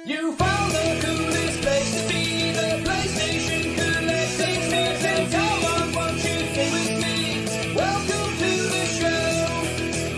You found the coolest place to be, the PlayStation collecting season. Come on, won't you stay with me? Welcome to the show.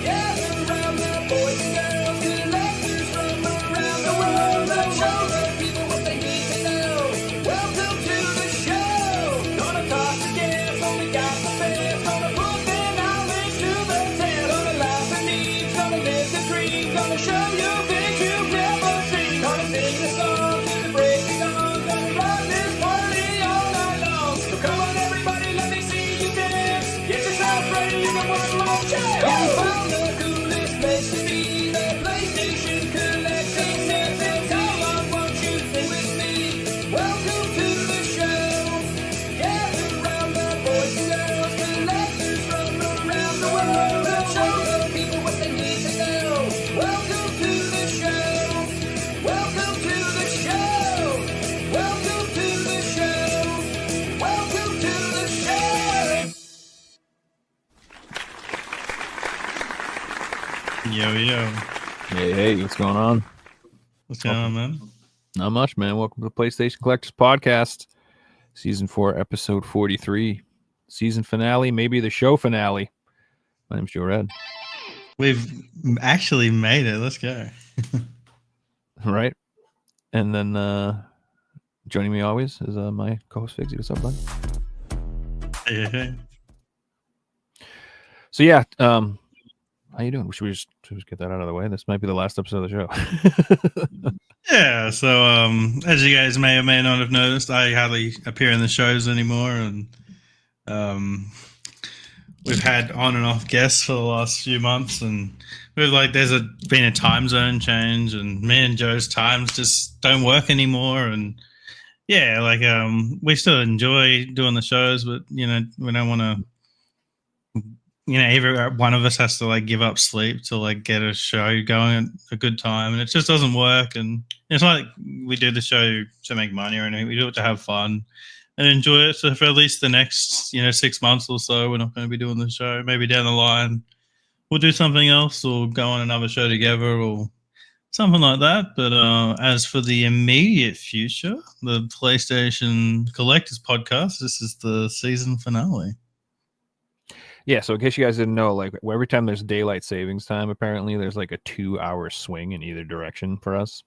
Gather around the boys and girls, collectors from around the world. Let's show the people what they need to know. Welcome to the show. Gonna talk to guests, only got the best. Gonna put their knowledge to the test. Gonna laugh and eat, gonna disagree. Gonna show you things you've never seen. Gonna sing a song to the break of dawn. Gonna rock this party all night long. So come on everybody, let me see you dance. Get yourself ready, you got one more chance. You found the coolest place to be, the PlayStation collecting season. Come on, won't you stay with me? Welcome to the show. Gather around the boys and girls, collectors from around the world. Let's show the people what they need to know. Welcome to the show. Welcome to the show. Welcome to the show. Welcome to the show. Yo. Hey, what's going on? What's going on, man? Not much, man. Welcome to the PlayStation Collectors Podcast, Season 4, Episode 43. Season finale, maybe the show finale. My name's Joe Red. We've actually made it. Let's go. Right? And then joining me always is my co-host Figsy. What's up, bud? Yeah. So yeah, how you doing? Should we just get that out of the way? This might be the last episode of the show. Yeah, so as you guys may or may not have noticed, I hardly appear in the shows anymore, and we've had on and off guests for the last few months, and there's been a time zone change, and me and Joe's times just don't work anymore, and yeah, we still enjoy doing the shows, but we don't want to. Every one of us has to give up sleep to get a show going at a good time, and it just doesn't work. And it's not like we do the show to make money or anything. We do it to have fun and enjoy it. So for at least the next 6 months or so, we're not going to be doing the show. Maybe down the line we'll do something else or go on another show together or something like that. But as for the immediate future, the PlayStation Collectors Podcast, this is the season finale. Yeah, so in case you guys didn't know, every time there's daylight savings time, apparently there's a 2-hour swing in either direction for us.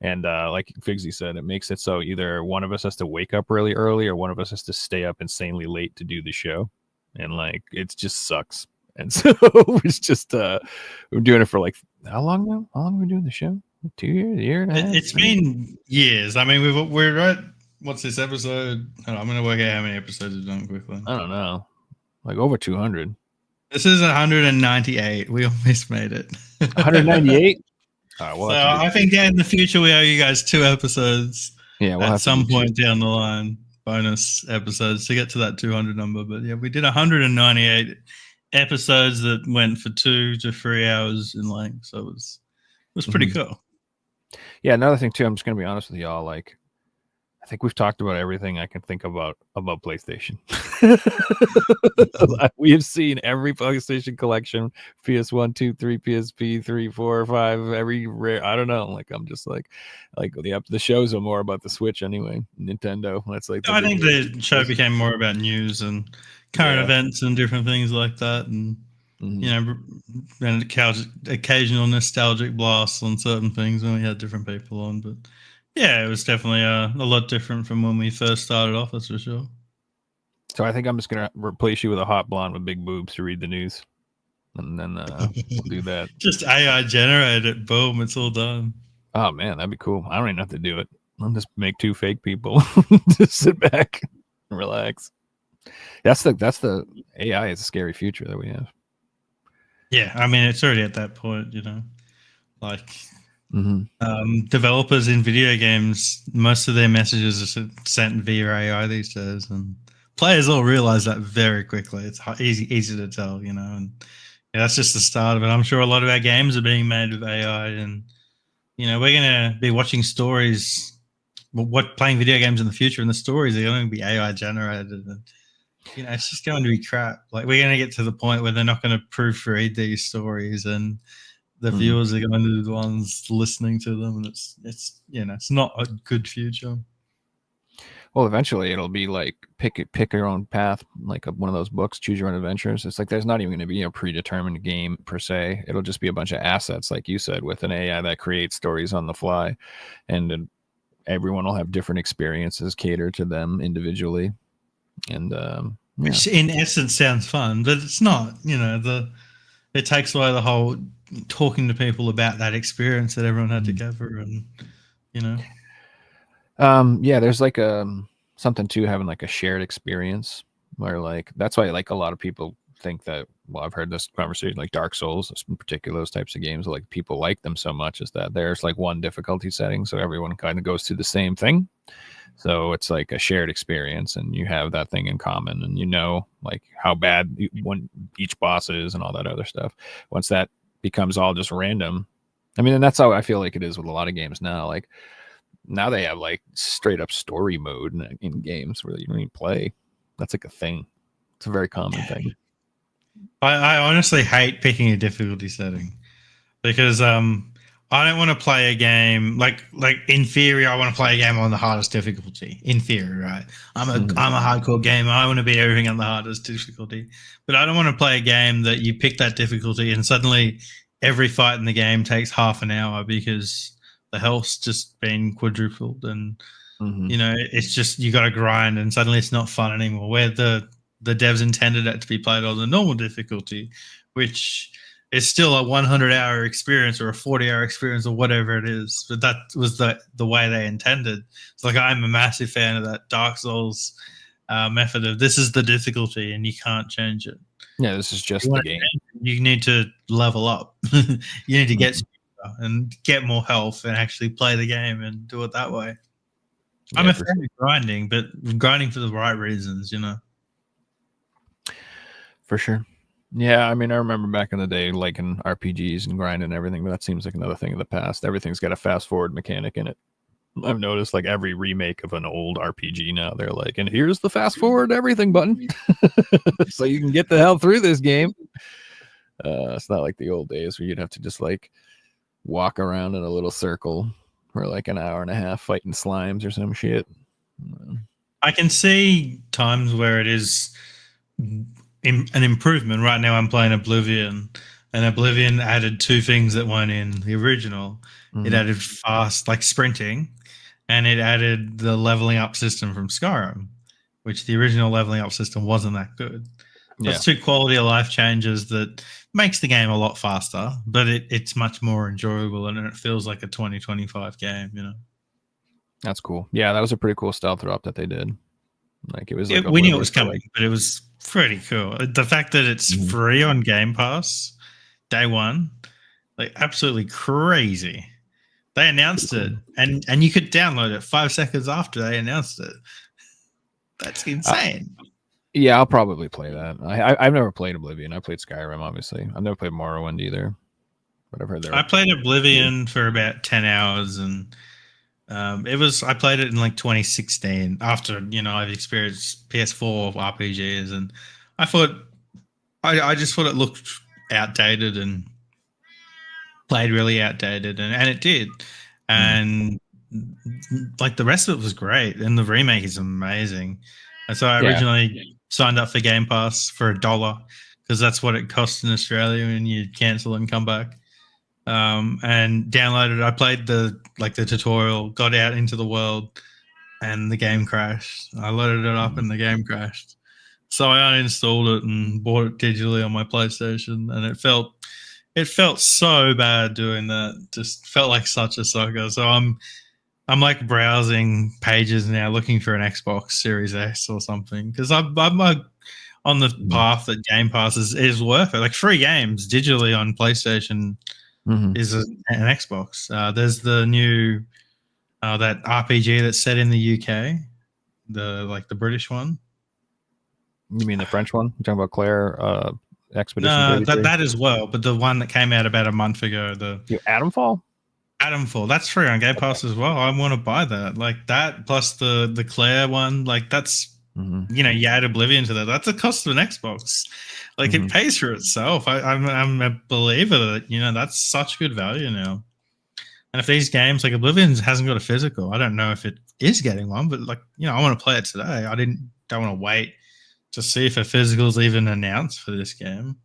And like Figsy said, it makes it so either one of us has to wake up really early or one of us has to stay up insanely late to do the show. And it just sucks. And so it's just we're doing it for how long now? How long have we been doing the show? 2 years, a year and a half? It's been years. I mean, we're at what's this episode? I'm going to work out how many episodes we've done quickly. I don't know. Over 200. This is 198. We almost made it. 198? All right, well, so I think in the future we owe you guys 2 episodes. Yeah, we'll at some point down the line, bonus episodes to get to that 200 number. But yeah, we did 198 episodes that went for 2 to 3 hours in length. So it was pretty cool. Yeah, another thing too, I'm just gonna be honest with y'all. I think we've talked about everything I can think about PlayStation. We have seen every PlayStation collection, PS1, 2, 3, PSP, 3, 4, 5, every rare. I don't know. I'm just the shows are more about the Switch anyway. Nintendo. That's I think the show became more about news and current events and different things like that, and and occasional nostalgic blasts on certain things when we had different people on, but. Yeah, it was definitely a lot different from when we first started off, that's for sure. So I think I'm just going to replace you with a hot blonde with big boobs to read the news. And then we'll do that. Just AI generate it. Boom, it's all done. Oh, man, that'd be cool. I don't even have to do it. I'll just make 2 fake people. Just sit back and relax. That's the AI is a scary future that we have. Yeah, I mean, it's already at that point, developers in video games, most of their messages are sent via AI these days, and players all realize that very quickly. It's easy to tell, and that's just the start of it. I'm sure a lot of our games are being made with AI, and we're going to be watching stories, playing video games in the future, and the stories are going to be AI generated, and it's just going to be crap. We're going to get to the point where they're not going to proofread these stories, and the viewers are going to be the ones listening to them, and it's it's not a good future. Well, eventually it'll be like pick your own path, like one of those books, Choose Your Own Adventures. It's like there's not even going to be a predetermined game per se. It'll just be a bunch of assets, like you said, with an AI that creates stories on the fly, and everyone will have different experiences catered to them individually. And which in essence sounds fun, but it's not. It takes away the whole talking to people about that experience that everyone had together, and yeah, there's like something to having like a shared experience where like that's why like a lot of people think that, well, I've heard this conversation like Dark Souls in particular, those types of games, like people like them so much is that there's like one difficulty setting, so everyone kind of goes through the same thing. So it's like a shared experience, and you have that thing in common, and like how bad each boss is and all that other stuff. Once that becomes all just random, I mean, and that's how I feel like it is with a lot of games now. Like now they have like straight up story mode in games where you don't even play. That's like a thing. It's a very common thing. I honestly hate picking a difficulty setting because I don't want to play a game like in theory I want to play a game on the hardest difficulty. In theory, right? I'm a hardcore gamer. I want to beat everything on the hardest difficulty, but I don't want to play a game that you pick that difficulty and suddenly every fight in the game takes half an hour because the health's just been quadrupled, and it's just you got to grind, and suddenly it's not fun anymore. Where the devs intended it to be played on the normal difficulty, which is still a 100-hour experience or a 40-hour experience or whatever it is. But that was the way they intended. It's like I'm a massive fan of that Dark Souls method of this is the difficulty and you can't change it. Yeah, this is just the game. You need to level up. You need to get and get more health and actually play the game and do it that way. Yeah, I'm a fan of grinding, but grinding for the right reasons, For sure. Yeah, I mean, I remember back in the day, like in RPGs and grinding and everything, but that seems like another thing of the past. Everything's got a fast forward mechanic in it. I've noticed like every remake of an old RPG now, they're like, and here's the fast forward everything button. So you can get the hell through this game. It's not like the old days where you'd have to just like walk around in a little circle for like an hour and a half fighting slimes or some shit. I can see times where it is an improvement. Right now I'm playing Oblivion, and Oblivion added two things that weren't in the original. It added fast, like sprinting, and it added the leveling up system from Skyrim, which the original leveling up system wasn't that good. That's two quality of life changes that makes the game a lot faster, but it's much more enjoyable, and it feels like a 2025 game, That's cool. Yeah, that was a pretty cool stealth drop that they did. Like it was like we knew it was coming, but it was pretty cool. The fact that it's free on Game Pass day one, like absolutely crazy. They announced it, and you could download it 5 seconds after they announced it. That's insane. Yeah, I'll probably play that. I've never played Oblivion. I played Skyrim, obviously. I've never played Morrowind either. But I've heard I played Oblivion for about 10 hours, and I played it in like 2016 after I've experienced PS4 RPGs, and I just thought it looked outdated and played really outdated, and it did, and like the rest of it was great, and the remake is amazing. And so I originally signed up for Game Pass for $1 because that's what it costs in Australia when you cancel and come back. And downloaded. I played the tutorial, got out into the world, and the game crashed. I loaded it up and the game crashed. So I uninstalled it and bought it digitally on my PlayStation, and it felt so bad doing that. Just felt like such a sucker. So I'm like browsing pages now, looking for an Xbox Series S or something, because I'm on the path that Game Pass is worth it. Like free games digitally on PlayStation is an Xbox. There's the new that RPG that's set in the UK, the British one. You mean the French one? You're talking about Claire Expedition? No, that as well, but the one that came out about a month ago. Adamfall? Adamfall, that's free on Game Pass as well. I want to buy that. Like that plus the Claire one, like that's you add Oblivion to that. That's the cost of an Xbox. Like it pays for itself. I'm a believer that that's such good value now. And if these games like Oblivion hasn't got a physical, I don't know if it is getting one, but I want to play it today. I don't want to wait to see if a physical is even announced for this game.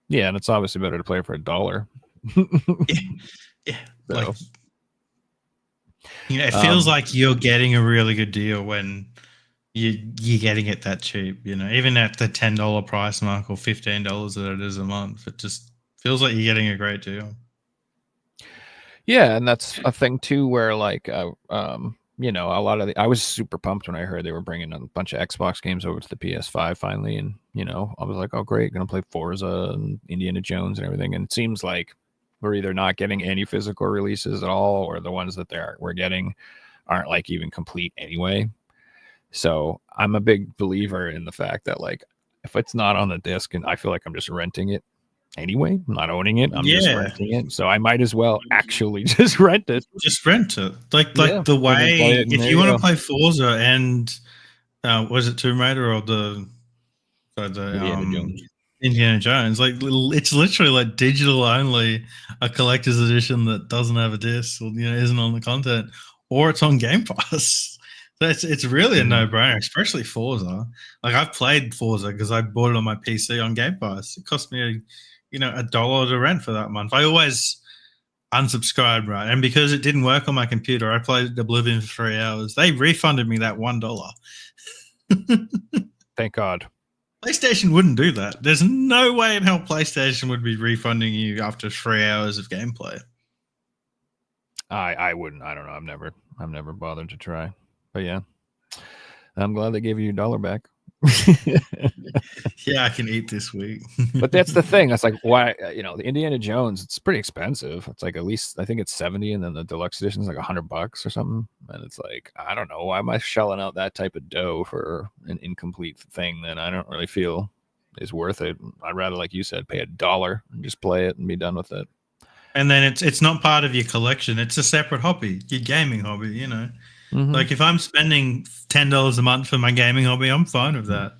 Yeah, and it's obviously better to play for $1. Yeah. So. It feels like you're getting a really good deal when you're getting it that cheap. Even at the $10 price mark or $15 that it is a month, it just feels like you're getting a great deal. Yeah, and that's a thing too, where like, a lot of I was super pumped when I heard they were bringing a bunch of Xbox games over to the PS5 finally, and I was like, oh great, gonna play Forza and Indiana Jones and everything. And it seems like we're either not getting any physical releases at all, or the ones that we're getting aren't like even complete anyway. So I'm a big believer in the fact that like if it's not on the disc, and I feel like I'm just renting it anyway, I'm not owning it, I'm just renting it, so I might as well actually just rent it. Just rent it. Like the way if you want to play Forza and was it Tomb Raider or the Indiana Jones, like it's literally like digital only, a collector's edition that doesn't have a disc or isn't on the content, or it's on Game Pass. So it's really a no-brainer, especially Forza. Like I've played Forza because I bought it on my PC on Game Pass. It cost me $1 to rent for that month. I always unsubscribed, right? And because it didn't work on my computer, I played Oblivion for 3 hours. They refunded me that $1. Thank God. PlayStation wouldn't do that. There's no way in hell PlayStation would be refunding you after 3 hours of gameplay. I wouldn't. I don't know. I've never bothered to try. But yeah, I'm glad they gave you your $1 back. Yeah, I can eat this week. But that's the thing. That's like why the Indiana Jones, it's pretty expensive. It's like at least I think it's 70, and then the deluxe edition is like $100 or something. And it's like, I don't know, why am I shelling out that type of dough for an incomplete thing that I don't really feel is worth it? I'd rather, like you said, pay $1 and just play it and be done with it. And then it's not part of your collection. It's a separate hobby, your gaming hobby. Like if I'm spending $10 a month for my gaming hobby, I'm fine with that.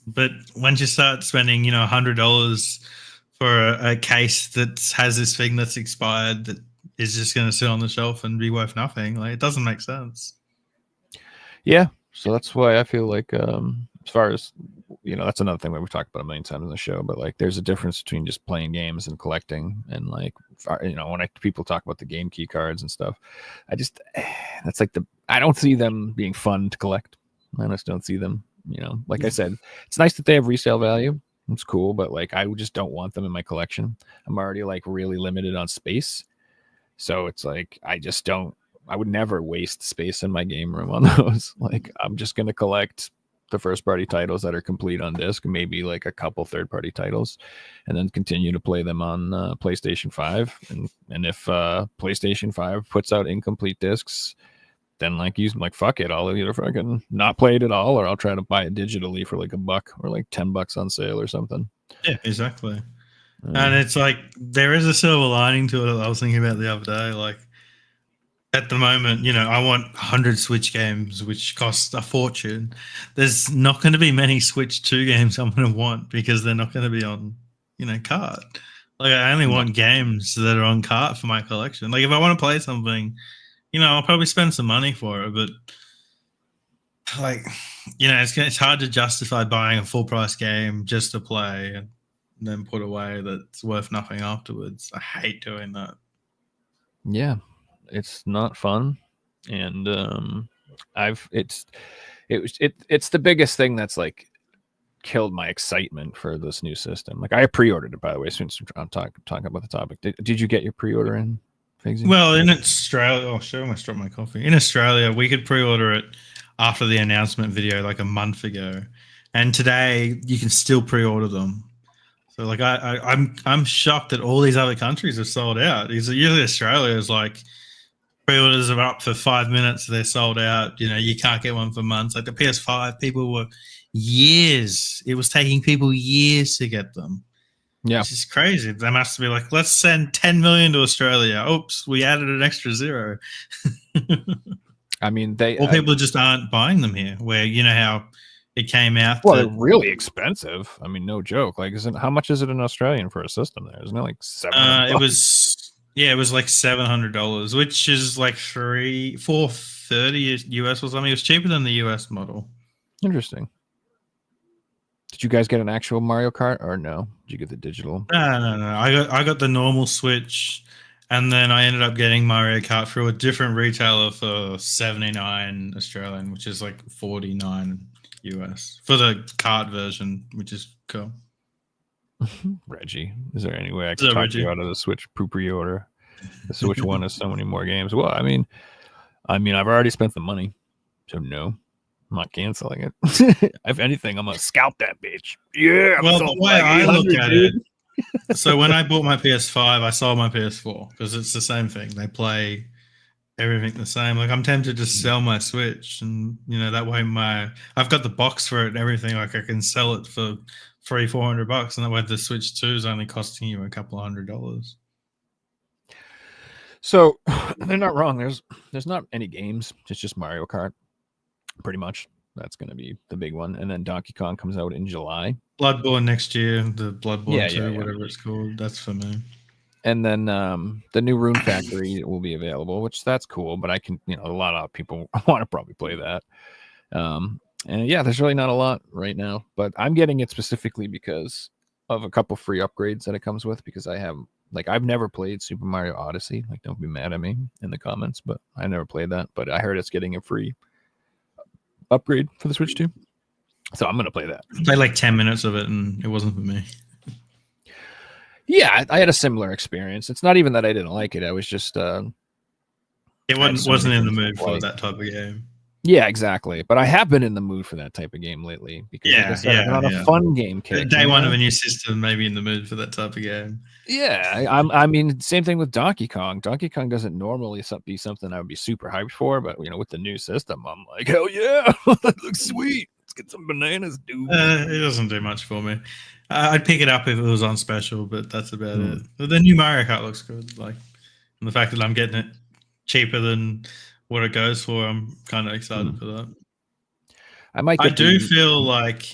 But once you start spending, $100 for a case that has this thing that's expired that is just going to sit on the shelf and be worth nothing, like it doesn't make sense. Yeah, so that's why I feel like, as far as that's another thing that we've talked about a million times in the show. But like, there's a difference between just playing games and collecting. And like, when people talk about the game key cards and stuff, that's like I don't see them being fun to collect. I just don't see them. Like I said, it's nice that they have resale value. It's cool, but like I just don't want them in my collection. I'm already like really limited on space, so it's like I would never waste space in my game room on those. Like I'm just gonna collect the first party titles that are complete on disc, maybe like a couple third party titles, and then continue to play them on PlayStation 5. And if PlayStation 5 puts out incomplete discs, then fuck it, I'll either fucking not play it at all, or I'll try to buy it digitally for like $1 or like $10 on sale or something. Yeah, exactly. And it's like there is a silver lining to it that I was thinking about the other day. Like at the moment, I want 100 Switch games, which cost a fortune. There's not going to be many Switch 2 games I'm going to want because they're not going to be on, Kart. Like I only want games that are on Kart for my collection. Like if I want to play something, I'll probably spend some money for it, but like, it's hard to justify buying a full price game just to play and then put away that's worth nothing afterwards. I hate doing that. Yeah, it's not fun, and it's the biggest thing that's like killed my excitement for this new system. Like I pre-ordered it, by the way, since I'm talking about the topic. Did you get your pre-order in? Well, in Australia, I almost dropped my coffee. In Australia, we could pre-order it after the announcement video like a month ago, and today you can still pre-order them. So like I'm shocked that all these other countries have sold out. Because usually Australia is like pre-orders are up for 5 minutes, they're sold out. You can't get one for months. Like the PS5, it was taking people years to get them. Yeah, which is crazy. They must be like, let's send 10 million to Australia. Oops, we added an extra 0. I mean, people just aren't buying them here. Where how it came out. Well, that they're really expensive. I mean, no joke. Like, how much is it in Australian for a system there? Isn't it like $700? it was like $700, which is like $430 US or something. It was cheaper than the US model. Interesting. Did you guys get an actual Mario Kart or no? Did you get the digital? No. I got the normal Switch, and then I ended up getting Mario Kart through a different retailer for 79 Australian, which is like 49 US for the kart version, which is cool. Reggie, is there any way I Is can that talk Reggie? you out of the Switch pre-order? The Switch One has so many more games. Well, I mean, I've already spent the money, so no, I'm not canceling it. If anything, I'm gonna scalp that bitch. Yeah. Well, the way I look at it, so when I bought my PS5, I sold my PS4 because it's the same thing. They play everything the same. Like I'm tempted to sell my Switch, and that way I've got the box for it and everything. Like I can sell it for $300-400, and that way the Switch 2 is only costing you a couple $100. So they're not wrong. There's not any games. It's just Mario Kart, pretty much. That's going to be the big one. And then Donkey Kong comes out in July. Bloodborne next year, the Bloodborne 2, yeah. whatever it's called. That's for me. And then the new Rune Factory will be available, which that's cool. But I can, a lot of people want to probably play that. And yeah, there's really not a lot right now. But I'm getting it specifically because of a couple free upgrades that it comes with. Because I've never played Super Mario Odyssey. Like, don't be mad at me in the comments, but I never played that. But I heard it's getting a free upgrade for the Switch 2. So I'm going to play that. I played like 10 minutes of it, and it wasn't for me. Yeah, I had a similar experience. It's not even that I didn't like it. I was just... it wasn't in the mood for that type of game. Yeah, exactly. But I have been in the mood for that type of game lately because I'm on a fun game kick. Day one of a new system, maybe in the mood for that type of game. Yeah, I mean, same thing with Donkey Kong. Donkey Kong doesn't normally be something I would be super hyped for, but with the new system, I'm like, hell yeah, that looks sweet. Let's get some bananas, dude. It doesn't do much for me. I'd pick it up if it was on special, but that's about it. But the new Mario Kart looks good. Like, and the fact that I'm getting it cheaper than what it goes for, I'm kind of excited for that. I do feel like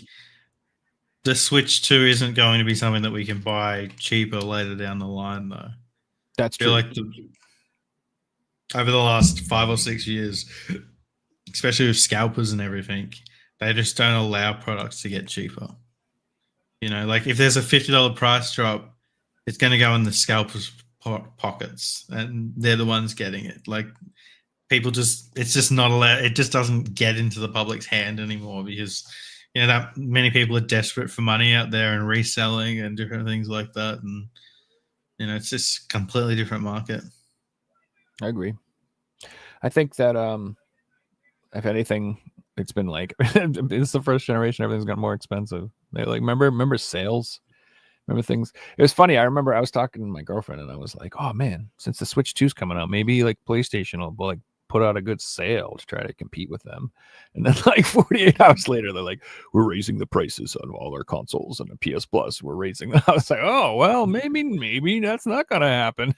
the Switch 2 isn't going to be something that we can buy cheaper later down the line, though. That's true. true. Like over the last 5 or 6 years, especially with scalpers and everything, they just don't allow products to get cheaper. Like if there's a $50 price drop, it's going to go in the scalpers' pockets, and they're the ones getting it. Like it's just not allowed. It just doesn't get into the public's hand anymore because that many people are desperate for money out there and reselling and different things like that, and it's just completely different market. I agree. I think that if anything, it's been like it's the first generation. Everything's got more expensive. They remember sales. Remember things? It was funny. I remember I was talking to my girlfriend and I was like, "Oh man, since the Switch 2's coming out, maybe like PlayStation will put out a good sale to try to compete with them." And then 48 hours later, they're like, "We're raising the prices on all our consoles and the PS Plus. We're raising them." I was like, "Oh well, maybe that's not gonna happen."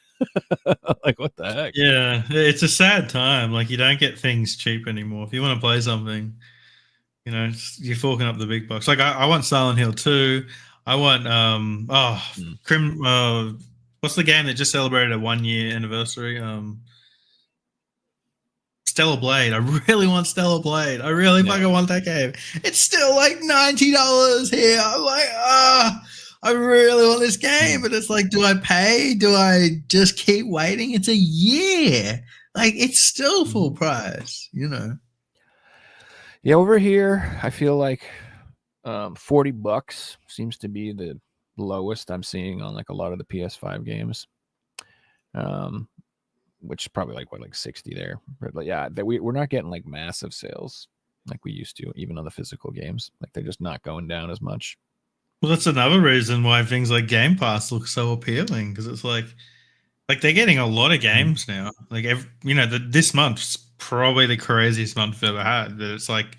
Like, what the heck? Yeah, it's a sad time. Like, you don't get things cheap anymore. If you want to play something, you're forking up the big bucks. Like, I want Silent Hill 2. I want what's the game that just celebrated a 1-year anniversary? Stellar Blade. I really want Stellar Blade. I really fucking want that game. It's still like $90 here. I'm like, I really want this game. But it's like, do I pay? Do I just keep waiting? It's a year. Like, it's still full price, Yeah, over here, I feel like $40 seems to be the lowest I'm seeing on like a lot of the PS5 games. Which is probably like 60 there. But yeah, we're not getting like massive sales like we used to, even on the physical games. Like, they're just not going down as much. Well, that's another reason why things like Game Pass look so appealing, because it's like they're getting a lot of games now. Like, this month's probably the craziest month I've ever had. That it's like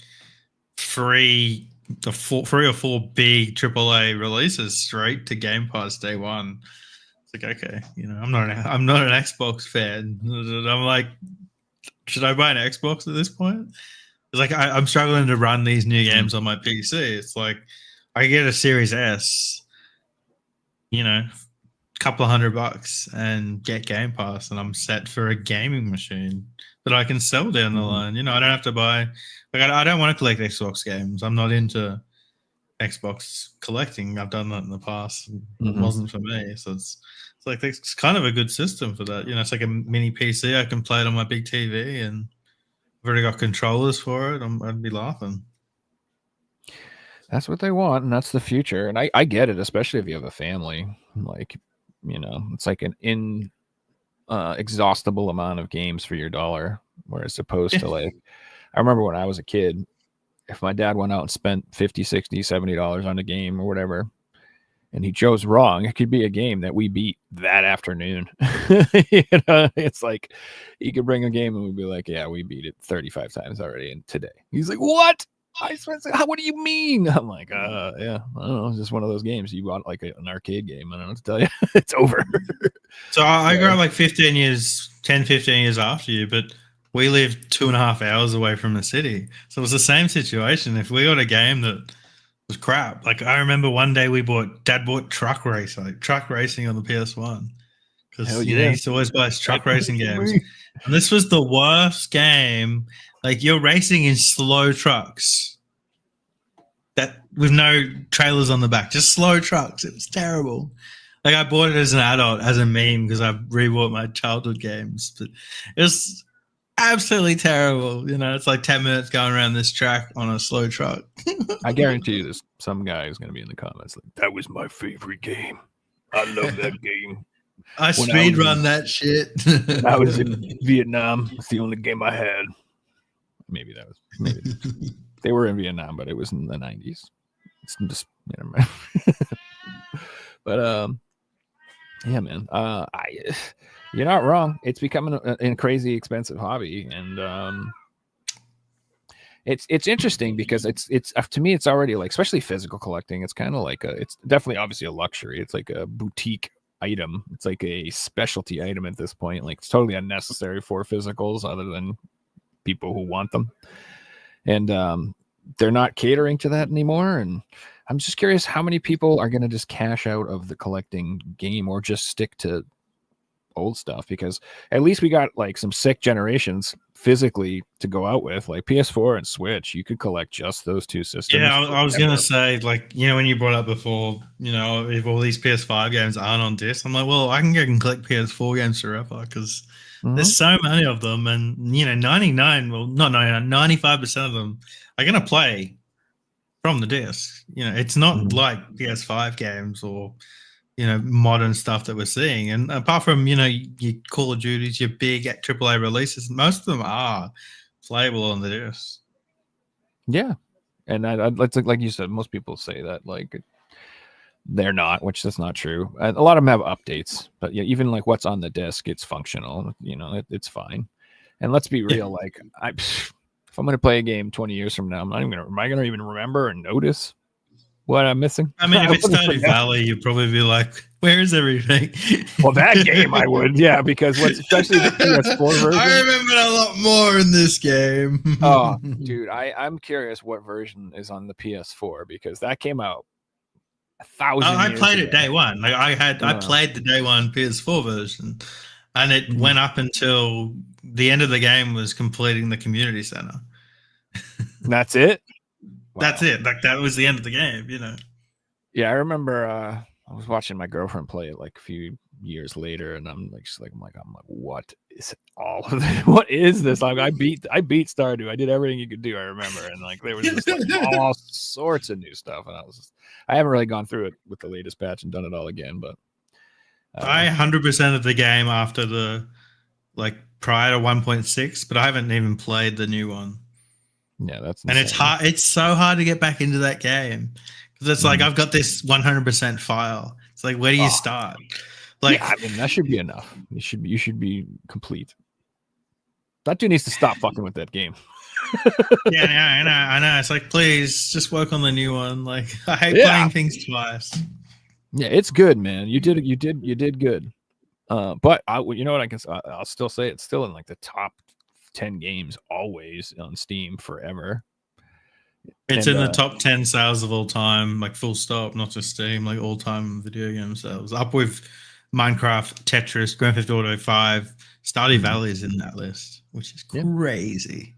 3 or 4 big AAA releases straight to Game Pass day one. It's like, okay, I'm not an Xbox fan. I'm like, should I buy an Xbox at this point? Like I'm struggling to run these new games on my PC. It's like I get a Series S, you know, couple of $100 and get Game Pass, and I'm set for a gaming machine that I can sell down the line. You know, I don't have to buy. Like, I don't want to collect Xbox games. I'm not into Xbox collecting. I've done that in the past. It wasn't for me. So it's like it's kind of a good system for that. You know, it's like a mini PC. I can play it on my big TV, and I've already got controllers for it. I'd be laughing. That's what they want, and that's the future. And I get it, especially if you have a family. Like, you know, it's like an inexhaustible amount of games for your dollar, whereas opposed to like, I remember when I was a kid, if my dad went out and spent $50, $60, $70 on a game or whatever, and he chose wrong, it could be a game that we beat that afternoon. You know, it's like he could bring a game and we'd be like, yeah, we beat it 35 times already and today. He's like, what? What do you mean? I'm like, yeah, I don't know. It's just one of those games. You bought like an arcade game. I don't know what to tell you. It's over. So I grew up like 10, 15 years after you, but we lived 2.5 hours away from the city. So it was the same situation. If we got a game that was crap, like I remember one day Dad bought truck racing on the PS1. Because you know, he used to always buy truck racing games. And this was the worst game. Like, you're racing in slow trucks that with no trailers on the back, just slow trucks. It was terrible. Like, I bought it as an adult, as a meme, because I rebought my childhood games. But it was absolutely terrible. You know, it's like 10 minutes going around this track on a slow truck. I guarantee you there's some guy who's going to be in the comments like, that was my favorite game. I love that game. I speed run that shit. I was in Vietnam. It's the only game I had. Maybe they were in Vietnam, but it was in the 90s. It's just, you know, but yeah, man. You're not wrong. It's becoming a crazy expensive hobby, and it's interesting because it's to me it's already like, especially physical collecting. It's kind of like it's definitely obviously a luxury. It's like a boutique item. It's like a specialty item at this point. Like, it's totally unnecessary for physicals other than people who want them, and they're not catering to that anymore. And I'm just curious how many people are going to just cash out of the collecting game or just stick to old stuff, because at least we got like some sick generations physically to go out with, like PS4 and Switch. You could collect just those two systems. Yeah, I was gonna say, like, you know, when you brought up before, you know, if all these PS5 games aren't on disc, I'm like, well, I can go and collect PS4 games forever, because there's so many of them, and you know, 95% of them are gonna play from the disc. You know, it's not like PS5 games or, you know, modern stuff that we're seeing. And apart from, you know, your Call of Duties, your big AAA releases, most of them are playable on the disc. Yeah. And I'd like you said, most people say that like they're not, which is not true. A lot of them have updates, but yeah, even like what's on the disc, it's functional. You know, it's fine. And let's be real, like if I'm going to play a game 20 years from now, am I going to even remember and notice what I'm missing? I mean, if it's Stardew Valley, you'd probably be like, where's everything? Well, that game I would, yeah, because especially the PS4 version. I remember a lot more in this game. Oh, dude, I'm curious what version is on the PS4, because that came out 1,000 years I played ago. it day one. Like I played the day one PS4 version, and it went up until the end of the game was completing the community center. That's it? Wow. That's it. Like, that was the end of the game, you know. Yeah, I remember I was watching my girlfriend play it like a few years later, and I'm like, what is all of this? What is this? Like, I beat Stardew. I did everything you could do, I remember, and like there was just like all sorts of new stuff, and I haven't really gone through it with the latest patch and done it all again, but I 100% of the game after the prior to 1.6, but I haven't even played the new one. Yeah, that's insane. And it's hard. It's so hard to get back into that game, because it's like I've got this 100% file. It's like, where do you start? Like, yeah, I mean, that should be enough. You should be complete. That dude needs to stop fucking with that game. Yeah, I know. It's like, please just work on the new one. Like, I hate playing things twice. Yeah, it's good, man. You did good. But you know what, I'll still say it's still in like the top 10 games always on Steam forever. It's And, in the top 10 sales of all time, like full stop, not just Steam, like all time video game sales. Up with Minecraft, Tetris, Grand Theft Auto 5, Stardew Valley is in that list, which is crazy.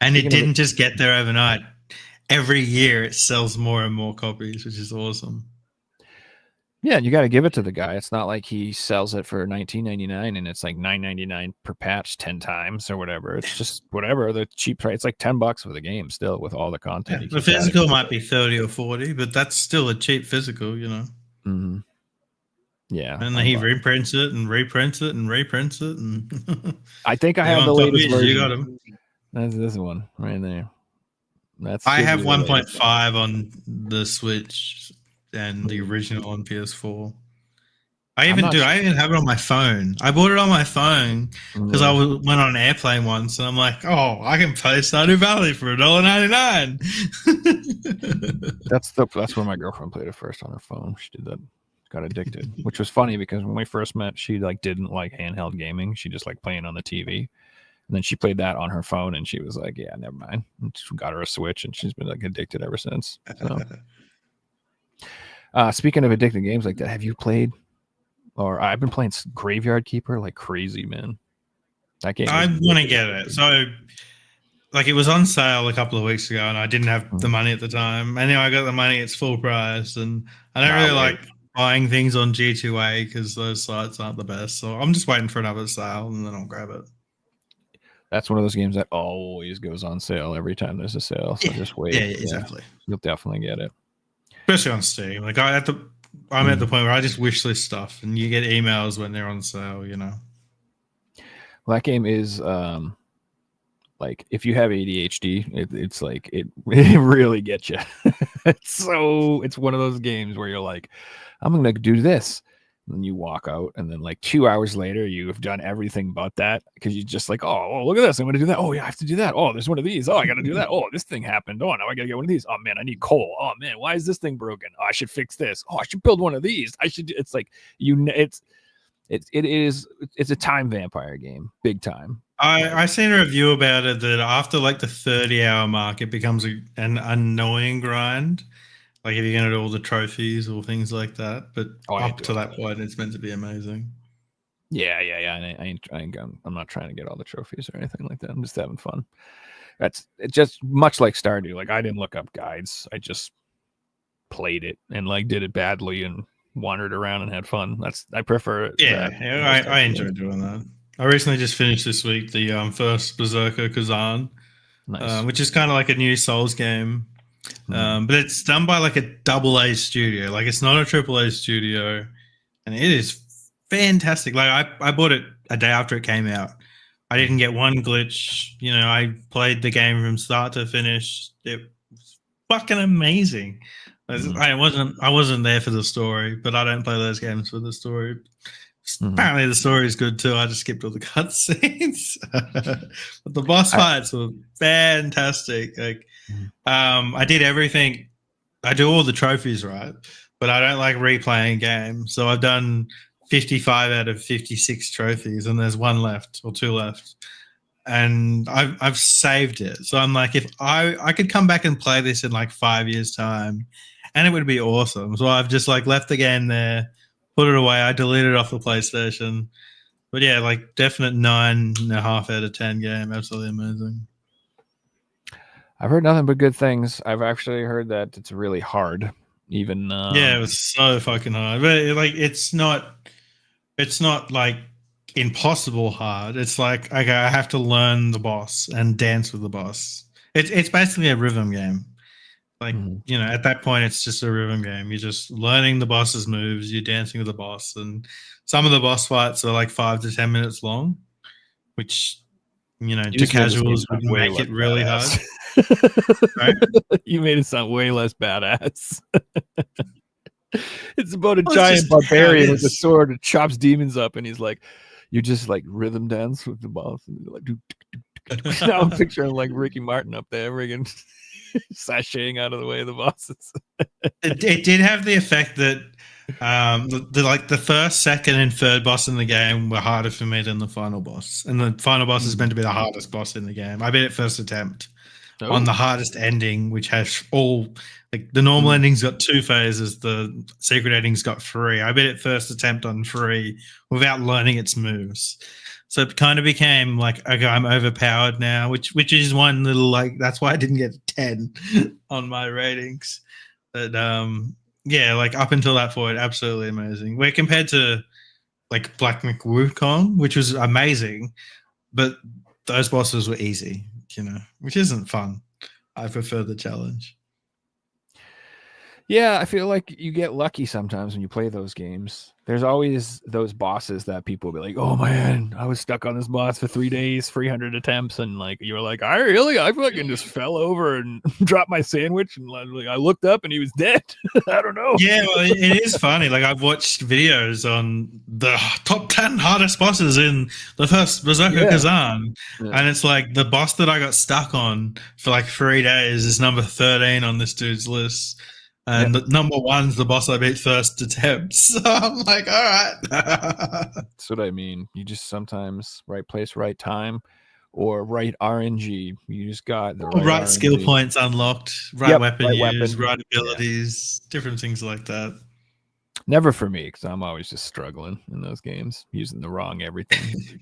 And it didn't just get there overnight. Every year it sells more and more copies, which is awesome. Yeah, you got to give it to the guy. It's not like he sells it for $19.99 and it's like $9.99 per patch 10 times or whatever. It's just whatever the cheap price. It's like $10 for the game still with all the content. Yeah, the physical might be 30 or 40, but that's still a cheap physical, you know. Mm-hmm. Yeah, and then he reprints it and reprints it and reprints it, and I think I have the latest version. You got him. That's this one right there. I have 1.5 on the Switch and the original on PS4. I even have it on my phone. I bought it on my phone because I went on an airplane once, and I'm like, oh, I can play Stardew Valley for $1.99. That's when my girlfriend played it first on her phone. She did that. Got addicted, which was funny because when we first met, she like didn't like handheld gaming. She just liked playing on the TV. And then she played that on her phone, and she was like, "Yeah, never mind." And she got her a Switch, and she's been like addicted ever since. So. Speaking of addicted games like that, have you played? Or I've been playing Graveyard Keeper like crazy, man. That game. I want to get it. So, like, it was on sale a couple of weeks ago, and I didn't have the money at the time. And now I got the money; it's full price, and I don't really like buying things on G2A because those sites aren't the best. So I'm just waiting for another sale, and then I'll grab it. That's one of those games that always goes on sale every time there's a sale. So just wait. Yeah, exactly. You'll definitely get it. Especially on Steam. Like I'm at the point where I just wish list stuff, and you get emails when they're on sale. You know. Well, that game is like if you have ADHD, it's like it really gets you. It's one of those games where you're like, I'm gonna do this. And you walk out, and then like 2 hours later, you have done everything but that because you just like, oh, look at this. I'm going to do that. Oh, yeah, I have to do that. Oh, there's one of these. Oh, I got to do that. Oh, this thing happened. Oh, now I got to get one of these. Oh, man, I need coal. Oh, man, why is this thing broken? Oh, I should fix this. Oh, I should build one of these. It's like, it's a time vampire game. Big time. I seen a review about it that after like the 30-hour mark, it becomes an annoying grind. Like if you're going to do all the trophies or things like that, but up to that point, it's meant to be amazing. Yeah. I'm not trying to get all the trophies or anything like that. I'm just having fun. It's just much like Stardew. Like I didn't look up guides. I just played it and like did it badly and wandered around and had fun. I prefer it. Yeah, I enjoy doing that. I recently just finished this week the first Berserker Kazan, which is kind of like a new Souls game. But it's done by like a AA studio. Like it's not a AAA studio, and it is fantastic. Like I bought it a day after it came out. I didn't get one glitch. You know, I played the game from start to finish. It was fucking amazing. I wasn't there for the story, but I don't play those games for the story. Apparently the story is good too. I just skipped all the cutscenes. But the boss fights were fantastic. Like I did everything. I do all the trophies, right? But I don't like replaying games. So I've done 55 out of 56 trophies, and there's one left or two left. And I've saved it. So I'm like, if I could come back and play this in like 5 years' time, and it would be awesome. So I've just like left the game there, put it away. I deleted it off the PlayStation. But yeah, like definite 9.5 out of 10 game. Absolutely amazing. I've heard nothing but good things. I've actually heard that it's really hard. Even yeah, it was so fucking hard. But like it's not like impossible hard. It's like, okay, I have to learn the boss and dance with the boss. It's basically a rhythm game. Like, you know, at that point, it's just a rhythm game. You're just learning the boss's moves. You're dancing with the boss. And some of the boss fights are like 5 to 10 minutes long, which, you know, to casuals would make it really hard. Right? You made it sound way less badass. It's about a giant barbarian with a sword that chops demons up, and he's like, you just like rhythm dance with the boss. And you're like, now I'm picturing like Ricky Martin up there, friggin' sashaying out of the way of the bosses. It did have the effect that The first, second, and third boss in the game were harder for me than the final boss, and the final boss is meant to be the hardest boss in the game. I beat it first attempt on the hardest ending, which has all like the normal ending's got 2 phases, the secret ending's got 3. I beat it first attempt on 3 without learning its moves. So it kind of became like, okay, I'm overpowered now, which is one little like that's why I didn't get a 10 on my ratings. But yeah, like up until that point, absolutely amazing. Where compared to like Black McWukong, which was amazing, but those bosses were easy, which isn't fun. I prefer the challenge. Yeah, I feel like you get lucky sometimes when you play those games. There's always those bosses that people will be like, "Oh man, I was stuck on this boss for 3 days, 300 attempts," and like you were like, I fucking just fell over and dropped my sandwich, and like, I looked up and he was dead." I don't know. Yeah, well, it is funny. Like I've watched videos on the top 10 hardest bosses in the first Berserker Kazan, and it's like the boss that I got stuck on for like 3 days is number 13 on this dude's list. And the number 1's the boss I beat first attempt. So I'm like, all right. That's what I mean. You just sometimes right place, right time, or right RNG. You just got the right skill points unlocked, right weapon use, right abilities, different things like that. Never for me, because I'm always just struggling in those games, using the wrong everything.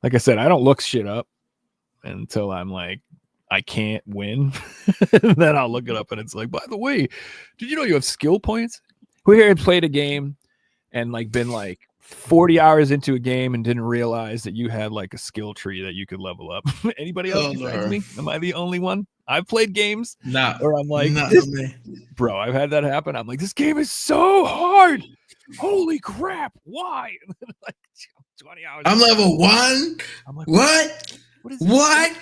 Like I said, I don't look shit up until I'm like, I can't win. Then I'll look it up and it's like, by the way, did you know you have skill points? Who here had played a game and like been like 40 hours into a game and didn't realize that you had like a skill tree that you could level up? Anybody else besides me? Am I the only one? I've played games where I'm like, bro, I've had that happen. I'm like, this game is so hard. Holy crap. Why? Like 20 hours. I'm level 1. I'm like, what? What?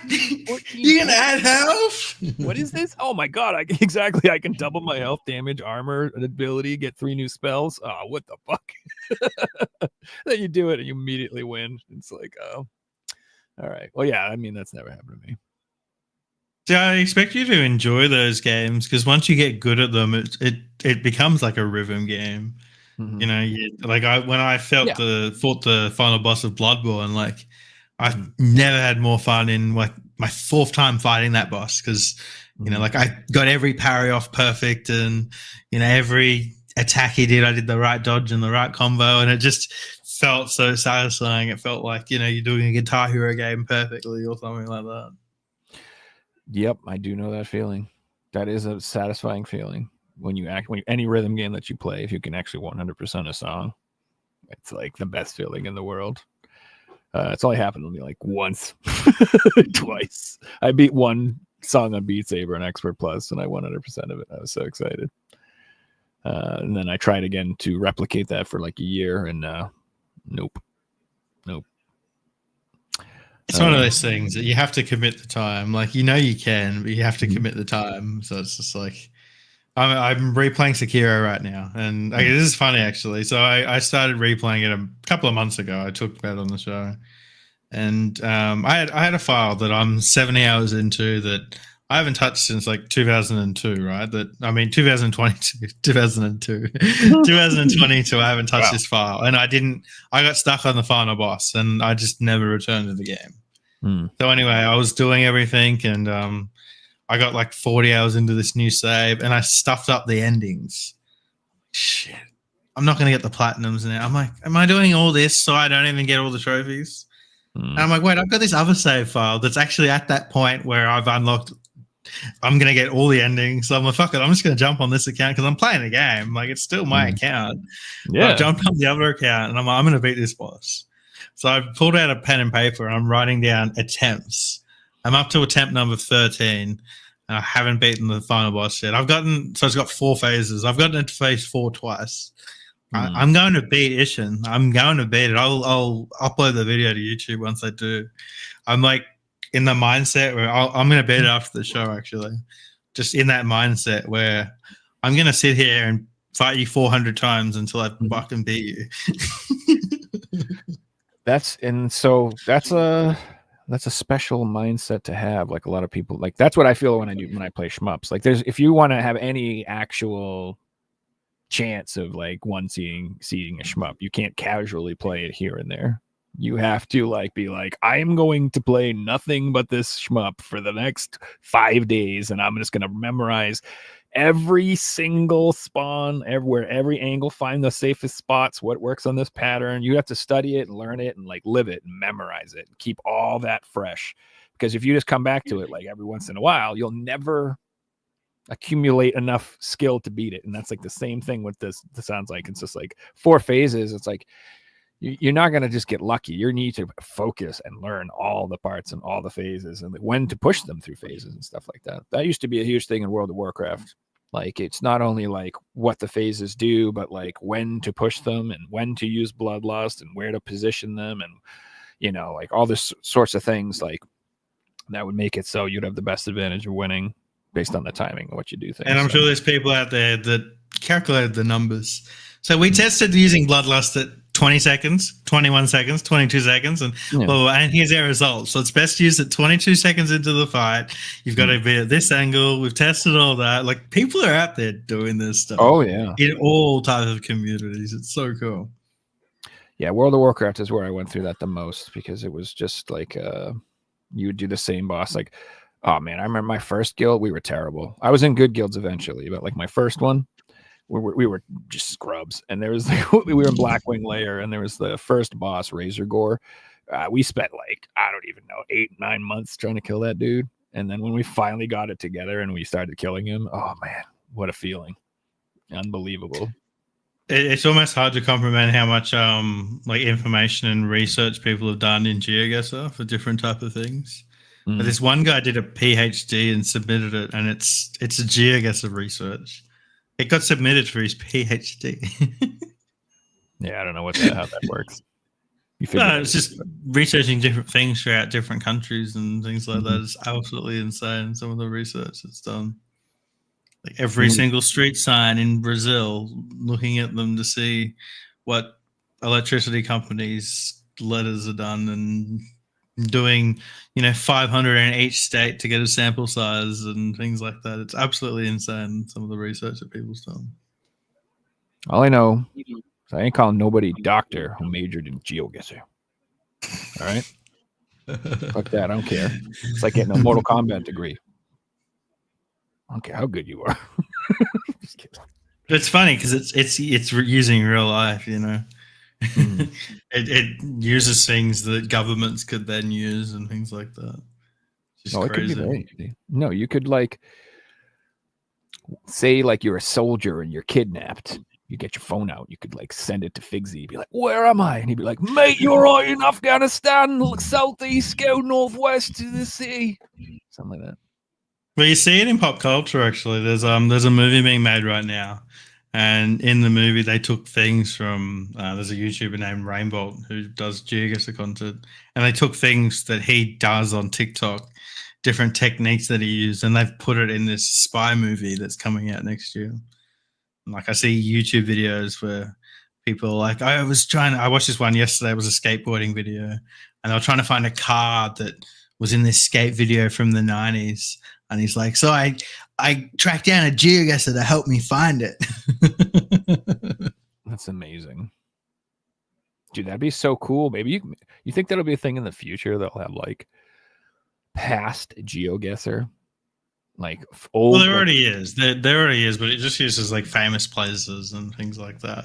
You gonna add health? What is this? Oh my god! I can double my health, damage, armor, ability, get 3 new spells. Oh, what the fuck? Then you do it and you immediately win. It's like, oh, all right. Well, yeah. I mean, that's never happened to me. So I expect you to enjoy those games because once you get good at them, it becomes like a rhythm game. Mm-hmm. When I fought the final boss of Bloodborne, like. I've never had more fun in like my 4th time fighting that boss because, like I got every parry off perfect and, every attack he did, I did the right dodge and the right combo and it just felt so satisfying. It felt like, you're doing a Guitar Hero game perfectly or something like that. Yep, I do know that feeling. That is a satisfying feeling when any rhythm game that you play, if you can actually 100% a song, it's like the best feeling in the world. It's only happened to me like once, twice. I beat one song on Beat Saber on Expert Plus, and I 100% of it. I was so excited. And then I tried again to replicate that for like a year, and nope. It's one of those things that you have to commit the time. Like you can, but you have to commit the time. So it's just like I'm replaying Sekiro right now, and this is funny actually. So I started replaying it a couple of months ago. I talked about it on the show, and I had a file that I'm 70 hours into that I haven't touched since like 2002, right? 2022, 2022. I haven't touched this file, and I got stuck on the final boss, and I just never returned to the game. So anyway, I was doing everything, and I got like 40 hours into this new save and I stuffed up the endings. Shit. I'm not going to get the platinums now. I'm like, am I doing all this so I don't even get all the trophies? And I'm like, wait, I've got this other save file that's actually at that point where I've unlocked. I'm going to get all the endings. So I'm like, fuck it. I'm just going to jump on this account because I'm playing a game. Like, it's still my account. Yeah. I jumped on the other account and I'm like, I'm going to beat this boss. So I pulled out a pen and paper and I'm writing down attempts. I'm up to attempt number 13, and I haven't beaten the final boss yet. It's got 4 phases. I've gotten into phase 4 twice. I'm going to beat Ishin. I'm going to beat it. I'll upload the video to YouTube once I do. I'm like in the mindset where I'm going to beat it after the show, actually. Just in that mindset where I'm going to sit here and fight you 400 times until I fucking beat you. That's a special mindset to have. Like a lot of people, like that's what I feel when I play shmups. Like if you want to have any actual chance of like one seeing a shmup. You can't casually play it here and there. You have to like be like, I am going to play nothing but this shmup for the next 5 days, and I'm just going to memorize every single spawn, everywhere, every angle, find the safest spots, what works on this pattern. You have to study it and learn it and like live it and memorize it and keep all that fresh. Because if you just come back to it like every once in a while, you'll never accumulate enough skill to beat it. And that's like the same thing with this. It sounds like it's just like 4 phases. It's like you're not going to just get lucky. You need to focus and learn all the parts and all the phases and when to push them through phases and stuff like that. That used to be a huge thing in World of Warcraft. Like, it's not only like what the phases do, but like when to push them and when to use Bloodlust and where to position them. And, you know, like all this sorts of things like that would make it so you'd have the best advantage of winning based on the timing of what you do things. And I'm sure there's people out there that calculated the numbers. So we tested using Bloodlust at 20 seconds, 21 seconds, 22 seconds, and and here's our results. So it's best used at 22 seconds into the fight. You've got to be at this angle. We've tested all that. Like, people are out there doing this stuff. Oh, yeah. In all types of communities. It's so cool. Yeah, World of Warcraft is where I went through that the most, because it was just like you would do the same boss. Like, oh, man, I remember my first guild, we were terrible. I was in good guilds eventually, but like my first one, we were just scrubs. And there was we were in Blackwing Lair, and there was the first boss, Razor Gore. We spent like, I don't even know, 8-9 months trying to kill that dude. And then when we finally got it together and we started killing him, oh man, what a feeling. Unbelievable. It's almost hard to comprehend how much like information and research people have done in GeoGuessr for different type of things. But this one guy did a PhD and submitted it, and it's a GeoGuessr research. It got submitted for his PhD. Yeah, I don't know how that works. No, it's just researching different things throughout different countries and things like that. It's absolutely insane, some of the research that's done. Like every single street sign in Brazil, looking at them to see what electricity companies' letters are done, and doing, 500 in each state to get a sample size and things like that. It's absolutely insane, some of the research that people's done. All I know is I ain't calling nobody doctor who majored in GeoGuessr. All right? Fuck that. I don't care. It's like getting a Mortal Kombat degree. I don't care how good you are. Just kidding. It's funny because it's using real life, It uses things that governments could then use and things like that. It's just crazy. It could be very easy. No, you could like say like you're a soldier and you're kidnapped. You get your phone out. You could like send it to Figsy. Be like, "Where am I?" And he'd be like, "Mate, you're all in Afghanistan. Look southeast, go northwest to the city." Something like that. Well, you see it in pop culture. Actually, there's a movie being made right now. And in the movie, they took things from, there's a YouTuber named Rainbolt who does GeoGuessr content. And they took things that he does on TikTok, different techniques that he used, and they've put it in this spy movie that's coming out next year. And like, I see YouTube videos where people are like, I watched this one yesterday. It was a skateboarding video. And they were trying to find a car that was in this skate video from the 90s. And he's like, so I tracked down a GeoGuessr to help me find it. That's amazing. Dude, that'd be so cool. Maybe you think that'll be a thing in the future? They'll have like past GeoGuessr, like old. Well, there already is. There already is, but it just uses like famous places and things like that.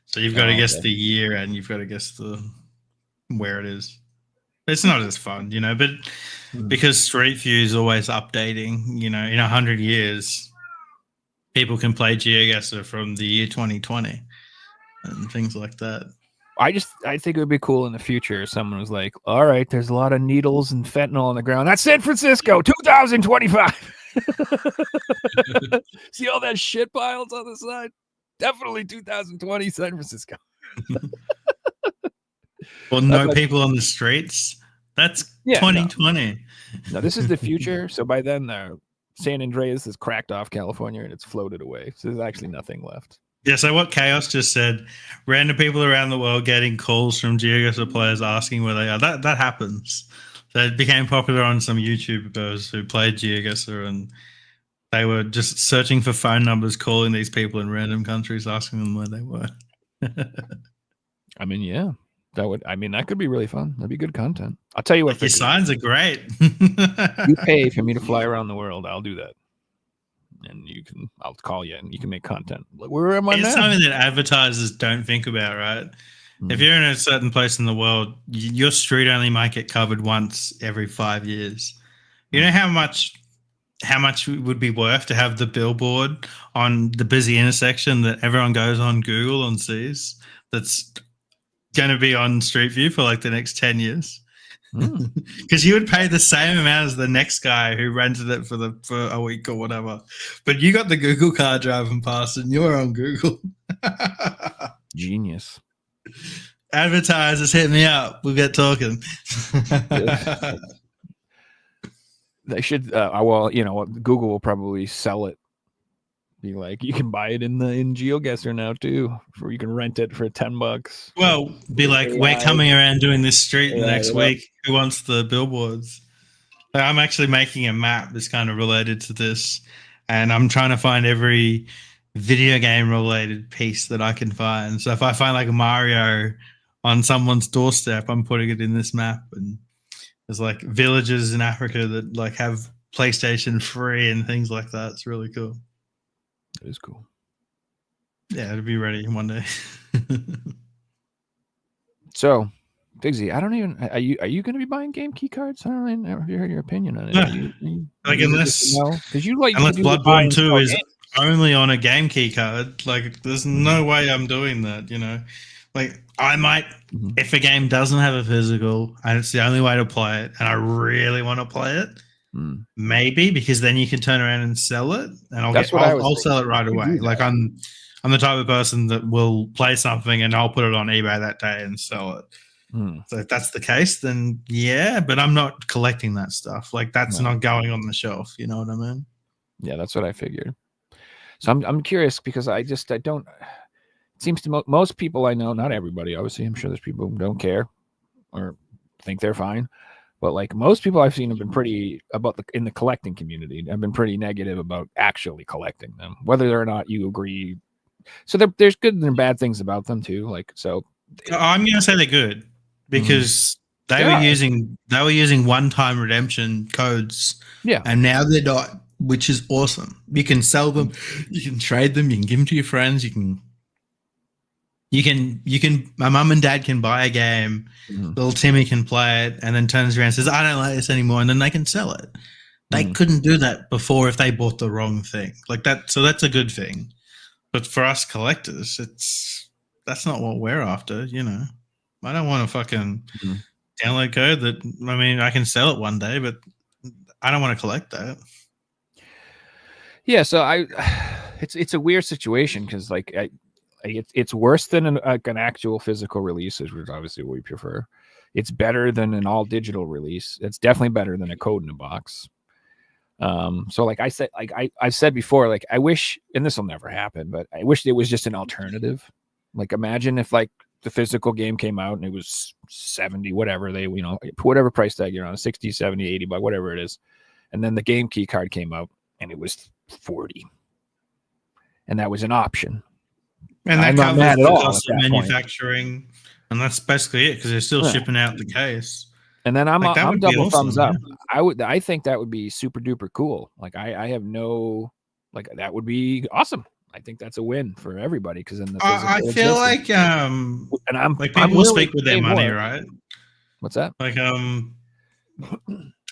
So you've got to guess the year, and you've got to guess where it is. It's not as fun, but because Street View is always updating, in 100 years, people can play GeoGuessr from the year 2020 and things like that. I think it would be cool in the future if someone was like, all right, there's a lot of needles and fentanyl on the ground. That's San Francisco, 2025. See all that shit piles on the side? Definitely 2020 San Francisco. Well, no people on the streets. That's 2020. No, this is the future. So by then, San Andreas has cracked off California and it's floated away. So there's actually nothing left. Yeah, so what Chaos just said, random people around the world getting calls from GeoGuessr players asking where they are. That happens. So it became popular on some YouTubers who played GeoGuessr, and They were just searching for phone numbers, calling these people in random countries, asking them where they were. I mean, yeah, that could be really fun. That'd be good content. I'll tell you what. Your signs are great. You pay for me to fly around the world, I'll do that. And I'll call you and you can make content. Where am I now? It's something that advertisers don't think about, right? If you're in a certain place in the world, your street only might get covered once every 5 years. You know how much it would be worth to have the billboard on the busy intersection that everyone goes on Google and sees that's going to be on Street View for like the next 10 years? Because you would pay the same amount as the next guy who rented it for a week or whatever. But you got the Google car driving past and you're on Google. Genius. Advertisers, hit me up. We'll get talking. They should. Well, you know what? Google will probably sell it. Be like, you can buy it in GeoGuessr now too, or you can rent it for $10. Well, be like, we're coming around doing this street next week. Who wants the billboards? I'm actually making a map that's kind of related to this, and I'm trying to find every video game related piece that I can find. So if I find like a Mario on someone's doorstep, I'm putting it in this map. And there's like villages in Africa that like have PlayStation free and things like that. It's really cool. It is cool. Yeah, it'll be ready one day. So, Figsy, I don't even. Are you going to be buying game key cards? I don't really never heard your opinion on it. Like unless Bloodborne 2 is only on a game key card, like there's no way I'm doing that. You know, like I might if a game doesn't have a physical and it's the only way to play it, and I really want to play it. Maybe, because then you can turn around and sell it, and I'll sell it right away. Like I'm the type of person that will play something and I'll put it on eBay that day and sell it. So if that's the case, then yeah, but I'm not collecting that stuff. Like that's not going on the shelf. You know what I mean? Yeah, that's what I figured. So I'm curious because I don't. It seems to most people I know, not everybody. Obviously, I'm sure there's people who don't care or think they're fine. But like most people I've seen have been pretty in the collecting community. I've been pretty negative about actually collecting them, whether or not you agree. So there's good and bad things about them too. Like so, I'm going to say they're good because they were using one-time redemption codes. Yeah, and now they're not, which is awesome. You can sell them, you can trade them, you can give them to your friends. You can. My mum and dad can buy a game. Little Timmy can play it, and then turns around and says, "I don't like this anymore," and then they can sell it. They couldn't do that before if they bought the wrong thing, like that. So that's a good thing. But for us collectors, that's not what we're after. You know, I don't want to fucking download code that. I mean, I can sell it one day, but I don't want to collect that. Yeah, so it's a weird situation because like it's worse than an actual physical release, which is obviously what we prefer. It's better than an all digital release. It's definitely better than a code in a box. So like I said, like I've said before, like I wish, and this will never happen, but I wish it was just an alternative. Like imagine if like the physical game came out and it was 70, whatever whatever price tag you're on, 60, 70, 80 bucks, whatever it is. And then the game key card came out and it was 40. And that was an option. And that covers the cost of manufacturing, and that's basically it because they're still shipping out the case. And then I'm double thumbs up. I think that would be super duper cool. Like I have no, like that would be awesome. I think that's a win for everybody because then I feel like and I'm like people will speak with their money, right? What's that? Like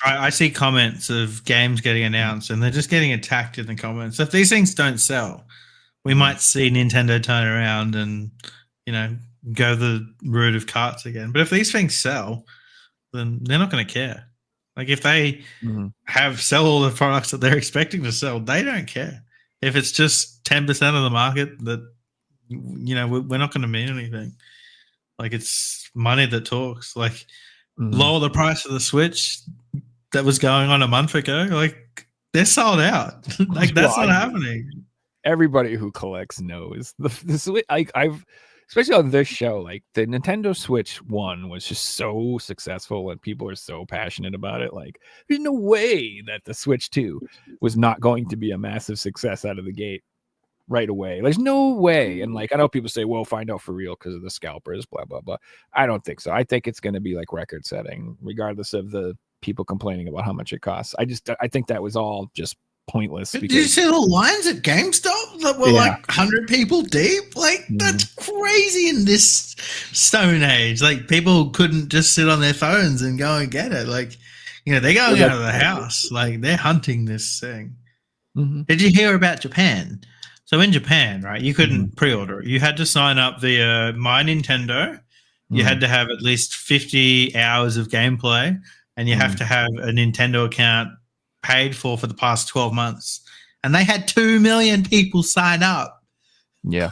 I see comments of games getting announced and they're just getting attacked in the comments. So if these things don't sell, we might see Nintendo turn around and, go the route of carts again. But if these things sell, then they're not going to care. Like if they sell all the products that they're expecting to sell, they don't care. If it's just 10% of the market, that we're not going to mean anything. Like it's money that talks. Like lower the price of the Switch that was going on a month ago. Like they're sold out. Like that's not happening. Everybody who collects knows the Switch. especially on this show, like the Nintendo Switch 1 was just so successful and people are so passionate about it. Like, there's no way that the Switch 2 was not going to be a massive success out of the gate right away. There's no way. And like, I know people say, well, find out for real because of the scalpers, blah, blah, blah. I don't think so. I think it's going to be like record setting, regardless of the people complaining about how much it costs. I think that was all just pointless. Did you see the lines at GameStop that were like 100 people deep? Like, that's crazy in this stone age. Like, people couldn't just sit on their phones and go and get it. Like, they're going out of the house. Like, they're hunting this thing. Mm-hmm. Did you hear about Japan? So in Japan, right, you couldn't pre-order it. You had to sign up via My Nintendo. You had to have at least 50 hours of gameplay, and you have to have a Nintendo account paid for the past 12 months. And they had 2 million people sign up. Yeah.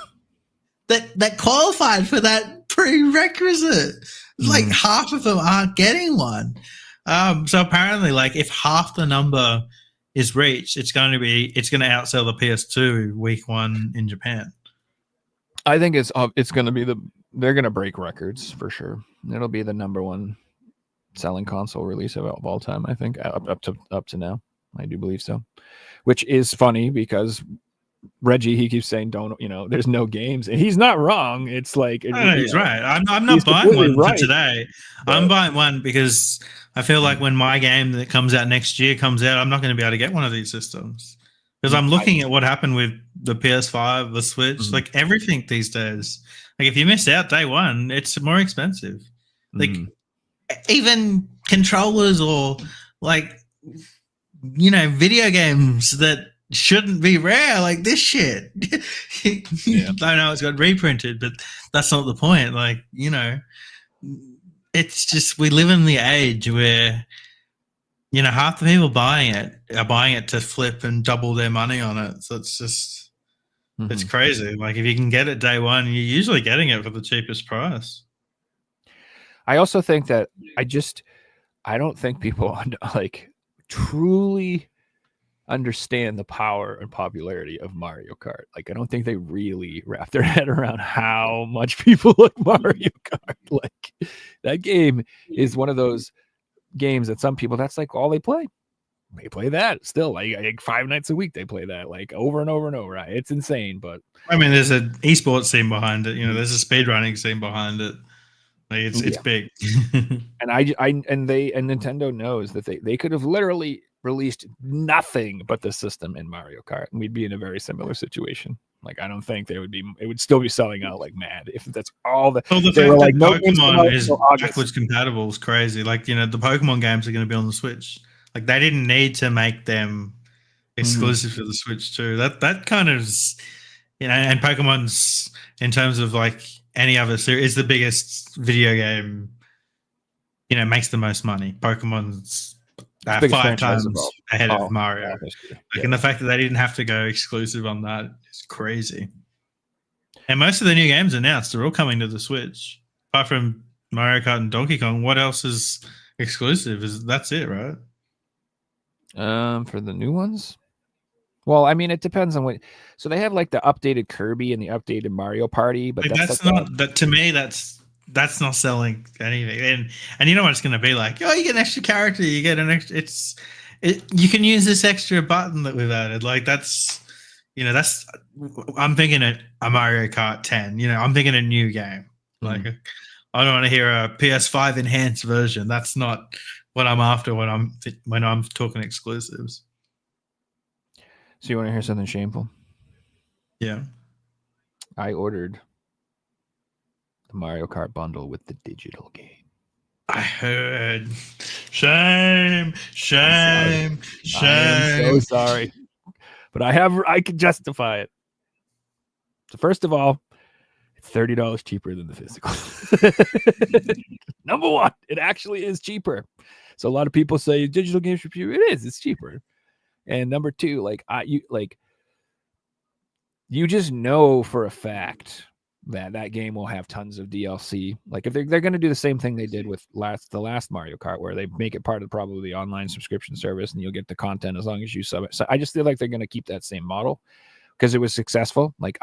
That qualified for that prerequisite. Like half of them aren't getting one. So apparently, like, if half the number is reached, it's going to outsell the PS2 week 1 in Japan. I think it's going to be they're going to break records for sure. It'll be the number 1 selling console release of all time, I think, up to now. I do believe so, which is funny because Reggie, he keeps saying there's no games, and he's not wrong. It's like he's right. I'm not buying one for today. But I'm buying one because I feel like when my game that comes out next year comes out, I'm not going to be able to get one of these systems because I'm looking at what happened with the PS5, the Switch, like everything these days. Like, if you miss out day one, it's more expensive. Like, even controllers or like, video games that shouldn't be rare, like this shit. I know it's got reprinted, but that's not the point. Like, it's just, we live in the age where, half the people buying it are buying it to flip and double their money on it. So it's just, it's crazy. Like, if you can get it day one, you're usually getting it for the cheapest price. I also think that I don't think people like truly understand the power and popularity of Mario Kart. Like, I don't think they really wrap their head around how much people like Mario Kart. Like, that game is one of those games that some people, that's like all they play. They play that still, like 5 nights a week. They play that like over and over and over. Right? It's insane, but I mean, there's an esports scene behind it. There's a speedrunning scene behind it. Like, it's big. And Nintendo knows that they could have literally released nothing but the system in Mario Kart, and we'd be in a very similar situation. Like, I don't think it would still be selling out like mad if that's all the. Well, the fact that Pokemon is backwards compatible is crazy. Like, the Pokemon games are going to be on the Switch. Like, they didn't need to make them exclusive to the Switch too. That kind of, and Pokemon's, in terms of like any other series, is the biggest video game. Makes the most money. Pokemon's 5 times ahead of Mario. And the fact that they didn't have to go exclusive on that is crazy. And most of the new games announced are all coming to the Switch. Apart from Mario Kart and Donkey Kong, what else is exclusive? That's it, right? For the new ones? Well, I mean, it depends on what. So they have like the updated Kirby and the updated Mario Party, but that's not that to me. That's not selling anything. And you know what it's going to be like? Oh, you get an extra character. You get an extra. You can use this extra button that we've added. Like, that's I'm thinking a Mario Kart 10. I'm thinking a new game. Like, I don't want to hear a PS5 enhanced version. That's not what I'm after when I'm talking exclusives. So you want to hear something shameful? Yeah. I ordered the Mario Kart bundle with the digital game. I heard. Shame. I'm so sorry. But I can justify it. So first of all, it's $30 cheaper than the physical. Number one, it actually is cheaper. So a lot of people say digital games are cheaper. It is. It's cheaper. And number two, you just know for a fact that game will have tons of DLC. Like, if they're going to do the same thing they did with the last Mario Kart, where they make it part of probably the online subscription service, and you'll get the content as long as you sub it. So I just feel like they're going to keep that same model because it was successful. Like,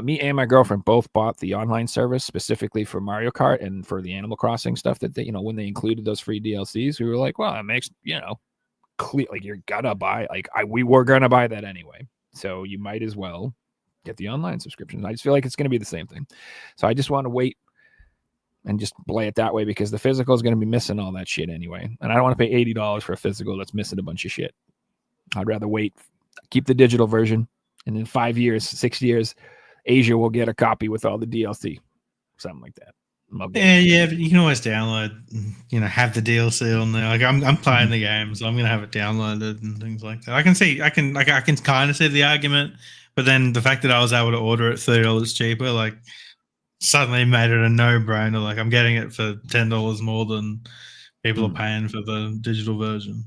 Me and my girlfriend both bought the online service specifically for Mario Kart and for the Animal Crossing stuff that they, when they included those free DLCs, we were like, well, it makes, clear, like you're gonna buy, we were gonna buy that anyway. So you might as well get the online subscription. I just feel like it's going to be the same thing. So I just want to wait and just play it that way because the physical is going to be missing all that shit anyway. And I don't want to pay $80 for a physical that's missing a bunch of shit. I'd rather wait, keep the digital version, and in 5 years, 6 years, Asia will get a copy with all the DLC, something like that. Yeah, but you can always download, have the DLC on there. Like I'm playing the game, so I'm gonna have it downloaded and things like that. I can kind of see the argument, but then the fact that I was able to order it $30 cheaper, like suddenly made it a no-brainer. Like I'm getting it for $10 more than people are paying for the digital version.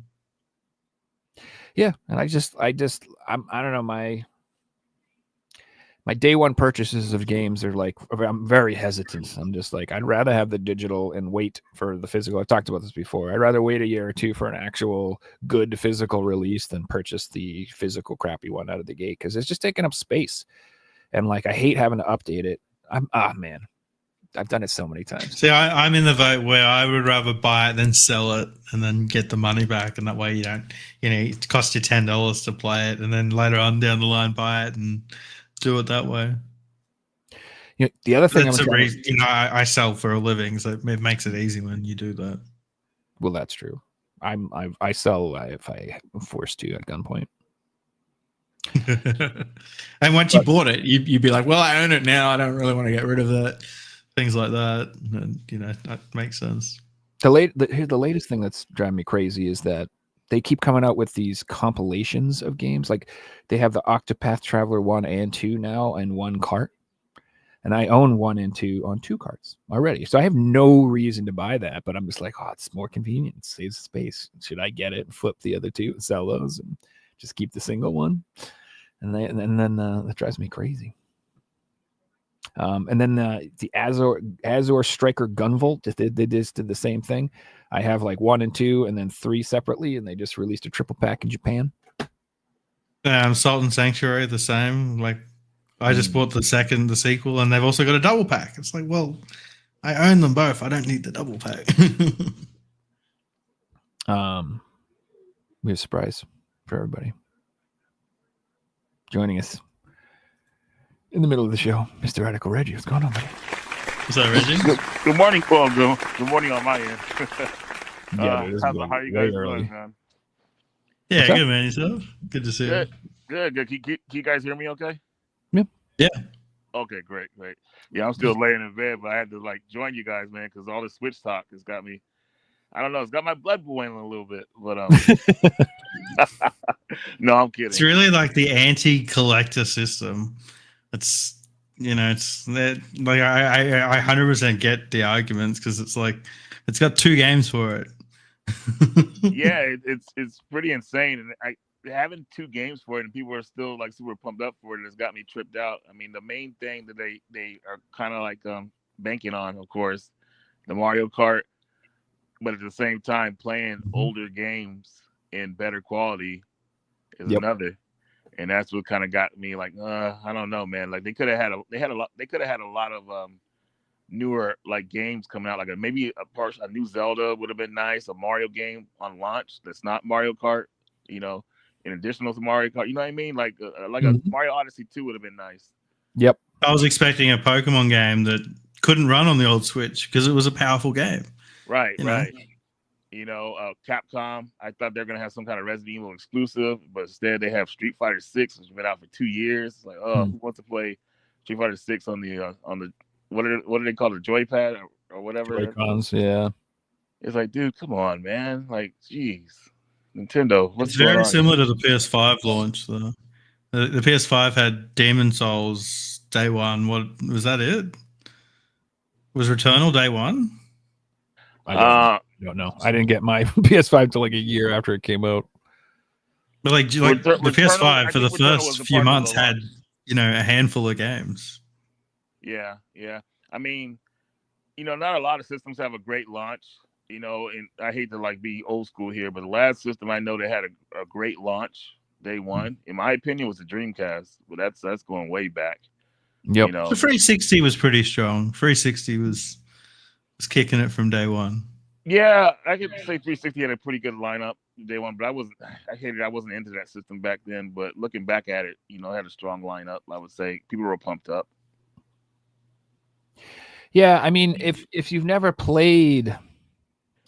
Yeah, and I don't know, my day one purchases of games are like, I'm very hesitant. I'm just like, I'd rather have the digital and wait for the physical. I've talked about this before. I'd rather wait a year or two for an actual good physical release than purchase the physical crappy one out of the gate because it's just taking up space. And like, I hate having to update it. Man, I've done it so many times. See, I'm in the vote where I would rather buy it than sell it and then get the money back. And that way you don't, it costs you $10 to play it and then later on down the line buy it and do it that way. The other thing that's a reason, I sell for a living, so it makes it easy when you do that. Well, that's true. I sell if I am forced to at gunpoint. And once you bought it, you'd be like, well, I own it now. I don't really want to get rid of it. Things like that. And, that makes sense. The latest thing that's driving me crazy is that they keep coming out with these compilations of games. Like they have the Octopath Traveler 1 and 2 now and one Kart. And I own 1 and 2 on 2 carts already. So I have no reason to buy that, but I'm just like, it's more convenient. It saves space. Should I get it and flip the other 2 and sell those and just keep the single one? And then that drives me crazy. And then the Azure Striker Gunvolt, they just did the same thing. I have like 1 and 2 and then 3 separately, and they just released a triple pack in Japan. Salt and Sanctuary, the same. Like I just bought the sequel, and they've also got a double pack. It's like, well, I own them both. I don't need the double pack. We have a surprise for everybody. Joining us in the middle of the show, Mr. Radical Reggie. What's going on, buddy? Is that Reggie? Good morning, Paul. Good morning on my end. Yeah, it is how you guys early. doing, man? Yeah, good, man. Yourself? Good to see you. Good. Can you guys hear me okay? Yeah. Okay, great. Yeah, I'm still laying in bed, but I had to join you guys, man, because all the Switch talk has got me. I don't know. It's got my blood boiling a little bit, but no, I'm kidding. It's really like the anti-collector system. It's it's that like I 100% get the arguments because it's like it's got 2 games for it. Yeah, it's pretty insane, and having 2 games for it, and people are still super pumped up for it. Has got me tripped out. I mean, the main thing that they are kind of banking on, of course, the Mario Kart. But at the same time, playing older games in better quality is another, and that's what kind of got me I don't know, man. Like they could have had a lot of newer games coming out, maybe a new Zelda would have been nice, a Mario game on launch that's not Mario Kart, in addition to Mario Kart, you know what I mean? A Mario Odyssey 2 would have been nice. Yep. I was expecting a Pokemon game that couldn't run on the old Switch because it was a powerful game. Right. Capcom, I thought they're gonna have some kind of Resident Evil exclusive, but instead they have Street Fighter 6, which has been out for 2 years. It's like, who wants to play Street Fighter 6 on the what do they call it, joypad or whatever? Joy-Cons, yeah. It's like, dude, come on, man. Jeez. Nintendo, what's it's very going on? similar to the PS5 launch, though. The PS5 had Demon Souls day one. What was that? It was Returnal day one. I don't know. I didn't get my PS5 till a year after it came out. But the PS5 for the first few months had a handful of games. Yeah. I mean, not a lot of systems have a great launch. And I hate to be old school here, but the last system I know that had a great launch day one, in my opinion, was the Dreamcast. But that's going way back. Yep. You know, The 360 was pretty strong. 360 was kicking it from day one. yeah, I could say 360 had a pretty good lineup day one, but I hated I wasn't into that system back then. But looking back at it, you know, it had a strong lineup. I would say people were pumped up. Yeah, I mean, if you've never played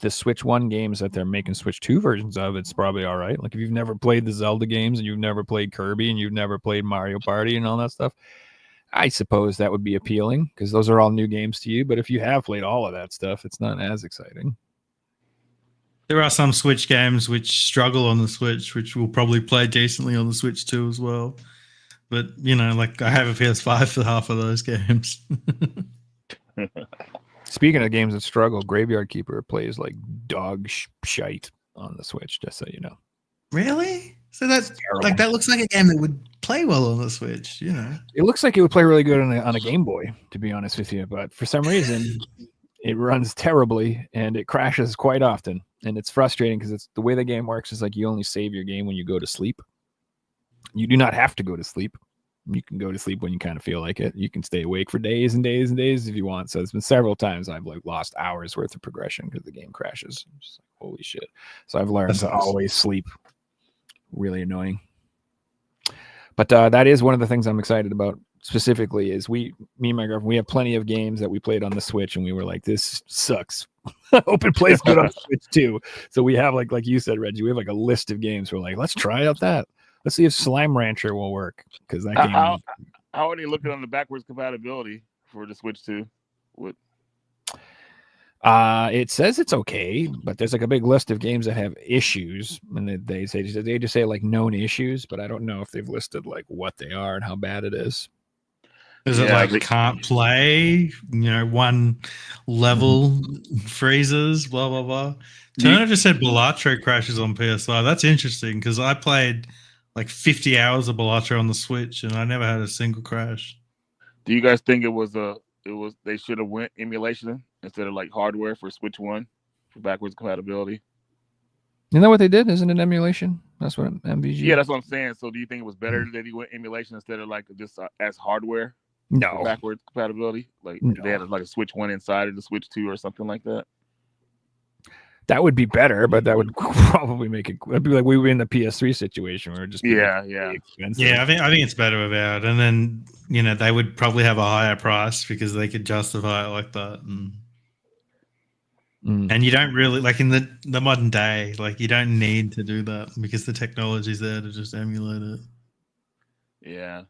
the Switch 1 games that they're making Switch 2 versions of, it's probably all right. Like if you've never played the Zelda games and you've never played Kirby and you've never played Mario Party and all that stuff, I suppose that would be appealing because those are all new games to you. But if you have played all of that stuff, it's not as exciting. There are some Switch games which struggle on the Switch, which will probably play decently on the Switch too as well. But, you know, like I have a PS5 for half of those games. Speaking of games that struggle, Graveyard Keeper plays like dog shite on the Switch, just so you know. Really? So that's like that looks like a game that would play well on the Switch, you know. It looks like it would play really good on a Game Boy, to be honest with you, but for some reason it runs terribly and it crashes quite often. And it's frustrating because it's the way the game works is like you only save your game when you go to sleep. You do not have to go to sleep. You can go to sleep when you kind of feel like it. You can stay awake for days and days and days if you want. So it's been several times I've like lost hours worth of progression because the game crashes. I'm just like, holy shit. So I've learned to always sleep. Really annoying. But that is one of the things I'm excited about specifically is me and my girlfriend, we have plenty of games that we played on the Switch and we were like, this sucks. Hope it plays good on the Switch too. So we have like you said, Reggie, we have like a list of games. We're like, let's try out that. Let's see if Slime Rancher will work because that game. How are they looking on the backwards compatibility for the Switch 2? What? It says it's okay, but there's like a big list of games that have issues, and they just say like known issues, but I don't know if they've listed like what they are and how bad it is. Is it like can't play? You know, one level freezes, blah blah blah. Turner just said Balatro crashes on PS5. That's interesting because I played like 50 hours of Balatro on the Switch and I never had a single crash. Do you guys think they should have went emulation instead of like hardware for Switch 1 for backwards compatibility? Isn't that what they did? Isn't it emulation? That's what MVG. Yeah, that's what I'm saying. So do you think it was better that he went emulation instead of like just as hardware? No. Backwards compatibility? Like No. they had like a Switch 1 inside of the Switch 2 or something like that? That would be better, but that would probably make it. It'd be like we were in the PS3 situation where it just expensive. Yeah, I think it's better without, and then you know they would probably have a higher price because they could justify it like that, and you don't really like in the modern day, like you don't need to do that because the technology's there to just emulate it. Yeah.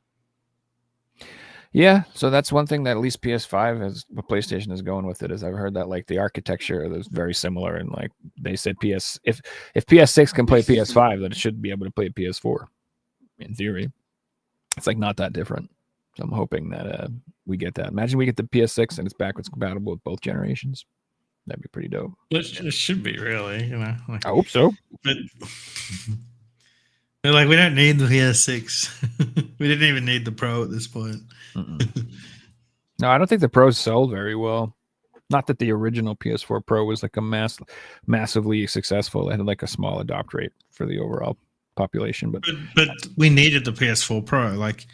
Yeah, so that's one thing that at least PS5 has, what PlayStation is going with it is I've heard that like the architecture is very similar and like they said if PS6 can play PS5, then it should be able to play PS4 in theory. It's like not that different. So I'm hoping that we get that. Imagine we get the PS6 and it's backwards compatible with both generations. That'd be pretty dope. It should be really, you know. Like, I hope so. But they're like, we don't need the PS6. We didn't even need the Pro at this point. No, I don't think the Pros sold very well. Not that the original PS4 Pro was like a massively successful. It had like a small adopt rate for the overall population, but we needed the PS4 Pro. Like,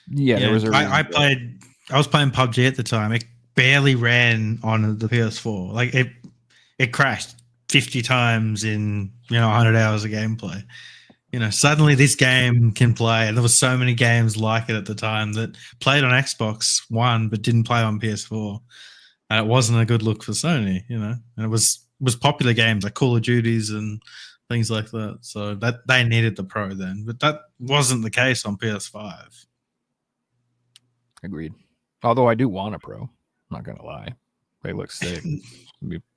yeah, there was a reason. I was playing PUBG at the time. It barely ran on the PS4. Like it crashed 50 times in 100 hours of gameplay. Suddenly this game can play, and there were so many games like it at the time that played on Xbox One but didn't play on PS4, and it wasn't a good look for Sony, and it was popular games like Call of Duties and things like that. So that they needed the Pro then, but that wasn't the case on PS5. Agreed. Although I do want a Pro, I'm not gonna lie, they look sick.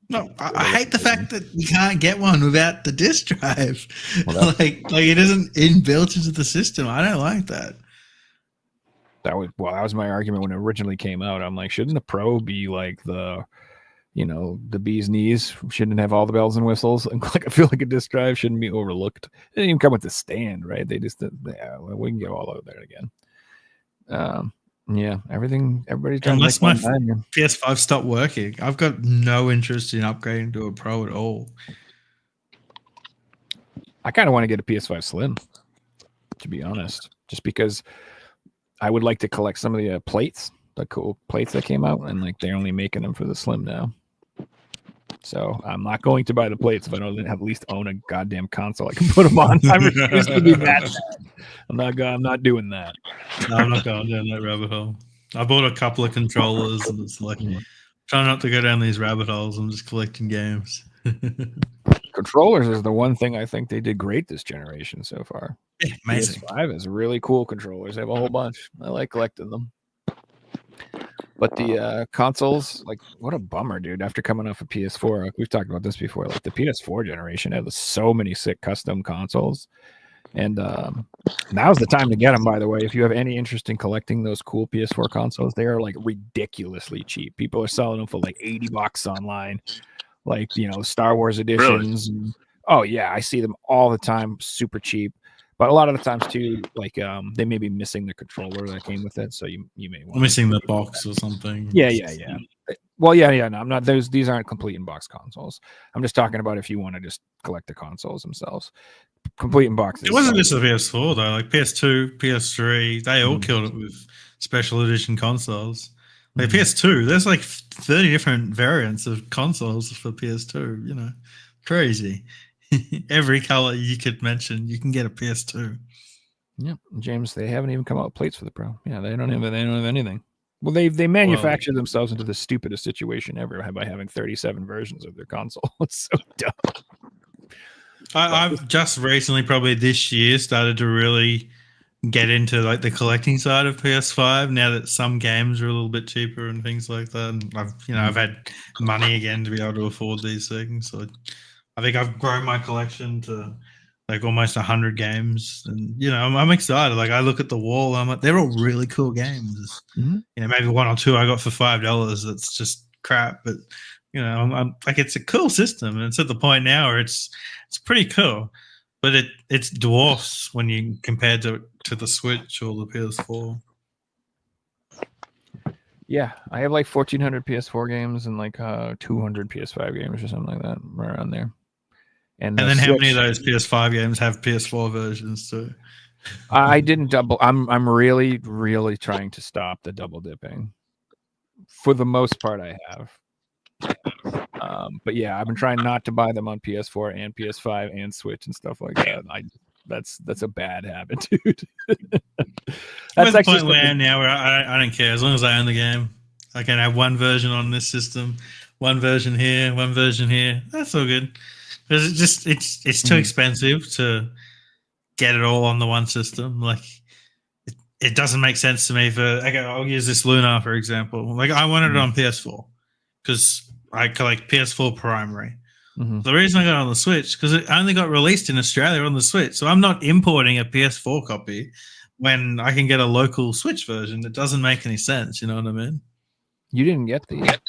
No, I hate the fact that you can't get one without the disk drive. Well, like it isn't inbuilt into the system. I don't like that. That was my argument when it originally came out. I'm like, shouldn't the Pro be like the bee's knees? Shouldn't have all the bells and whistles? And like, I feel like a disk drive shouldn't be overlooked. It didn't even come with the stand, right? We can get all over there again. Yeah, everybody's trying unless to my PS5 stopped working. I've got no interest in upgrading to a Pro at all. I kind of want to get a PS5 Slim, to be honest, just because I would like to collect some of the plates, the cool plates that came out, and like they're only making them for the Slim now. So I'm not going to buy the plates if I don't at least own a goddamn console I can put them on. I refuse to be that bad. I'm not doing that. No, I'm not going down that rabbit hole. I bought a couple of controllers, and it's like trying not to go down these rabbit holes. I'm just collecting games. Controllers is the one thing I think they did great this generation so far. Yeah, amazing. PS5 is really cool controllers. They have a whole bunch. I like collecting them. But the consoles, like, what a bummer, dude. After coming off a PS4, we've talked about this before. Like, the PS4 generation had so many sick custom consoles. And now's the time to get them, by the way. If you have any interest in collecting those cool PS4 consoles, they are, like, ridiculously cheap. People are selling them for, like, $80 online. Like, you know, Star Wars editions. Really? And, oh, yeah, I see them all the time, super cheap. But a lot of the times too, like they may be missing the controller that came with it, so you may want missing the box or something. Yeah. Well, yeah. No, I'm not. These aren't complete in box consoles. I'm just talking about if you want to just collect the consoles themselves. Complete in boxes. It wasn't just the PS4 though. Like PS2, PS3, they all killed it with special edition consoles. Like PS2, there's like 30 different variants of consoles for PS2. You know, crazy. Every color you could mention, you can get a PS2. Yeah, James, they haven't even come out with plates for the Pro. Yeah, they don't have anything. Well, they manufacture themselves into the stupidest situation ever by having 37 versions of their console. It's so dumb. I've just recently, probably this year, started to really get into like the collecting side of PS5. Now that some games are a little bit cheaper and things like that, and I've had money again to be able to afford these things. So I think I've grown my collection to like almost 100 games, and you know I'm excited. Like I look at the wall, and I'm like, they're all really cool games. You know, maybe one or two I got for $5. That's just crap, but you know, I'm like, it's a cool system, and it's at the point now where it's pretty cool, but it's dwarfs when you compare to the Switch or the PS4. Yeah, I have like 1,400 PS4 games and like 200 PS5 games or something like that, right around there. And then how many of those PS5 games have PS4 versions too? I didn't double. I'm really, really trying to stop the double dipping. For the most part, I have. But yeah, I've been trying not to buy them on PS4 and PS5 and Switch and stuff like that. That's a bad habit, dude. That's the point where I am now where I don't care as long as I own the game. I can have one version on this system, one version here, one version here. That's all good. Because it's too expensive to get it all on the one system. Like it doesn't make sense to me. I'll use this Lunar for example. Like I wanted it on PS4 because I collect PS4 primary. The reason I got it on the Switch because it only got released in Australia on the Switch, so I'm not importing a PS4 copy when I can get a local Switch version. It doesn't make any sense. You know what I mean? You didn't get the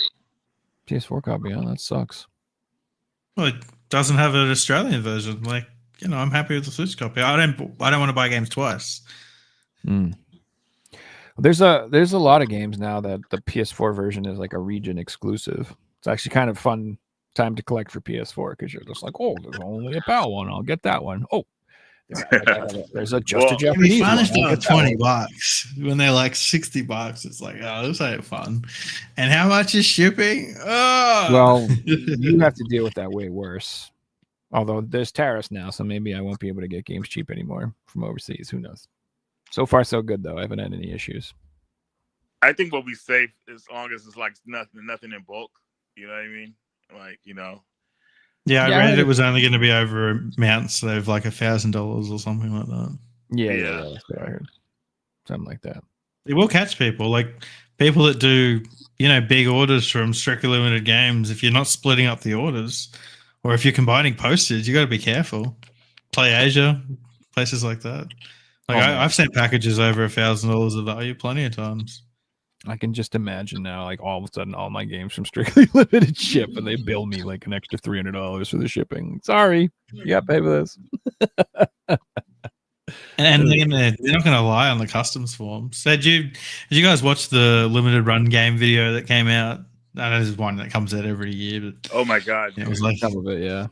PS4 copy, huh? That sucks. Well, it doesn't have an Australian version. Like, you know, I'm happy with the Switch copy. I don't want to buy games twice. There's a lot of games now that the PS4 version is like a region exclusive. It's actually kind of fun time to collect for PS4 because you're just like, oh, there's only a PAL one. I'll get that one. Oh, there's a just a Japanese one. $20 when they're like $60. It's like, oh, this ain't fun. And how much is shipping? Oh, well, you have to deal with that way worse. Although there's tariffs now, so maybe I won't be able to get games cheap anymore from overseas. Who knows? So far, so good though. I haven't had any issues. I think we'll be safe as long as it's like nothing in bulk. You know what I mean? Like, you know. Yeah, I read it was only going to be over amounts of like $1,000 or something like that. Yeah, that's what I heard. Something like that. It will catch people, like people that do, you know, big orders from strictly limited games. If you're not splitting up the orders, or if you're combining postage, you got to be careful. Play Asia, places like that. Like I've sent packages over $1,000 of value plenty of times. I can just imagine now, like all of a sudden, all my games from strictly limited ship, and they bill me like an extra $300 for the shipping. Sorry, you got to pay for this. And they're not going to lie on the customs forms. So did you guys watch the limited run game video that came out? I know there's one that comes out every year, but oh my god, it was like some of it, yeah.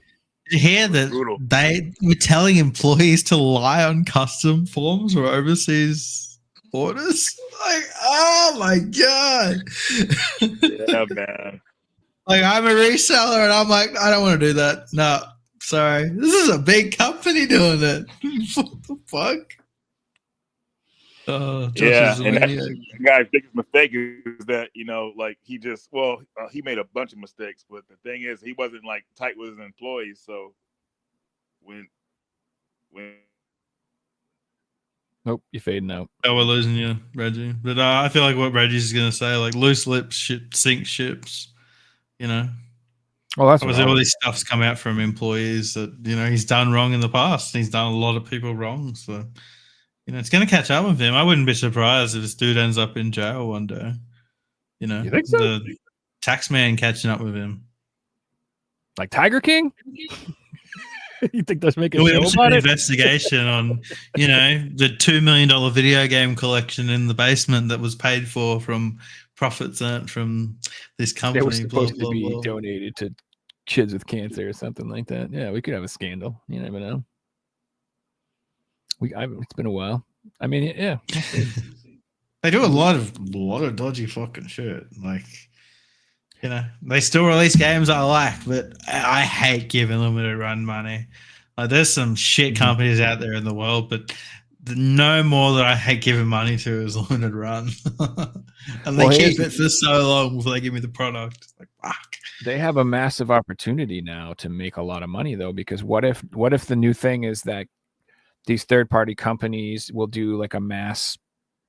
Did you hear that they were telling employees to lie on custom forms or overseas orders. Like, oh my god. Yeah, man. Like, I'm a reseller, and I'm like, I don't want to do that. No, sorry. This is a big company doing it. What the fuck? Oh, Josh Yeah, is a and that's maniac. the guy's biggest mistake is that like he just he made a bunch of mistakes, but the thing is he wasn't like tight with his employees. So when Nope, you're fading out. Oh, we're losing you, Reggie. But I feel like what Reggie's going to say, like loose lips sink ships. You know, Well, that's what obviously I all was- this stuff's come out from employees that he's done wrong in the past. He's done a lot of people wrong, so it's going to catch up with him. I wouldn't be surprised if this dude ends up in jail one day. You think so? The tax man catching up with him. Like Tiger King. You think that's making We a show also about an it? investigation on, the $2 million video game collection in the basement that was paid for from profits earned from this company. They were supposed blah, to be blah, blah. donated to kids with cancer or something like that. Yeah, we could have a scandal. You never know. It's been a while. I mean, yeah. They do a lot of dodgy fucking shit. Like, they still release games I like, but I hate giving limited run money. Like, there's some shit companies out there in the world, but no more that I hate giving money to is limited run. And they keep it for so long before they give me the product. It's like, fuck. They have a massive opportunity now to make a lot of money, though, because what if the new thing is that these third-party companies will do like a mass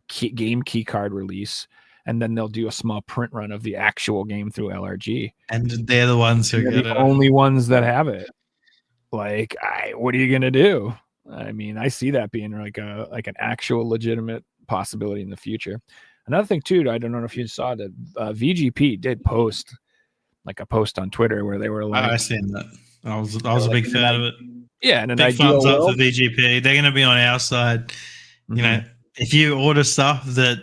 game key card release, and then they'll do a small print run of the actual game through LRG, And they're the ones who they're get the it. only ones that have it. Like, what are you gonna do? I mean, I see that being like an actual legitimate possibility in the future. Another thing too, I don't know if you saw that VGP did post like a post on Twitter where they were like, I seen that. I was a big fan of it. yeah, and an Big ideal thumbs up for world, VGP. They're going to be on our side. If you order stuff that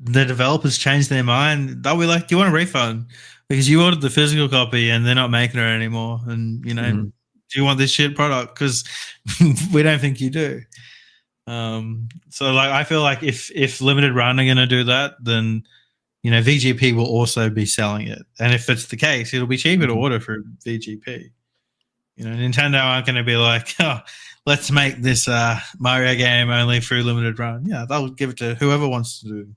the developers change their mind, they'll be like, "Do you want a refund? Because you ordered the physical copy and they're not making it anymore. And do you want this shit product? Because we don't think you do." So like, I feel like if limited run are going to do that, then VGP will also be selling it. And if it's the case, it'll be cheaper to order for VGP. Nintendo aren't going to be like, oh, let's make this Mario game only through limited run. Yeah, they'll give it to whoever wants to do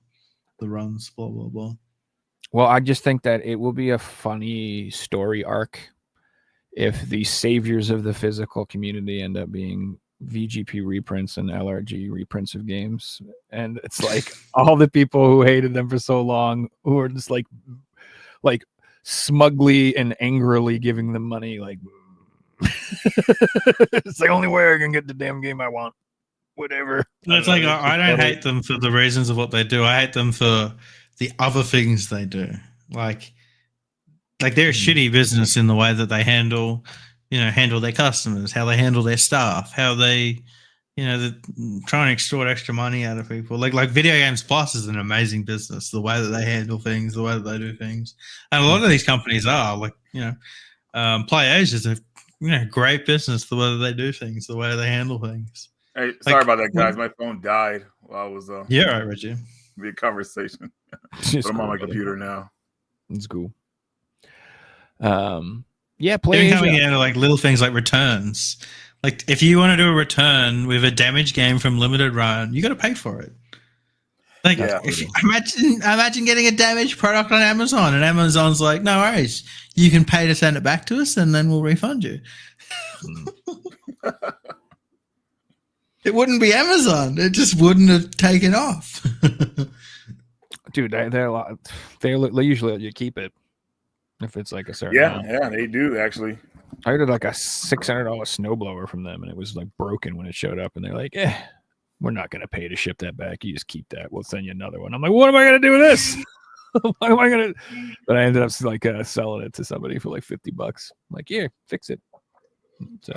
the runs, blah, blah, blah. Well, I just think that it will be a funny story arc if the saviors of the physical community end up being VGP reprints and LRG reprints of games. And it's like all the people who hated them for so long, who are just like smugly and angrily giving them money, like, it's the only way I can get the damn game I want. Whatever. It's like I don't hate them for the reasons of what they do. I hate them for the other things they do. Like they're a shitty business in the way that they handle their customers, how they handle their staff, how they, they try and extort extra money out of people. Like Video Games Plus is an amazing business. The way that they handle things, the way that they do things, and a lot of these companies are PlayAsia is a great business. The way that they do things, the way they handle things. Hey, sorry about that, guys. My phone died while I was yeah, right, Reggie. Be a conversation. But I'm on my computer now. It's cool. Yeah, Even PlayAsia. coming into like little things like returns. Like if you want to do a return with a damaged game from limited run, you got to pay for it. Like imagine getting a damaged product on Amazon, and Amazon's like, "No worries, you can pay to send it back to us, and then we'll refund you." It wouldn't be Amazon. It just wouldn't have taken off. Dude, they're a lot. They usually let you keep it if it's like a certain. Yeah, they do actually. I ordered like a $600 snowblower from them, and it was like broken when it showed up. And they're like, we're not going to pay to ship that back. You just keep that. We'll send you another one. I'm like, what am I going to do with this? What am I going to? But I ended up like selling it to somebody for like $50. I'm like, here, fix it. So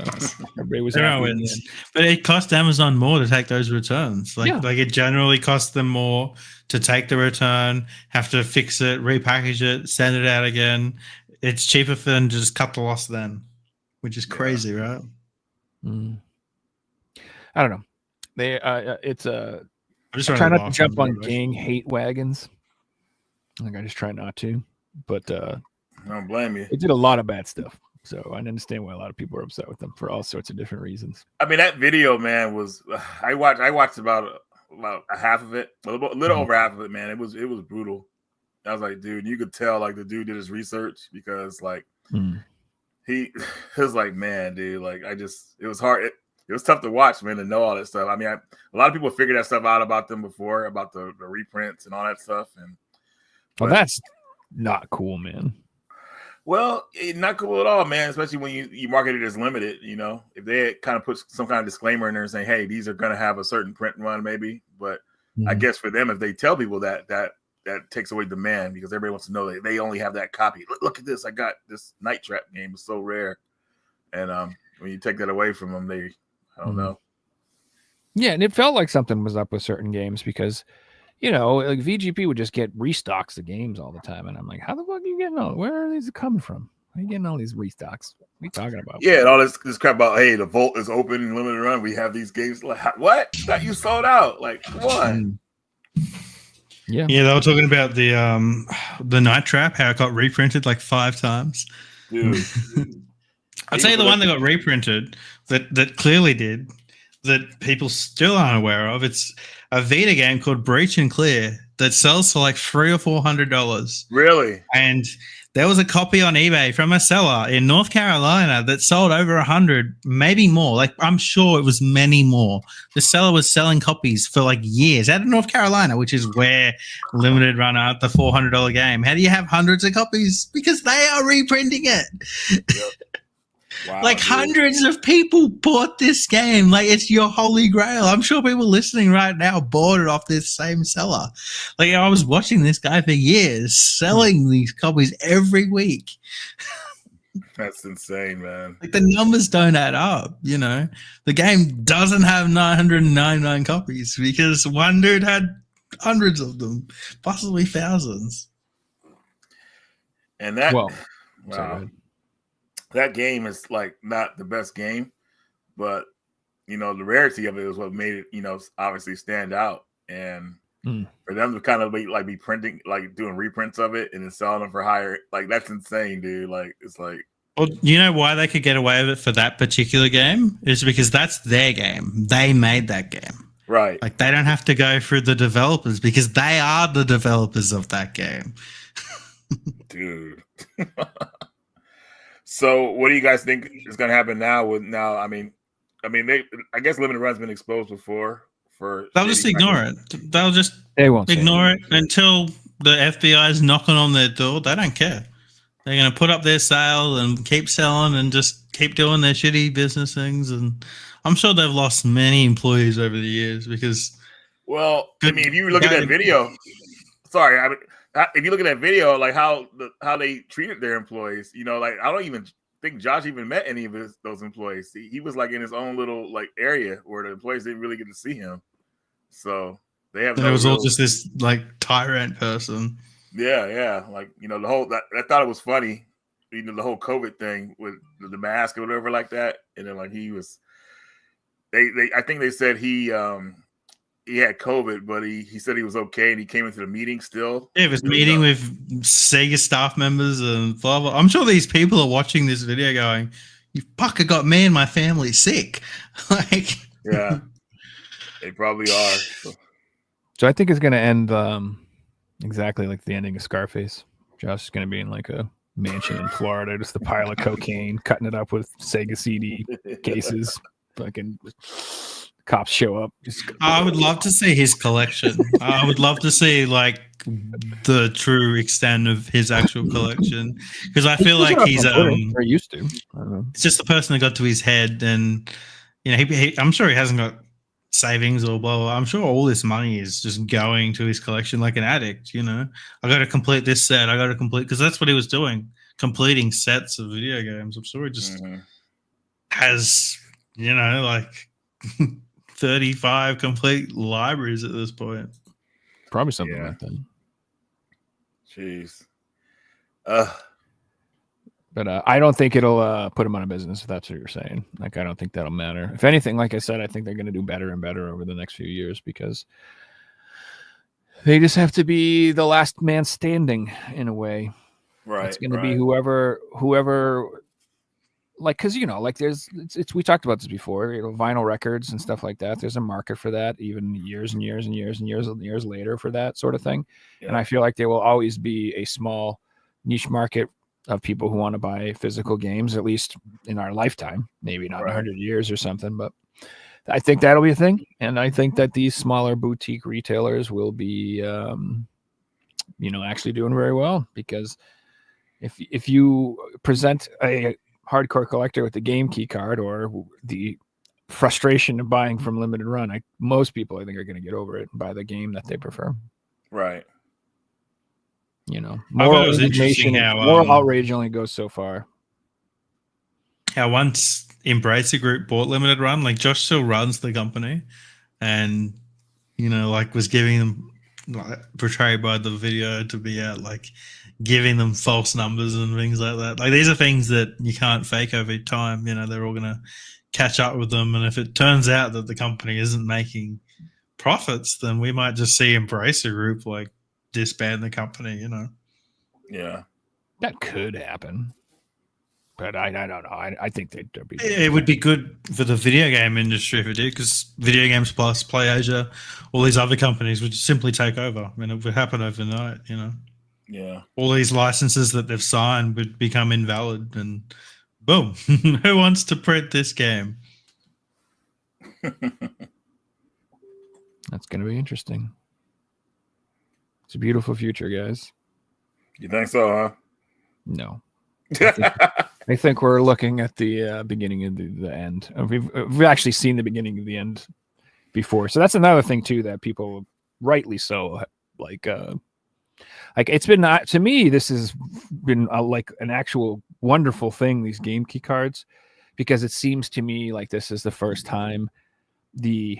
everybody was happy. But it cost Amazon more to take those returns. Like it generally costs them more to take the return, have to fix it, repackage it, send it out again. It's cheaper for them to just cut the loss then, which is crazy, right? I don't know. They it's I just I try rather not to buy jump from on the gang hate wagons. Like I just try not to. But I don't blame you. they did a lot of bad stuff. So I understand why a lot of people are upset with them for all sorts of different reasons. I mean, that video, man, was I watched about a half of it, a little over half of it, man. It was brutal. I was like, dude, you could tell like the dude did his research because like he was like, man, dude, like it was hard. It was tough to watch, man, to know all that stuff. I mean, a lot of people figured that stuff out about them before, about the reprints and all that stuff. And well, that's not cool, man. well, not cool at all, man. Especially when you market it as limited. You know, if they had kind of put some kind of disclaimer in there saying, "Hey, these are going to have a certain print run," maybe. But I guess for them, if they tell people that takes away demand because everybody wants to know that they only have that copy. Look at this! I got this Night Trap game. It's so rare, and when you take that away from them, I don't know. Yeah, and it felt like something was up with certain games because, you know, like VGP would just get restocks of games all the time, and I'm like, how the fuck are you getting all? Where are these coming from? How are you getting all these restocks? What are you talking about? Yeah, and all this crap about hey, the vault is open and limited run. We have these games. Like what? That you sold out? Like come on. Yeah, they were talking about the Night Trap, how it got reprinted like 5 times. Dude. I'd say the one that got reprinted that clearly did that people still aren't aware of. It's a Vita game called Breach and Clear that sells for like $300 or $400. Really? And there was a copy on eBay from a seller in North Carolina that sold over 100, maybe more. Like I'm sure it was many more. The seller was selling copies for like years out of North Carolina, which is where limited run out the $400 game. How do you have hundreds of copies? Because they are reprinting it. Yep. Wow, like dude. Hundreds of people bought this game. Like it's your holy grail. I'm sure people listening right now bought it off this same seller. Like I was watching this guy for years selling these copies every week. That's insane, man. Like the numbers don't add up, you know. The game doesn't have 999 copies because one dude had hundreds of them, possibly thousands. And that well, wow. That game is like not the best game, but you know the rarity of it is what made it, you know, obviously stand out. And for them to kind of be printing, like doing reprints of it and then selling them for higher, like that's insane, dude. Like it's like, well, you know why they could get away with it for that particular game is because that's their game. They made that game, right? Like they don't have to go through the developers because they are the developers of that game, dude. So, what do you guys think is going to happen now? I guess limited run's been exposed before. They'll just ignore it. They won't ignore it until the FBI is knocking on their door. They don't care. They're going to put up their sale and keep selling and just keep doing their shitty business things. And I'm sure they've lost many employees over the years because. Well, I mean, if you look at that video, if you look at that video, like how they treated their employees, you know, like I don't even think Josh even met any of those employees. He was like in his own little like area where the employees didn't really get to see him. So they have. It was all just this like tyrant person. Yeah, like you know the whole. I thought it was funny, you know, the whole COVID thing with the mask or whatever like that, and then like he was. I think they said he had COVID, but he said he was okay, and he came into the meeting still. Yeah, he was meeting with Sega staff members and blah, blah. I'm sure these people are watching this video going, you fucker got me and my family sick. Like, yeah, they probably are. So I think it's going to end exactly like the ending of Scarface. Josh is going to be in like a mansion in Florida, just a pile of cocaine, cutting it up with Sega CD cases. Fucking cops show up. I would love to see his collection. I would love to see like the true extent of his actual collection because I feel like he's or used to. I don't know. It's just the person that got to his head, and you know, I'm sure he hasn't got savings or blah, blah. I'm sure all this money is just going to his collection like an addict. You know, I got to complete this set. I got to complete because that's what he was doing, completing sets of video games. I'm sure he just has, you know, like 35 complete libraries at this point. Probably something like that. Jeez. But I don't think it'll put him out of business, if that's what you're saying. Like, I don't think that'll matter. If anything, like I said, I think they're going to do better and better over the next few years because They just have to be the last man standing in a way. Right. It's going to be whoever, like, because like it's we talked about this before. Vinyl records and stuff like that. There's a market for that, even years and years and years and years and years later for that sort of thing. Yeah. And I feel like there will always be a small niche market of people who want to buy physical games, at least in our lifetime. Maybe not in 100 years or something, but I think that'll be a thing. And I think that these smaller boutique retailers will be, actually doing very well, because if you present a hardcore collector with the game key card or the frustration of buying from limited run, most people I think are going to get over it and buy the game that they prefer. Right. Moral indignation, moral outrage only goes so far. How once Embracer Group bought limited run, like Josh still runs the company, and was giving them, portrayed by the video to be out, like giving them false numbers and things like that. Like, these are things that you can't fake over time. They're all going to catch up with them. And if it turns out that the company isn't making profits, then we might just see Embracer Group like disband the company, Yeah. That could happen. But I don't know. I think they'd be. It would be good for the video game industry if it did, because Video Games Plus, PlayAsia, all these other companies would simply take over. It would happen overnight, Yeah. All these licenses that they've signed would become invalid, and boom, who wants to print this game? That's going to be interesting. It's a beautiful future, guys. You think so, huh? No. I think we're looking at the beginning of the end. We've actually seen the beginning of the end before. So that's another thing, too, that people, rightly so, like it's been, to me, this has been like an actual wonderful thing, these game key cards, because it seems to me like this is the first time the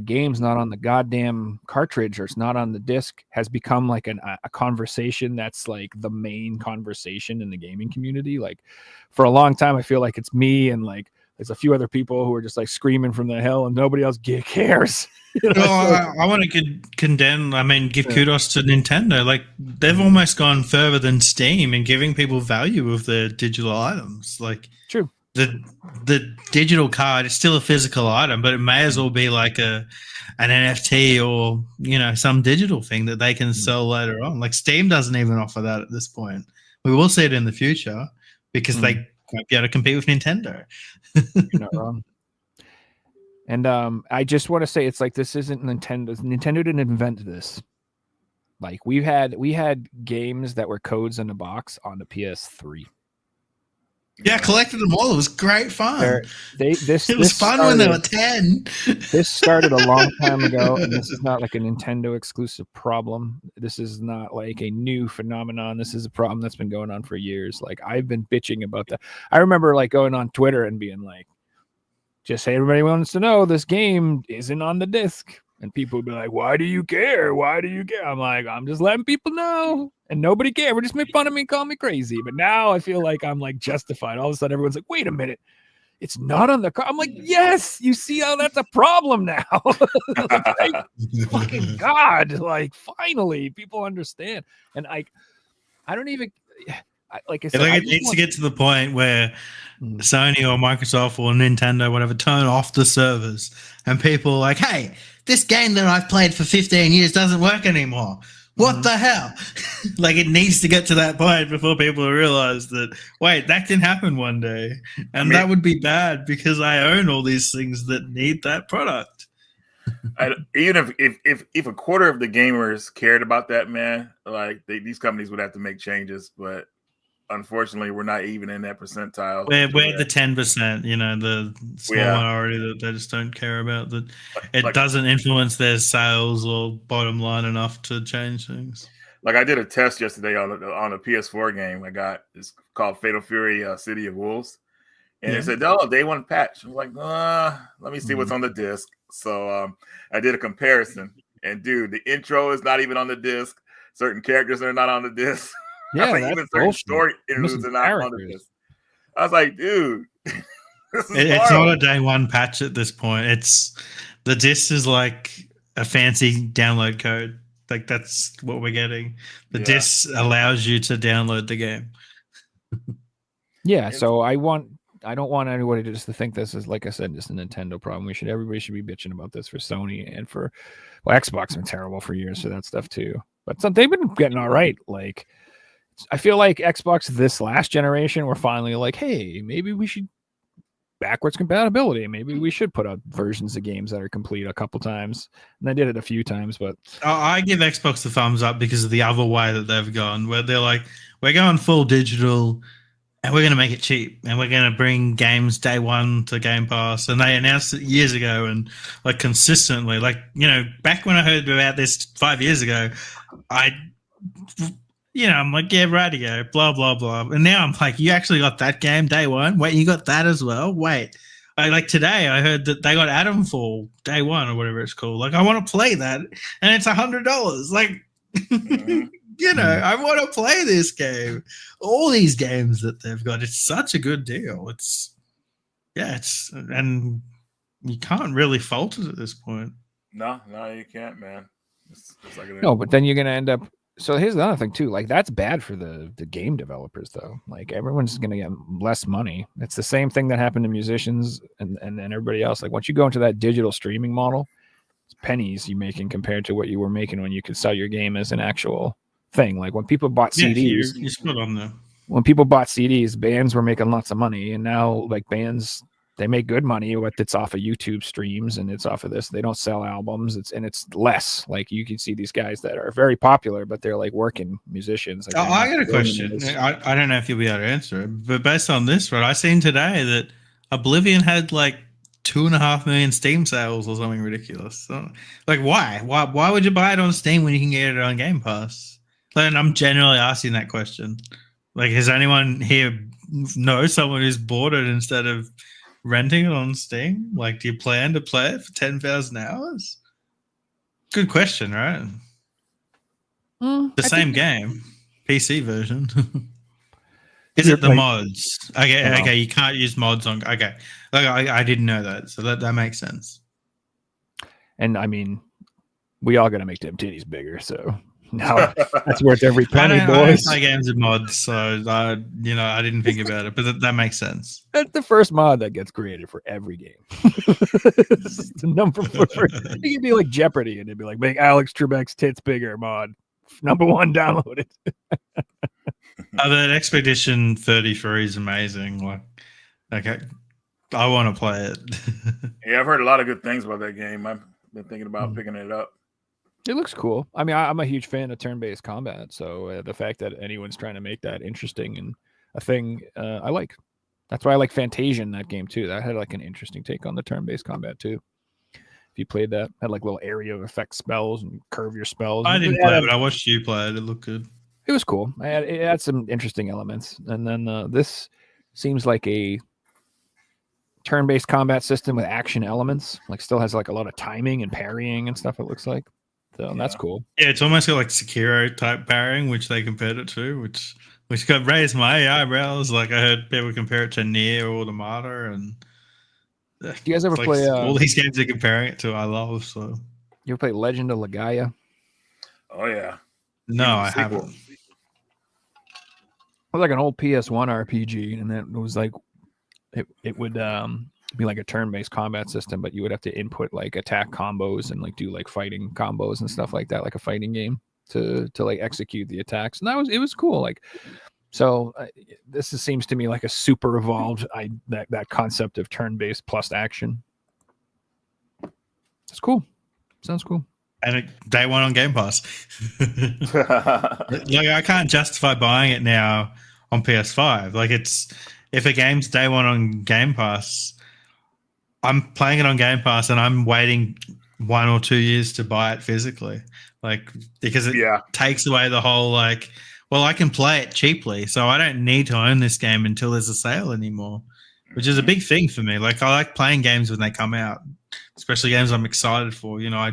game's not on the goddamn cartridge or it's not on the disc has become like a conversation that's like the main conversation in the gaming community. Like, for a long time, I feel like it's me and like there's a few other people who are just like screaming from the hill and nobody else cares. I want to give kudos to Nintendo. Like, they've almost gone further than Steam in giving people value of their digital items. Like, true. The digital card is still a physical item, but it may as well be like an NFT or some digital thing that they can sell later on. Like, Steam doesn't even offer that at this point. We will see it in the future because they won't be able to compete with Nintendo. You're not wrong. And I just want to say, it's like, this isn't Nintendo. Nintendo didn't invent this. Like, we had games that were codes in a box on the PS3. Yeah, I collected them all. It was great fun. It was fun when they were 10. This started a long time ago, and this is not like a Nintendo exclusive problem. This is not like a new phenomenon. This is a problem that's been going on for years. Like, I've been bitching about that. I remember like going on Twitter and being like, just say everybody wants to know this game isn't on the disc. And people would be like, why do you care? Why do you care? I'm like, I'm just letting people know. And nobody cares. We're just making fun of me and call me crazy. But now I feel like I'm like justified. All of a sudden, everyone's like, wait a minute. It's not on the car. I'm like, yes, you see how that's a problem now. Thank fucking God. Like, finally, people understand. And I don't even... Like I said, it needs to get to the point where Sony or Microsoft or Nintendo, whatever, turn off the servers and people are like, hey, this game that I've played for 15 years doesn't work anymore. What the hell? Like, it needs to get to that point before people realize that, wait, that can happen one day. And that would be bad because I own all these things that need that product. Even if a quarter of the gamers cared about that, man, like these companies would have to make changes, but unfortunately, we're not even in that percentile. We're the 10%, the small minority that they just don't care about. That it doesn't influence their sales or bottom line enough to change things. Like, I did a test yesterday on a PS4 game I got. It's called Fatal Fury: City of Wolves, and it said, "Oh, day one patch." I was like, let me see what's on the disc. So I did a comparison, and dude, the intro is not even on the disc. Certain characters are not on the disc. Yeah, like, even certain story interludes are not on the disc. I was like, dude, it's not a day one patch at this point. The disc is like a fancy download code. Like that's what we're getting. The Yeah. disc allows you to download the game. Yeah, so I don't want anybody to just to think this is, like I said, just a Nintendo problem. Everybody should be bitching about this for Sony and for, well, Xbox been terrible for years for that stuff too. But they've been getting all right. Like, I feel like Xbox this last generation were finally like, hey, maybe we should backwards compatibility. Maybe we should put out versions of games that are complete a couple times. And I did it a few times, but I give Xbox the thumbs up because of the other way that they've gone, where they're like, we're going full digital. And we're going to make it cheap, and we're going to bring games day one to Game Pass. And they announced it years ago, and like consistently, like, you know, back when I heard about this 5 years ago, I'm like, yeah, radio, blah blah blah. And now I'm like, you actually got that game day one? Wait, you got that as well? Wait, like today I heard that they got Adamfall day one or whatever it's called. Like, I want to play that, and it's $100. Like. You know, I want to play this game. All these games that they've got, it's such a good deal. And you can't really fault it at this point. No, you can't, man. It's like no, but then you're going to end up. So here's the other thing too. Like, that's bad for the game developers, though. Like, everyone's going to get less money. It's the same thing that happened to musicians and everybody else. Like, once you go into that digital streaming model, it's pennies you're making compared to what you were making when you could sell your game as an actual thing. Like, when people bought CDs, you're split on there. When people bought CDs, bands were making lots of money, and now like bands, they make good money, but it's off of YouTube streams and it's off of this. They don't sell albums. It's less. Like, you can see these guys that are very popular, but they're like working musicians. Like, I got a question. I don't know if you'll be able to answer it, but based on this, right, I seen today that Oblivion had like 2.5 million Steam sales or something ridiculous. So, like, why would you buy it on Steam when you can get it on Game Pass? And I'm generally asking that question. Like, has anyone here know someone who's bought it instead of renting it on Steam? Like, do you plan to play it for 10,000 hours? Good question, right? The same game, PC version. Is it the mods? Okay, you can't use mods on. Okay, I didn't know that, so that makes sense. And I mean, we all got to make them titties bigger, so. No, that's worth every penny, boys. I don't play games with mods, so I didn't think about it, but that makes sense. That's the first mod that gets created for every game. It's the number 4. It could be like Jeopardy, and it'd be like, make Alex Trebek's tits bigger mod. Number 1, download it. That Expedition 33 is amazing. Like, I want to play it. Yeah, I've heard a lot of good things about that game. I've been thinking about picking it up. It looks cool. I mean, I'm a huge fan of turn-based combat, so the fact that anyone's trying to make that interesting and a thing, I like. That's why I like Fantasia in that game too. That had like an interesting take on the turn-based combat too. If you played that, had like little area effect spells and curve your spells. I didn't play it, but I watched you play it. It looked good. It was cool. It had some interesting elements, and then this seems like a turn-based combat system with action elements. Like, still has like a lot of timing and parrying and stuff. It looks like. So that's cool. Yeah, it's almost got like Sekiro type parrying, which they compared it to, which got raised my eyebrows. Like, I heard people compare it to Nier or Automata, and do you guys ever play all these games they're comparing it to? I love. So you ever play Legend of Legaia? Oh yeah. No, I haven't. It was like an old PS1 RPG, and it was like it would be like a turn-based combat system, but you would have to input like attack combos and like do like fighting combos and stuff like that, like a fighting game to like execute the attacks. And it was cool. Like, so this seems to me like a super evolved that concept of turn-based plus action. It's cool. Sounds cool. And day one on Game Pass. Like, I can't justify buying it now on PS5. Like, if a game's day one on Game Pass, I'm playing it on Game Pass and I'm waiting 1 or 2 years to buy it physically. Like, because it takes away the whole, like, well, I can play it cheaply, so I don't need to own this game until there's a sale anymore, which is a big thing for me. Like, I like playing games when they come out, especially games I'm excited for. You know, I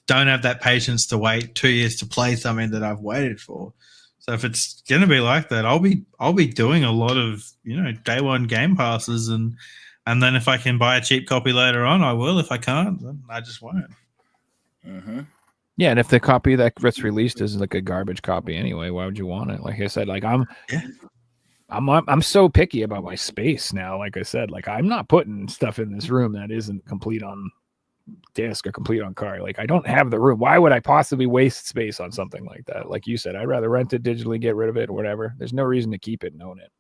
don't have that patience to wait 2 years to play something that I've waited for. So if it's going to be like that, I'll be doing a lot of, day one Game Passes, and then if I can buy a cheap copy later on, I will. If I can't, then I just won't. Mm-hmm. Yeah, and if the copy that gets released is like a garbage copy anyway, why would you want it? Like I said, like I'm so picky about my space now. Like I said, like I'm not putting stuff in this room that isn't complete on disc or complete on card. Like I don't have the room. Why would I possibly waste space on something like that? Like you said, I'd rather rent it digitally, get rid of it, or whatever. There's no reason to keep it and own it.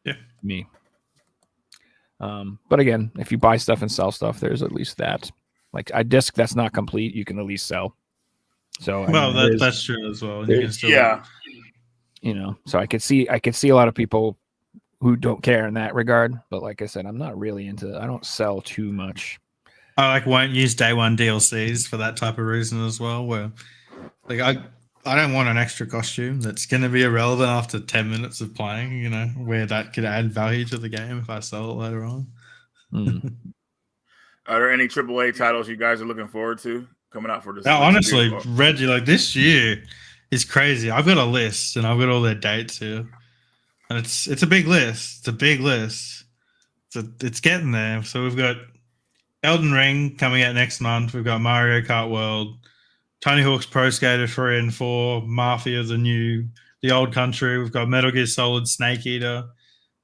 Yeah, me. But again, if you buy stuff and sell stuff, there's at least that. Like a disc that's not complete, you can at least sell. So that's true as well. You can still, you know. So I could see a lot of people who don't care in that regard. But like I said, I'm not really into. I don't sell too much. I won't use day one DLCs for that type of reason as well. Where like I don't want an extra costume that's going to be irrelevant after 10 minutes of playing. You know, where that could add value to the game if I sell it later on. Are there any AAA titles you guys are looking forward to coming out for this? Now, honestly, Reggie, like this year is crazy. I've got a list and I've got all their dates here, and it's a big list. It's a big list. It's getting there. So we've got Elden Ring coming out next month. We've got Mario Kart World, Tony Hawk's Pro Skater 3 and 4, Mafia, the old country. We've got Metal Gear Solid, Snake Eater,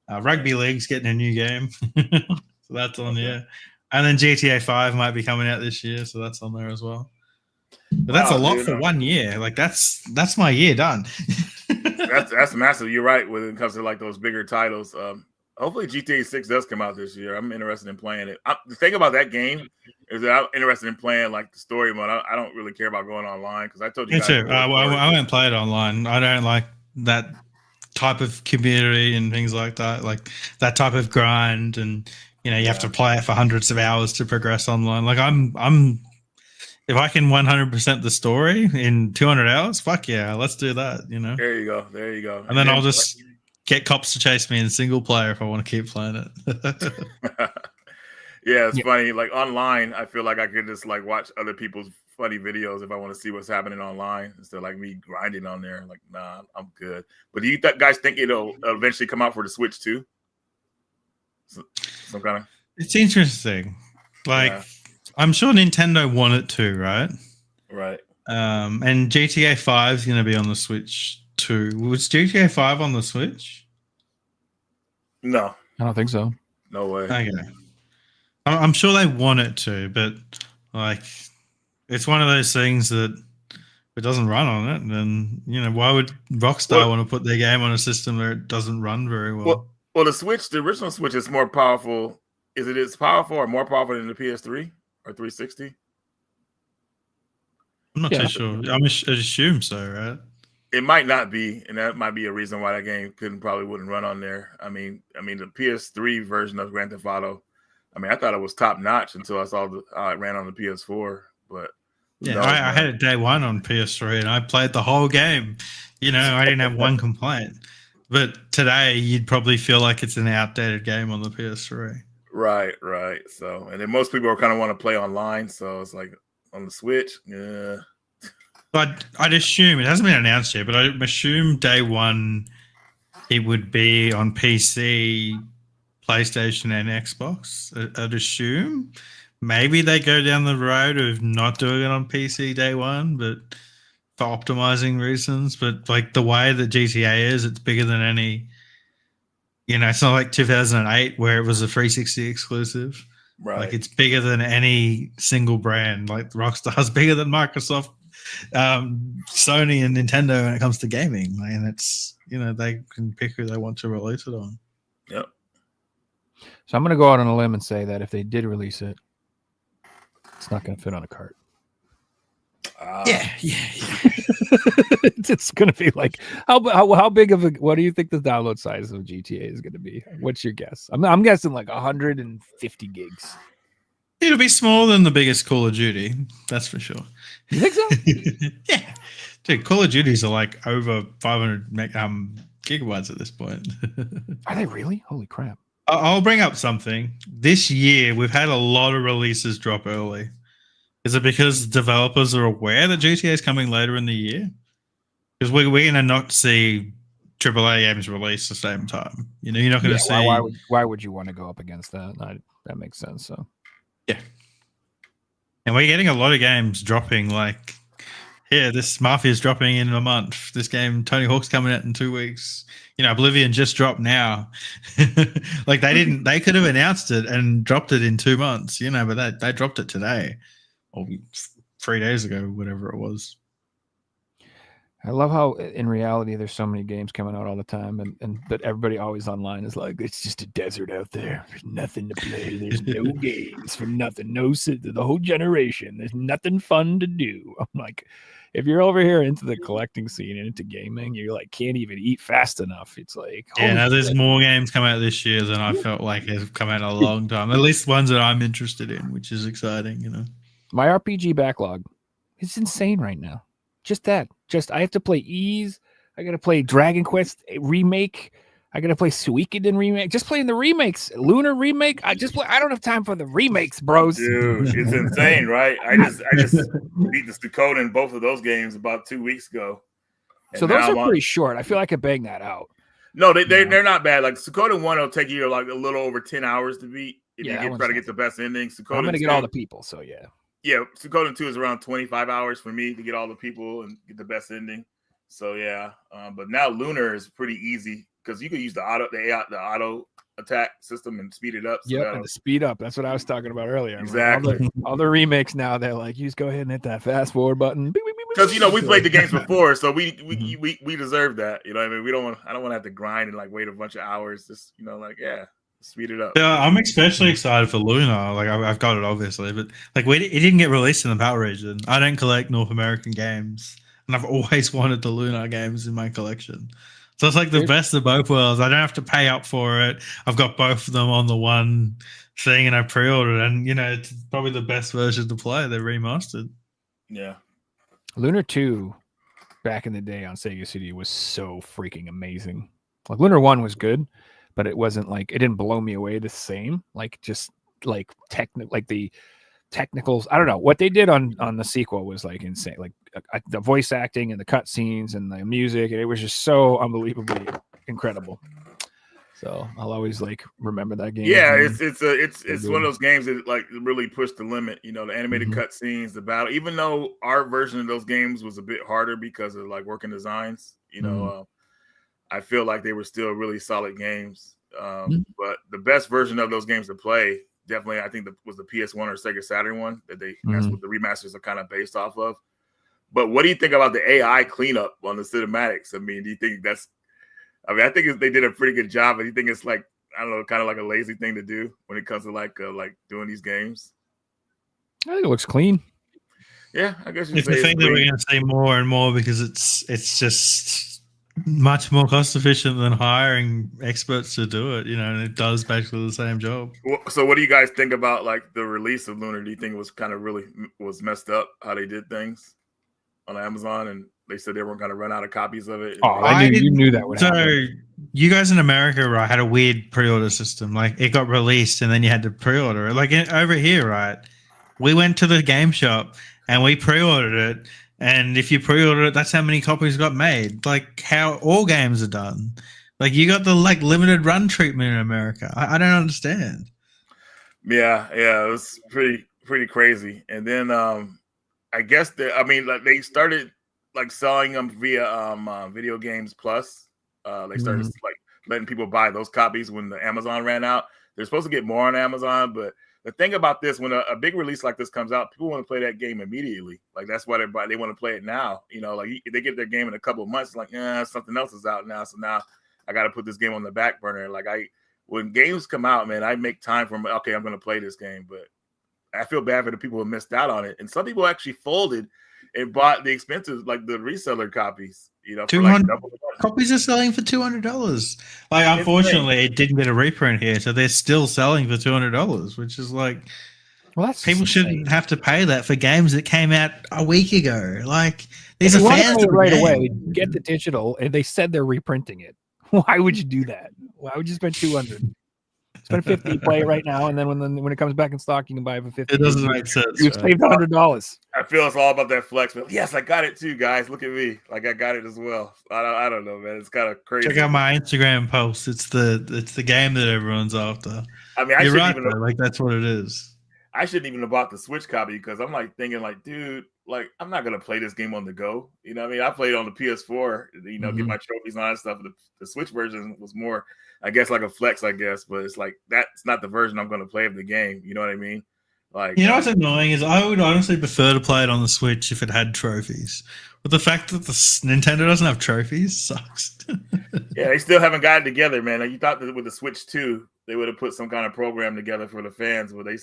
Rugby League's getting a new game, so that's on there. And then GTA 5 might be coming out this year, so that's on there as well. But that's a lot for 1 year. Like that's my year done. that's massive. You're right when it comes to like those bigger titles. Hopefully GTA 6 does come out this year. I'm interested in playing it. The thing about that game is that I'm interested in playing like the story mode. I don't really care about going online because I told you. Me too. I won't play it online. I don't like that type of community and things like that. Like that type of grind, and you know you have to play it for hundreds of hours to progress online. Like I'm if I can 100% the story in 200 hours, fuck yeah, let's do that. You know. There you go. And then I'll just get cops to chase me in single player if I want to keep playing it. Yeah, it's funny. Like online, I feel like I could just like watch other people's funny videos if I want to see what's happening online instead of like me grinding on there. Like, nah, I'm good. But do you guys think it'll eventually come out for the Switch too? Some kind of. It's interesting. Like, I'm sure Nintendo want it to, right? Right. And GTA 5 is going to be on the Switch too. Was GTA 5 on the Switch? No, I don't think so. No way. Okay. I'm sure they want it to, but like, it's one of those things that if it doesn't run on it, then you know why would Rockstar want to put their game on a system where it doesn't run very well? Well, the original Switch is more powerful. Is it as powerful or more powerful than the PS3 or 360? I'm not too sure. I assume so, right? It might not be, and that might be a reason why that game probably wouldn't run on there. I mean, the PS3 version of Grand Theft Auto. I mean, I thought it was top notch until I saw how it ran on the PS4. But yeah, I had it day one on PS3, and I played the whole game. You know, I didn't have one complaint. But today, you'd probably feel like it's an outdated game on the PS3. Right. So, and then most people are kind of want to play online, so it's like on the Switch, yeah. But I'd assume it hasn't been announced yet, but I'd assume day one it would be on PC, PlayStation, and Xbox. I'd assume maybe they go down the road of not doing it on PC day one, but for optimizing reasons. But like the way that GTA is, it's bigger than any. You know, it's not like 2008 where it was a 360 exclusive. Right. Like it's bigger than any single brand. Like Rockstar's bigger than Microsoft, Sony, and Nintendo when it comes to gaming. And it's, you know, they can pick who they want to release it on. Yep. So I'm going to go out on a limb and say that if they did release it, it's not going to fit on a cart. Yeah. It's going to be like how big of a, what do you think the download size of GTA is going to be? What's your guess? I'm guessing like 150 gigs. It'll be smaller than the biggest Call of Duty, that's for sure. You think so? Yeah, dude, Call of Duties are like over 500 gigabytes at this point. Are they really? Holy crap! I'll bring up something. This year, we've had a lot of releases drop early. Is it because developers are aware that GTA is coming later in the year? Because we're going to not see AAA games release the same time. You know, you're not going to see. Why would you want to go up against that? That makes sense. So, yeah. And we're getting a lot of games dropping. Like, yeah, this Mafia's dropping in a month. This game, Tony Hawk's coming out in 2 weeks. You know, Oblivion just dropped now. Like they could have announced it and dropped it in 2 months. You know, but they dropped it today or 3 days ago, whatever it was. I love how in reality there's so many games coming out all the time, but everybody always online is like, it's just a desert out there. There's nothing to play. There's no games for nothing. The whole generation. There's nothing fun to do. I'm like, if you're over here into the collecting scene and into gaming, you like can't even eat fast enough. It's like, yeah, now there's more games come out this year than I felt like have come out in a long time. At least ones that I'm interested in, which is exciting. You know, my RPG backlog is insane right now. Just that. I have to play Ys. I got to play Dragon Quest remake. I got to play Suikoden remake. Just playing the remakes. Lunar remake. I don't have time for the remakes, bros. Dude, it's insane, right? I just beat the Suikoden in both of those games about 2 weeks ago. So those are pretty short. I feel like I banged that out. No, they're not bad. Like Suikoden 1 will take you like a little over 10 hours to beat if you try to get the best ending. Suikoden I'm gonna get all the people, so yeah. Yeah, Suikoden 2 is around 25 hours for me to get all the people and get the best ending. So yeah, but now Lunar is pretty easy because you can use the auto attack system and speed it up. So and the speed up. That's what I was talking about earlier. Exactly. All the remakes now, they're like, you just go ahead and hit that fast forward button. Because we played the games before, so we deserve that. You know what I mean? I don't want to have to grind and like wait a bunch of hours. Just speed it up. Yeah, I'm especially excited for Lunar. Like I've got it obviously, but like it didn't get released in the PAL region. I don't collect North American games, and I've always wanted the Lunar games in my collection. So it's like the best of both worlds. I don't have to pay up for it. I've got both of them on the one thing, and I pre-ordered. And it's probably the best version to play. They're remastered. Yeah, Lunar 2 back in the day on Sega CD was so freaking amazing. Like Lunar 1 was good, but it wasn't like it didn't blow me away the same. Like just like the technicals. I don't know what they did on the sequel was like insane. Like the voice acting and the cutscenes and the music, and it was just so unbelievably incredible. So I'll always like remember that game. Yeah, it's one of those games that like really pushed the limit. The animated cutscenes, the battle. Even though our version of those games was a bit harder because of like working designs, I feel like they were still really solid games. But the best version of those games to play, definitely, I think was the PS1 or Sega Saturn one. That's what the remasters are kind of based off of. But what do you think about the AI cleanup on the cinematics? I mean, do you think I think they did a pretty good job. But do you think it's like, I don't know, kind of like a lazy thing to do when it comes to like doing these games? I think it looks clean. Yeah, I guess it's the thing that we're going to see more and more because it's just much more cost efficient than hiring experts to do it, and it does basically the same job. So what do you guys think about like the release of Lunar? Do you think it was kind of really was messed up how they did things on Amazon, and they said they weren't going to run out of copies of it? You knew that would happen. So you guys in America, right, had a weird pre-order system. Like it got released and then you had to pre-order it. Like over here, right, we went to the game shop and we pre-ordered it. And if you pre-order it, that's how many copies got made. Like how all games are done. Like you got the like limited run treatment in America. I don't understand. Yeah, it was pretty crazy. And then I guess they started like selling them via Video Games Plus. They started like letting people buy those copies when the Amazon ran out. They're supposed to get more on Amazon, but the thing about this, when a big release like this comes out, people want to play that game immediately. Like that's why they want to play it now. Like if they get their game in a couple of months, like something else is out now, so now I got to put this game on the back burner. Like when games come out, man, I make time for them. Okay, I'm going to play this game, but I feel bad for the people who missed out on it. And some people actually folded and bought the expensive, like the reseller copies. 200 copies are selling for $200. Like, unfortunately, it didn't get a reprint here, so they're still selling for $200, which is like, well, that's people shouldn't have to pay that for games that came out a week ago. Like, these are fans right away. Get the digital, and they said they're reprinting it. Why would you do that? Why would you spend $200? Spend $50, play it right now, and then when it comes back in stock, you can buy it for $50. It doesn't make sense. You saved $100. I feel it's all about that flex. But yes, I got it too, guys. Look at me, like I got it as well. I don't know, man. It's kind of crazy. Check out my Instagram post. It's the game that everyone's after. I mean, you're right, though. Like that's what it is. I shouldn't even have bought the Switch copy because I'm like thinking like, dude, like I'm not gonna play this game on the go. You know what I mean? I played on the PS4, you know, get my trophies and all that stuff. The Switch version was more, I guess, like a flex, I guess, but it's like that's not the version I'm gonna play of the game. You know what I mean? Like, you know what's annoying is I would honestly prefer to play it on the Switch if it had trophies. But the fact that the Nintendo doesn't have trophies sucks. yeah, they still haven't got it together, man. Like, you thought that with the Switch 2, they would have put some kind of program together for the fans, but they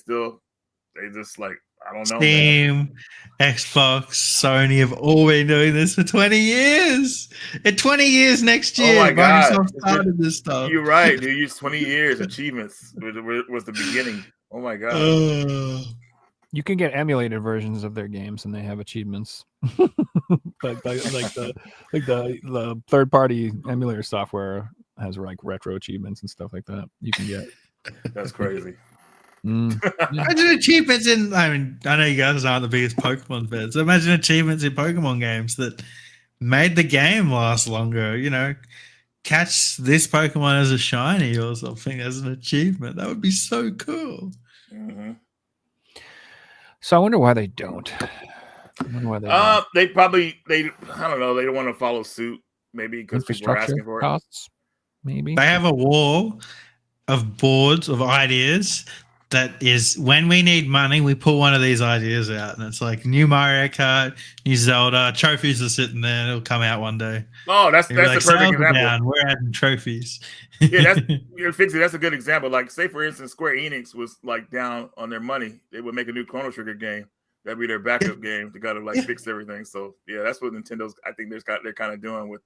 just like, I don't know. Steam, Man. Xbox, Sony have all been doing this for 20 years. In 20 years next year, Oh my God. Microsoft started this stuff. You're right. They used 20 years achievements was the beginning. Oh my God. You can get emulated versions of their games, and they have achievements. like the third party emulator software has like retro achievements and stuff like that. You can get. That's crazy. Imagine achievements in. I mean, I know you guys aren't the biggest Pokemon fans. So imagine achievements in Pokemon games that made the game last longer. You know, catch this Pokemon as a shiny or something as an achievement. That would be so cool. Mm-hmm. So I wonder why they don't. They probably I don't know. They don't want to follow suit. Maybe because people are asking for it. Costs, maybe they have a wall of boards of ideas. That is when we need money, we pull one of these ideas out, and it's like new Mario Kart, new Zelda trophies are sitting there. It'll come out one day. Oh, that's like, a perfect example. Down, we're adding trophies. Yeah, that's a good example. Like, say for instance, Square Enix was like down on their money. They would make a new Chrono Trigger game. That'd be their backup game to kind of like fix everything. So yeah, that's what Nintendo's. I think they're kind of doing with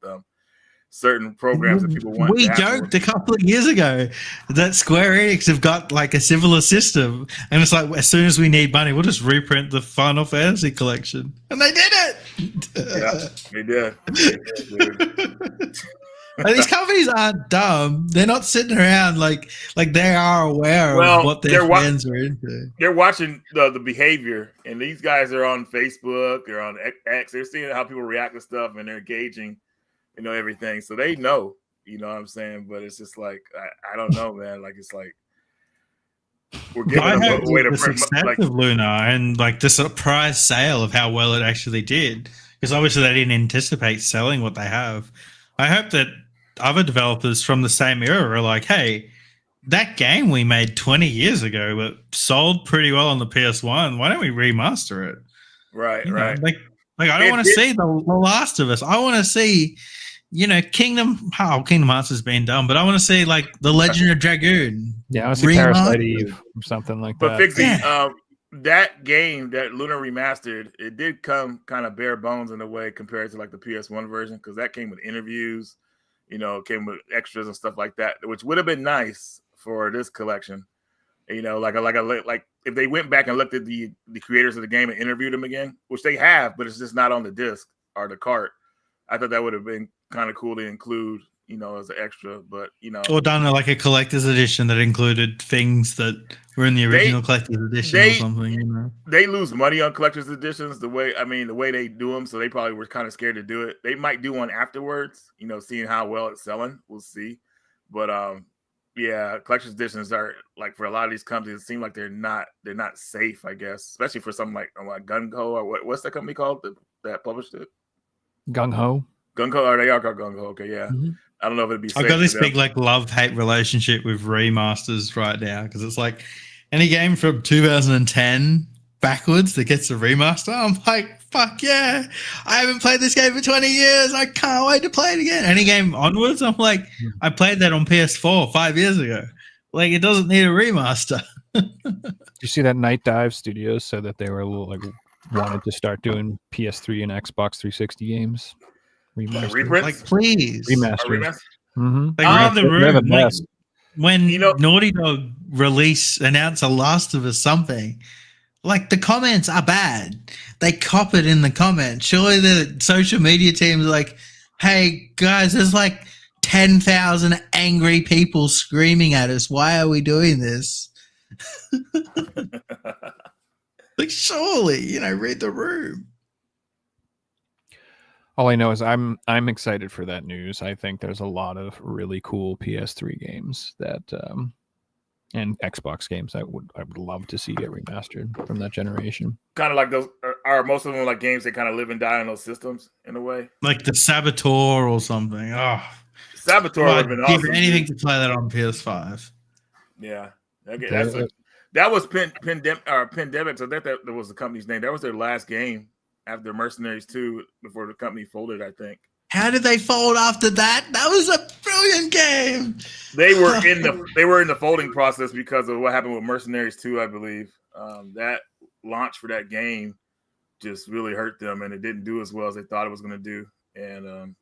certain programs that people want. We joked a couple of years ago that Square Enix have got like a similar system, and it's like as soon as we need money, we'll just reprint the Final Fantasy collection, and they did it. Yeah, they did. And these companies aren't dumb. They're not sitting around like they are aware of what their fans are into. They're watching the behavior, and these guys are on Facebook, they're on X. They're seeing how people react to stuff, and they're engaging. You know, everything. So they know, you know what I'm saying? But it's just like, I don't know, man. Like, it's like, we're giving them a way to success of Lunar and like the surprise sale of how well it actually did. Because obviously they didn't anticipate selling what they have. I hope that other developers from the same era are like, hey, that game we made 20 years ago but sold pretty well on the PS1. Why don't we remaster it? Right, right. Like I don't want to see the Last of Us. I want to see, you know, Kingdom Hearts has been done, but I want to see like The Legend of Dragoon. Yeah, I want to see Parasite Eve or something like that. But Fixie, that game, that Lunar remastered, it did come kind of bare bones in a way compared to like the PS1 version, because that came with interviews, you know, came with extras and stuff like that, which would have been nice for this collection. You know, like if they went back and looked at the creators of the game and interviewed them again, which they have, but it's just not on the disc or the cart. I thought that would have been kind of cool to include, you know, as an extra, but you know, or done like a collector's edition that included things that were in the original collector's edition or something. You know, they lose money on collector's editions the way they do them, so they probably were kind of scared to do it. They might do one afterwards, you know, seeing how well it's selling. We'll see, but yeah, collector's editions are like for a lot of these companies, it seems like they're not safe, I guess, especially for something like Gung Ho or what's that company called that published it? Gung Ho. Gung Ho, or they are called Gung Ho. Okay, yeah. Mm-hmm. I don't know if it'd be safe. I've got this big like love-hate relationship with remasters right now, because it's like any game from 2010 backwards that gets a remaster, I'm like, fuck yeah, I haven't played this game for 20 years. I can't wait to play it again. Any game onwards, I'm like, I played that on PS4 5 years ago. Like, it doesn't need a remaster. You see that Night Dive Studios said that they were a little like wanted to start doing PS3 and Xbox 360 games. Reprints? Like, please. Remasters. Mm-hmm. Like, the room. Like, when you know, Naughty Dog announce a Last of Us something, like the comments are bad. They cop it in the comments. Surely the social media team's like, hey guys, there's like 10,000 angry people screaming at us. Why are we doing this? Like, surely, you know, read the room. All I know is I'm excited for that news. I think there's a lot of really cool PS3 games that And Xbox games, I would love to see get remastered from that generation. Kind of like those are most of them like games that kind of live and die on those systems in a way. Like the Saboteur or something. Oh, Saboteur would have been give awesome. anything Dude. to play that on PS5. Yeah, that was Pandemic. So that was the company's name. That was their last game after Mercenaries 2 before the company folded, I think. How did they fold after that? That was a brilliant game. They were in the folding process because of what happened with Mercenaries 2, I believe. That launch for that game just really hurt them, and it didn't do as well as they thought it was going to do. And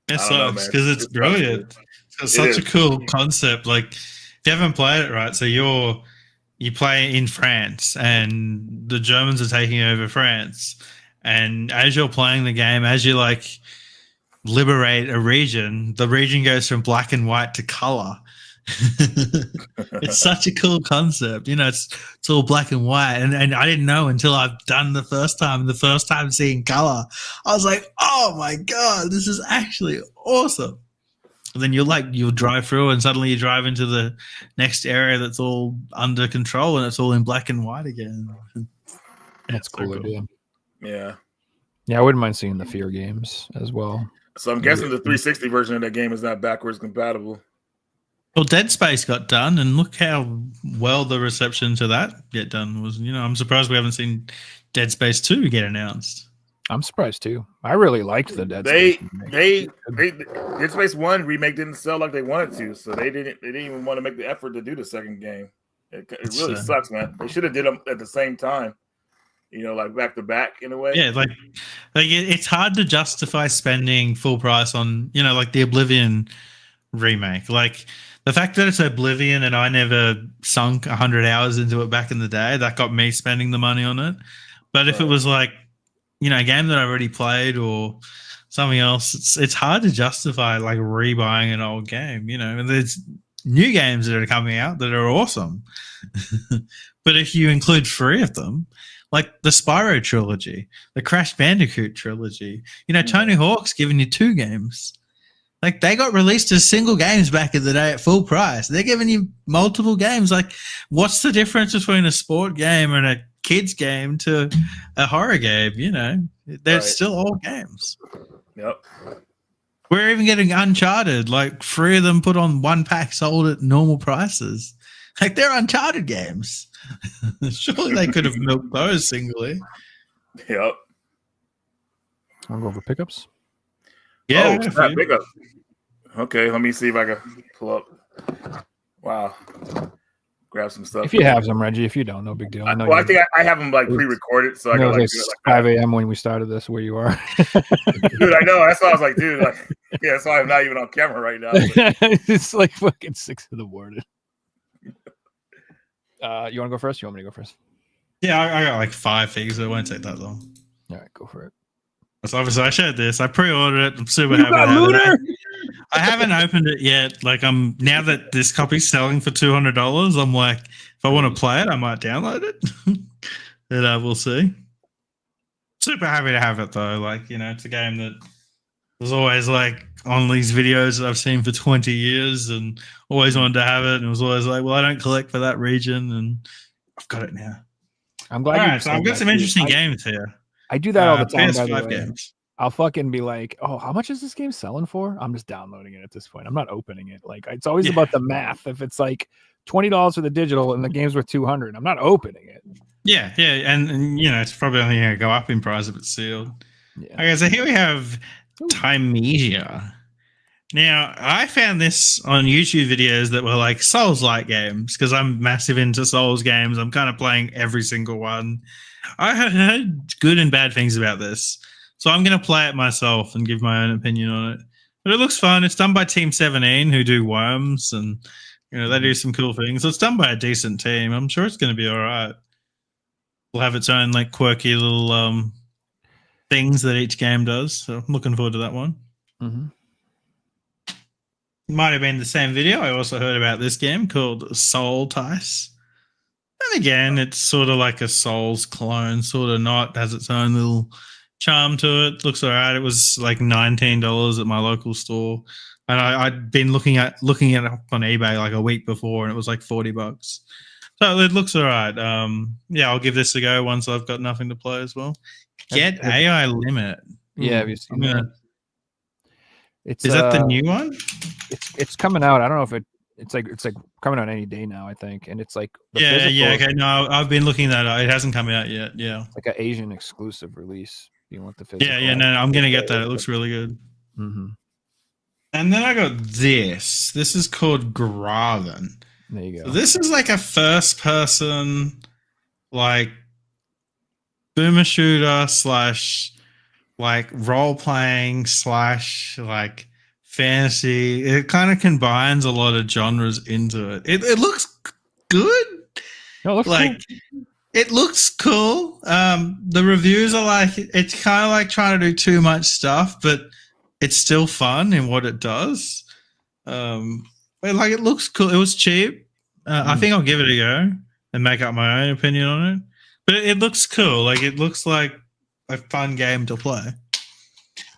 it sucks because it's brilliant. It's such a cool concept. Like, if you haven't played it, right? So you play in France, and the Germans are taking over France. And as you're playing the game, as you like liberate a region, the region goes from black and white to color. It's such a cool concept. You know, it's all black and white. And I didn't know until I've done the first time seeing color. I was like, oh my God, this is actually awesome. And then you'll drive through and suddenly you drive into the next area that's all under control and it's all in black and white again. That's cool idea. Yeah. Yeah, I wouldn't mind seeing the Fear games as well. So I'm guessing the 360 version of that game is not backwards compatible. Well, Dead Space got done, and look how well the reception to that get done was. You know, I'm surprised we haven't seen Dead Space 2 get announced. I'm surprised too. I really liked the Dead Space. Dead Space 1 remake didn't sell like they wanted to, so they didn't even want to make the effort to do the second game. It really sucks, man. They should have did them at the same time. You know, like back to back in a way. Yeah, like it's hard to justify spending full price on, you know, like the Oblivion remake. Like the fact that it's Oblivion and I never sunk 100 hours into it back in the day, that got me spending the money on it. But if it was like, you know, a game that I already played or something else, it's hard to justify like rebuying an old game, you know. And there's new games that are coming out that are awesome. But if you include 3 of them, like the Spyro trilogy, the Crash Bandicoot trilogy, you know, Tony Hawk's giving you 2 games. Like they got released as single games back in the day at full price. They're giving you multiple games. Like, what's the difference between a sport game and a kids game to a horror game? You know, they're still all games. Yep. We're even getting Uncharted, like 3 of them put on 1 pack sold at normal prices. Like they're Uncharted games. Surely they could have milked those singly. Yep. I'll go over pickups. Yeah, pickup. Okay, let me see if I can pull up. Wow. Grab some stuff. If you have some, Reggie. If you don't, no big deal. I know. Well, I think I have them like pre-recorded, so I got like 5 a.m. when we started this. Where you are, dude? I know. That's why I was like, dude. Like, yeah, that's why I'm not even on camera right now. It's like fucking 6 in the morning. You want to go first? You want me to go first? Yeah, I got like 5 things. It won't take that long. All right, go for it. So obviously I shared this. I pre-ordered it. I'm super happy to have Lunar? it. I haven't opened it yet. Like I'm now that this copy's selling for $200, I'm like, if I want to play it, I might download it. And we'll see. Super happy to have it though. Like, you know, it's a game that was always like on these videos that I've seen for 20 years and always wanted to have it. And it was always like, well, I don't collect for that region, and I've got it now. I'm glad. All right, so I've got some interesting games here. I do that all the time. PS5 by the way. games. I'll fucking be like, oh, how much is this game selling for? I'm just downloading it at this point. I'm not opening it. Like, it's always about the math. If it's like $20 for the digital and the game's worth $200, I'm not opening it. Yeah, and you know, it's probably only going to go up in price if it's sealed. Yeah. Okay, so here we have Time Media. Now, I found this on YouTube videos that were like Souls-like games because I'm massive into Souls games. I'm kind of playing every single one. I heard good and bad things about this, so I'm going to play it myself and give my own opinion on it. But it looks fun. It's done by Team 17, who do Worms, and you know they do some cool things. So it's done by a decent team. I'm sure it's going to be all right. Will have its own like quirky little things that each game does. So I'm looking forward to that one. Mm-hmm. Might have been the same video. I also heard about this game called Soul Tice. And again, it's sort of like a Souls clone, sort of not. It has its own little charm to it. Looks alright. It was like $19 at my local store, and I'd been looking at it up on eBay like a week before, and it was like $40. So it looks alright. Yeah, I'll give this a go once I've got nothing to play as well. Get AI Limit. Yeah, have you seen that? It's Is that the new one? It's coming out. I don't know if it's like coming out any day now, I think. And it's like okay. No, I've been looking that up. It hasn't come out yet. Yeah. It's like an Asian exclusive release. You want the physical? Yeah. No, I'm gonna get that. It looks really good. Mm-hmm. And then I got this. This is called Graven. There you go. So this is like a first person, like boomer shooter / like role playing / like fantasy. It kind of combines a lot of genres into it. It looks good. No, it looks like cool. It looks cool. The reviews are like it's kind of like trying to do too much stuff, but it's still fun in what it does. But like it looks cool. It was cheap. I think I'll give it a go and make up my own opinion on it. But it looks cool. Like it looks like a fun game to play.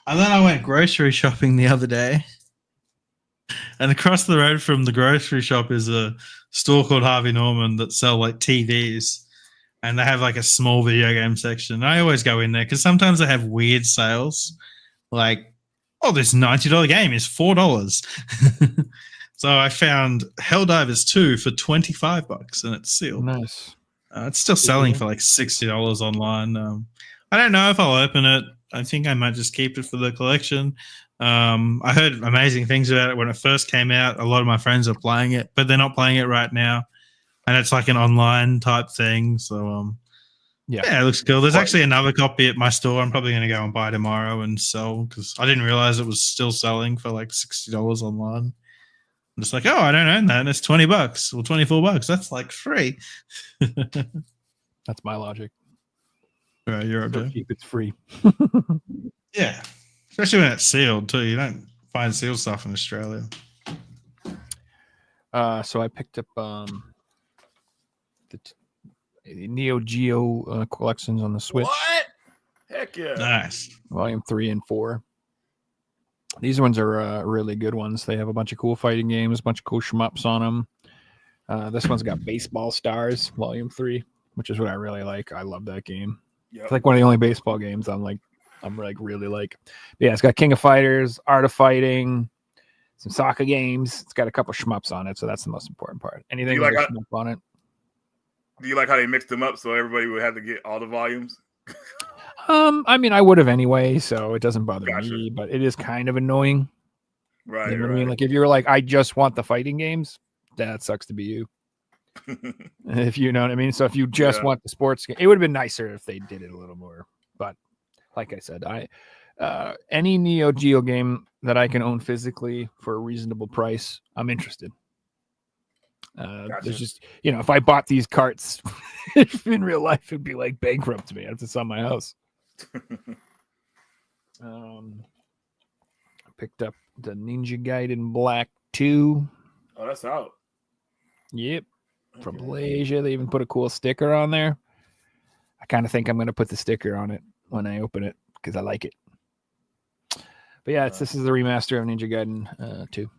And then I went grocery shopping the other day. And across the road from the grocery shop is a store called Harvey Norman that sell like TVs. And they have like a small video game section. I always go in there because sometimes they have weird sales. Like, oh, this $90 game is $4. So I found Helldivers 2 for $25 and it's sealed. Nice. It's still selling for like $60 online. I don't know if I'll open it. I think I might just keep it for the collection. I heard amazing things about it when it first came out. A lot of my friends are playing it, but they're not playing it right now. And it's like an online type thing. So, yeah, it looks cool. There's actually another copy at my store. I'm probably going to go and buy tomorrow and sell because I didn't realize it was still selling for like $60 online. I'm just like, oh, I don't own that. And it's $20 or $24. That's like free. That's my logic. Right, you're up there. Cheap, it's free. Yeah, especially when it's sealed too. You don't find sealed stuff in Australia. So I picked up the Neo Geo collections on the Switch. What? Heck yeah! Nice. Volume 3 and 4. These ones are really good ones. They have a bunch of cool fighting games, a bunch of cool shmups on them. This one's got Baseball Stars, Volume 3, which is what I really like. I love that game. Yep. It's like one of the only baseball games I'm really like. But yeah, it's got King of Fighters, Art of Fighting, some soccer games. It's got a couple shmups on it, so that's the most important part. Anything with a shmup on it. Do you like how they mixed them up so everybody would have to get all the volumes? I mean, I would have anyway, so it doesn't bother me, but it is kind of annoying. Right. You know what I mean? Like if you're like, I just want the fighting games, that sucks to be you. If you know what I mean. So if you just want the sports game, it would have been nicer if they did it a little more. But like I said, any Neo Geo game that I can own physically for a reasonable price, I'm interested. There's just, if I bought these carts in real life, it'd be like bankrupt to me. I have to sell my house. I picked up the Ninja Gaiden Black 2. Oh, that's out. Yep. From Malaysia. They even put a cool sticker on there. I kind of think I'm going to put the sticker on it when I open it because I like it. But yeah, this is the remaster of Ninja Gaiden 2.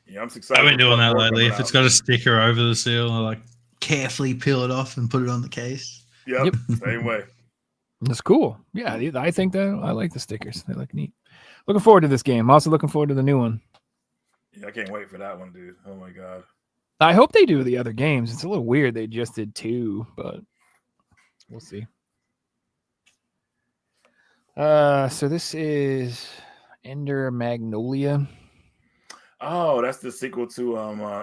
Yeah, I'm excited. I've been doing that lately. If it's got a sticker over the seal, I like carefully peel it off and put it on the case. Yep. Same way. That's cool. Yeah, I think that I like the stickers. They look neat. Looking forward to this game. Also looking forward to the new one. Yeah, I can't wait for that one, dude. Oh my god. I hope they do the other games. It's a little weird they just did 2, but we'll see. So this is Ender Magnolia. Oh, that's the sequel to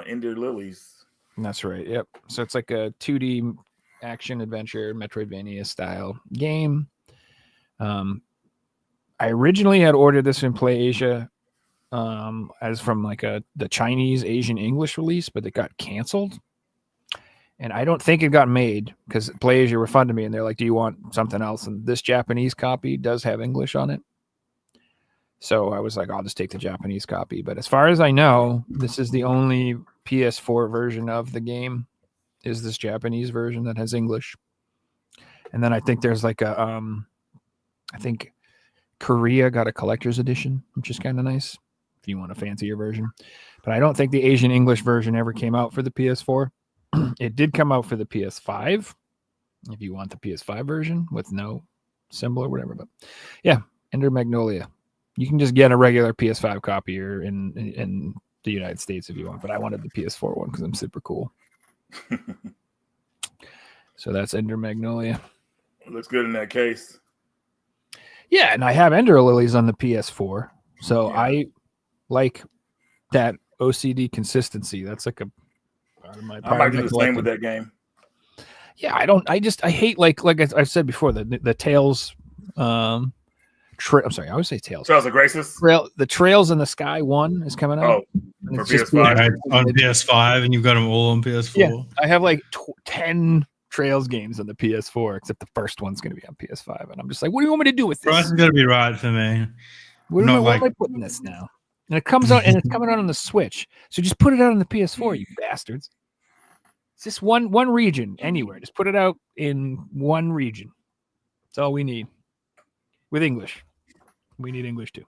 Ender Lilies. That's right. Yep. So it's like a 2D action adventure Metroidvania style game. I originally had ordered this in PlayAsia as from like the Chinese Asian English release, but it got canceled. And I don't think it got made because PlayAsia refunded me and they're like, do you want something else? And this Japanese copy does have English on it. So I was like, I'll just take the Japanese copy. But as far as I know, this is the only PS4 version of the game is this Japanese version that has English. And then I think there's like a I think Korea got a collector's edition, which is kind of nice if you want a fancier version. But I don't think the Asian English version ever came out for the PS4. It did come out for the PS5, if you want the PS5 version with no symbol or whatever. But yeah, Ender Magnolia. You can just get a regular PS5 copy or in the United States if you want, but I wanted the PS4 one because I'm super cool. So that's Ender Magnolia. It looks good in that case. Yeah, and I have Ender Lilies on the PS4, so Yeah. I like that OCD consistency. That's like a part of my. I might do the same with that game. Yeah, I hate like I've said before the Tails. I'm sorry, I always say Tails. Trails of Graces. The Trails in the Sky 1 is coming out. Oh, and for it's just PS5. Yeah, on PS5, and you've got them all on PS4. Yeah, I have like 10 Trails games on the PS4, except the first one's going to be on PS5, and I'm just like, what do you want me to do with this? Price has got to be right for me. Where am I putting this now? And it comes out, and it's coming out on the Switch. So just put it out on the PS4, you bastards. It's just one region anywhere. Just put it out in one region. That's all we need. With English. We need English too.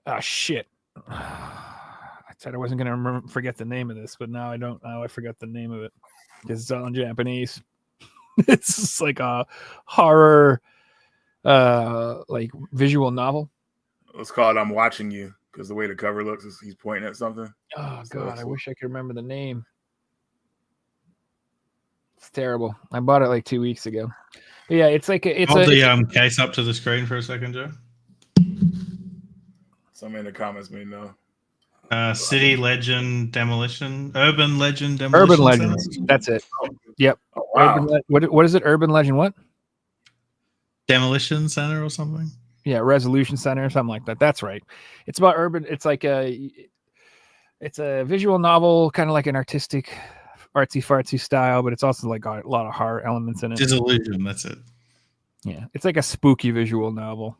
Ah, shit. I said I wasn't going to forget the name of this, but now I don't. Now I forgot the name of it because it's all in Japanese. It's just like a horror, like visual novel. It's called I'm Watching You because the way the cover looks is he's pointing at something. Oh, So God. I wish I could remember the name. It's terrible. I bought it like 2 weeks ago. But yeah, it's like Hold the case up to the screen for a second, Joe. Somebody in the comments may know. City Legend Demolition, Urban Legend Demolition. Urban Legends. Center? That's it. Yep. Oh, wow. What is it? Urban Legend what? Demolition Center or something. Yeah, Resolution Center or something like that. That's right. It's about urban. It's like it's a visual novel, kind of like an artistic, artsy fartsy style, but it's also like got a lot of horror elements in it. Disillusion, that's it. Yeah, it's like a spooky visual novel.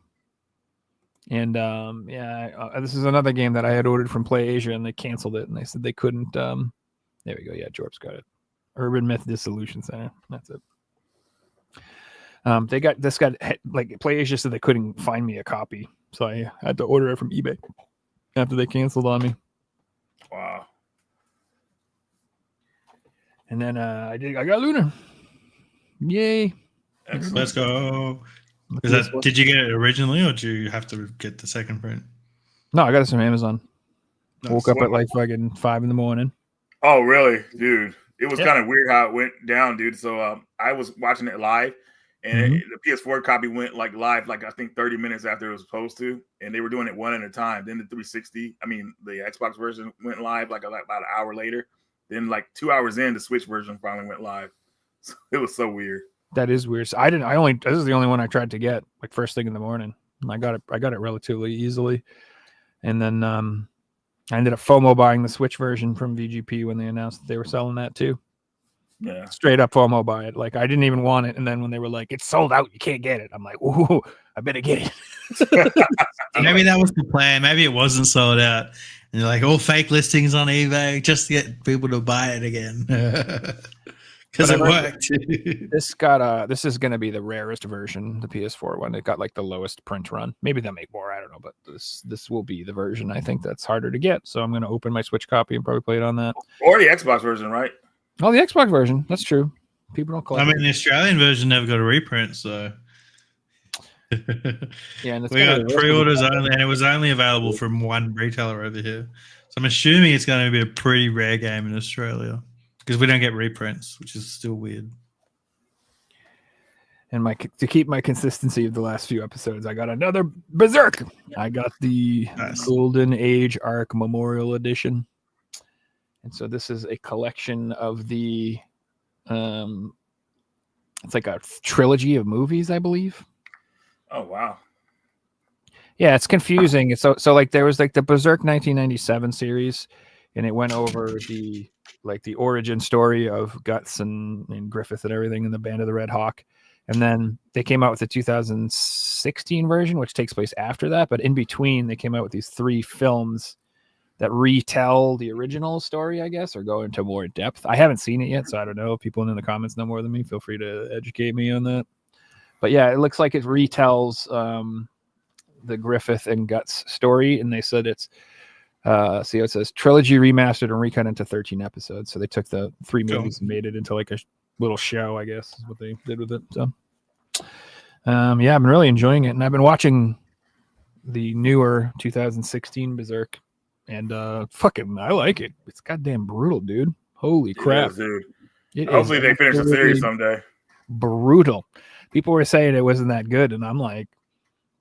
And this is another game that I had ordered from Play Asia, and they canceled it, and they said they couldn't. There we go. Yeah, Jorp's got it. Urban Myth Dissolution Center. That's it. They got like Play Asia said they couldn't find me a copy, so I had to order it from eBay after they canceled on me. Wow. And then I got Lunar. Yay! Excellent. Let's go. Did you get it originally, or do you have to get the second print? No, I got it from Amazon. Nice. Woke up at like fucking 5 a.m. Oh, really, dude? It was Yeah. kind of weird how it went down, dude. So I was watching it live, and the PS4 copy went like live, like I think 30 minutes after it was supposed to, and they were doing it one at a time. Then the 360, the Xbox version went live like about an hour later. Then like 2 hours in, the Switch version finally went live. So it was so weird. That is weird. So this is the only one I tried to get like first thing in the morning. And I got it relatively easily. And then I ended up FOMO buying the Switch version from VGP when they announced that they were selling that too. Yeah. Straight up FOMO buy it. Like I didn't even want it. And then when they were like, it's sold out, you can't get it. I'm like, ooh, I better get it. Maybe that was the plan. Maybe it wasn't sold out. And you're like, all fake listings on eBay just to get people to buy it again. Because it worked. This is going to be the rarest version, the PS4 one. It got like the lowest print run. Maybe they'll make more. I don't know. But this will be the version I think that's harder to get. So I'm going to open my Switch copy and probably play it on that. Or the Xbox version, right? Oh, the Xbox version. That's true. People don't collect the Australian version never got a reprint, so. Yeah, and we got pre-orders only, and it was only available from one retailer over here. So I'm assuming it's going to be a pretty rare game in Australia because we don't get reprints, which is still weird. And to keep my consistency of the last few episodes, I got another Berserk. I got the Golden Age Arc Memorial Edition. And so this is a collection of the it's like a trilogy of movies, I believe. Oh wow. Yeah, it's confusing. It's so like there was like the Berserk 1997 series, and it went over the origin story of Guts and Griffith and everything in the Band of the Red Hawk. And then they came out with the 2016 version, which takes place after that. But in between, they came out with these 3 films that retell the original story, I guess, or go into more depth. I haven't seen it yet, so I don't know. If people in the comments know more than me, feel free to educate me on that. But yeah, it looks like it retells the Griffith and Guts story, and they said it's see how it says trilogy remastered and recut into 13 episodes. So they took the 3 movies and made it into like a little show, I guess is what they did with it. So yeah, I've been really enjoying it, and I've been watching the newer 2016 Berserk, and fucking I like it. It's goddamn brutal, dude. Holy crap. It is, dude. It Hopefully is they finish the series someday. Brutal. People were saying it wasn't that good, and I'm like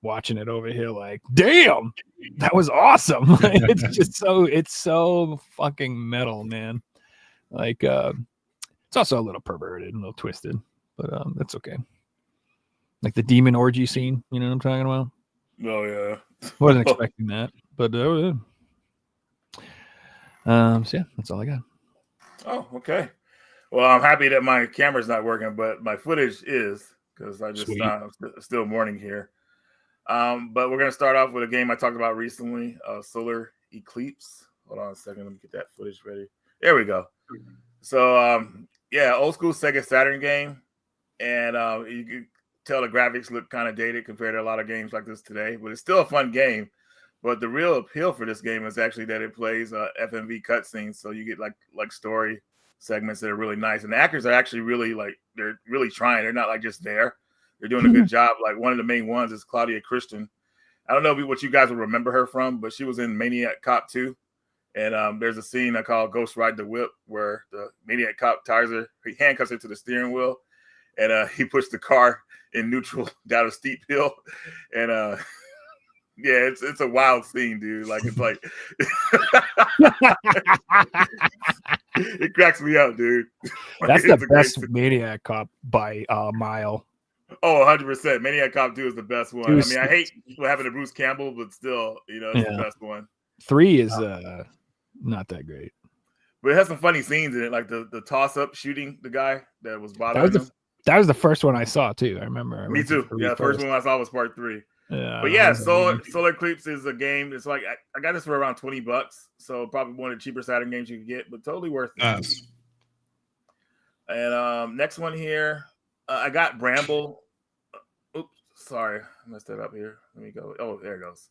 watching it over here like, damn, that was awesome. it's so fucking metal, man. Like it's also a little perverted and a little twisted, but that's okay. Like the demon orgy scene, you know what I'm talking about? Oh yeah. Wasn't expecting that, but so yeah, that's all I got. Oh, okay. Well, I'm happy that my camera's not working, but my footage is, because I just still morning here. But we're gonna start off with a game I talked about recently, Solar Eclipse. Hold on a second, let me get that footage ready. There we go. So yeah, old school Sega Saturn game, and you can tell the graphics look kind of dated compared to a lot of games like this today, but it's still a fun game. But the real appeal for this game is actually that it plays FMV cutscenes, so you get like story segments that are really nice, and the actors are actually really they're really trying. They're not like just there. They're doing a good job. Like one of the main ones is Claudia Christian. I don't know what you guys will remember her from, but she was in Maniac Cop 2. And there's a scene I call Ghost Ride the Whip where the Maniac Cop ties her, he handcuffs her to the steering wheel, and he puts the car in neutral down a steep hill. And yeah, it's a wild scene, dude. Like it's like it cracks me up, dude. That's the best Maniac Cop by a mile. Oh, 100%. Maniac Cop 2 is the best one. I mean, I hate what happened to Bruce Campbell, but still, it's the best one. 3 is not that great. But it has some funny scenes in it, like the toss-up shooting the guy that was bothering him. That was the first one I saw, too. I remember. Me too. Yeah, the first one I saw was part 3. Yeah, but yeah, Solar Eclipse is a game. It's like I got this for around $20, so probably one of the cheaper Saturn games you can get, but totally worth it. Nice. And next one here, I got Bramble. Oops, sorry, I messed that up here. Let me go. Oh, there it goes.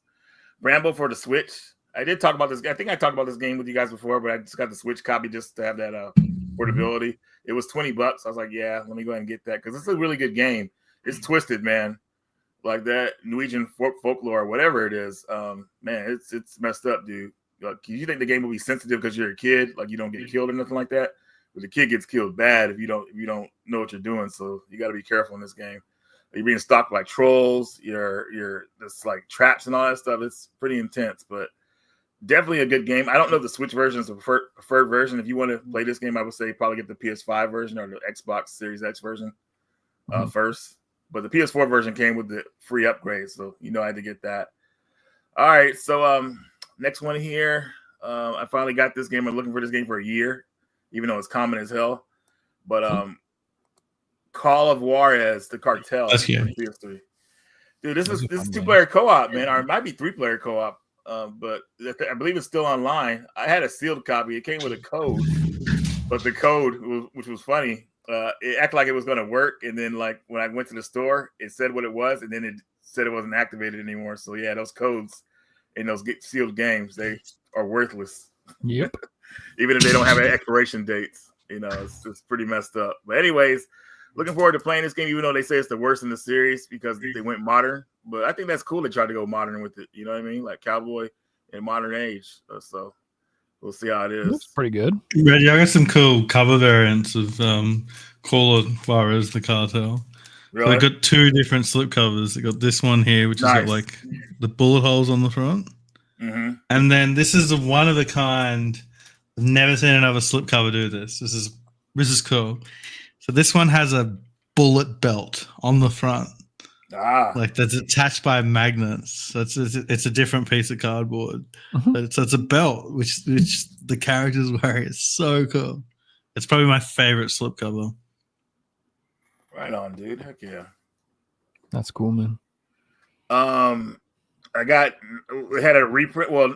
Bramble for the Switch. I did talk about this. I think I talked about this game with you guys before, but I just got the Switch copy just to have that portability. It was $20. I was like, yeah, let me go ahead and get that because it's a really good game. It's twisted, man. Like that Norwegian folklore, whatever it is, man, it's messed up, dude. Like, you think the game will be sensitive because you're a kid, like you don't get killed or nothing like that, but the kid gets killed bad if you don't know what you're doing. So you got to be careful in this game. You're being stalked by trolls. You're just like traps and all that stuff. It's pretty intense, but definitely a good game. I don't know if the Switch version is the preferred version. If you want to play this game, I would say probably get the PS5 version or the Xbox Series X version first. But the PS4 version came with the free upgrade, so I had to get that. All right, so next one here. I finally got this game. I'm looking for this game for a year, even though it's common as hell. But Call of Juarez, the Cartel. That's good. PS3. Dude, this is 2-player co-op, man, or it might be 3-player co-op. But I believe it's still online. I had a sealed copy. It came with a code, but the code, which was funny, it acted like it was going to work, and then like when I went to the store, it said what it was, and then it said it wasn't activated anymore. So yeah, those codes in those sealed games, they are worthless. Yep. Even if they don't have expiration dates, it's pretty messed up. But anyways, looking forward to playing this game, even though they say it's the worst in the series because they went modern. But I think that's cool. They tried to go modern with it. You know what I mean? Like cowboy in modern age. So we'll see how it is. That's pretty good. Reggie, I got some cool cover variants of Call of Juarez, the Cartel. Really? So they got 2 different slip covers. They got this one here, which has got like the bullet holes on the front. Mm-hmm. And then this is a one of a kind. I've never seen another slip cover do this. This is cool. So this one has a bullet belt on the front. Like that's attached by magnets. So it's a different piece of cardboard. But it's a belt which the characters wear. It's so cool. It's probably my favorite slipcover. Right on, dude. Heck yeah. That's cool, man. We had a reprint. Well,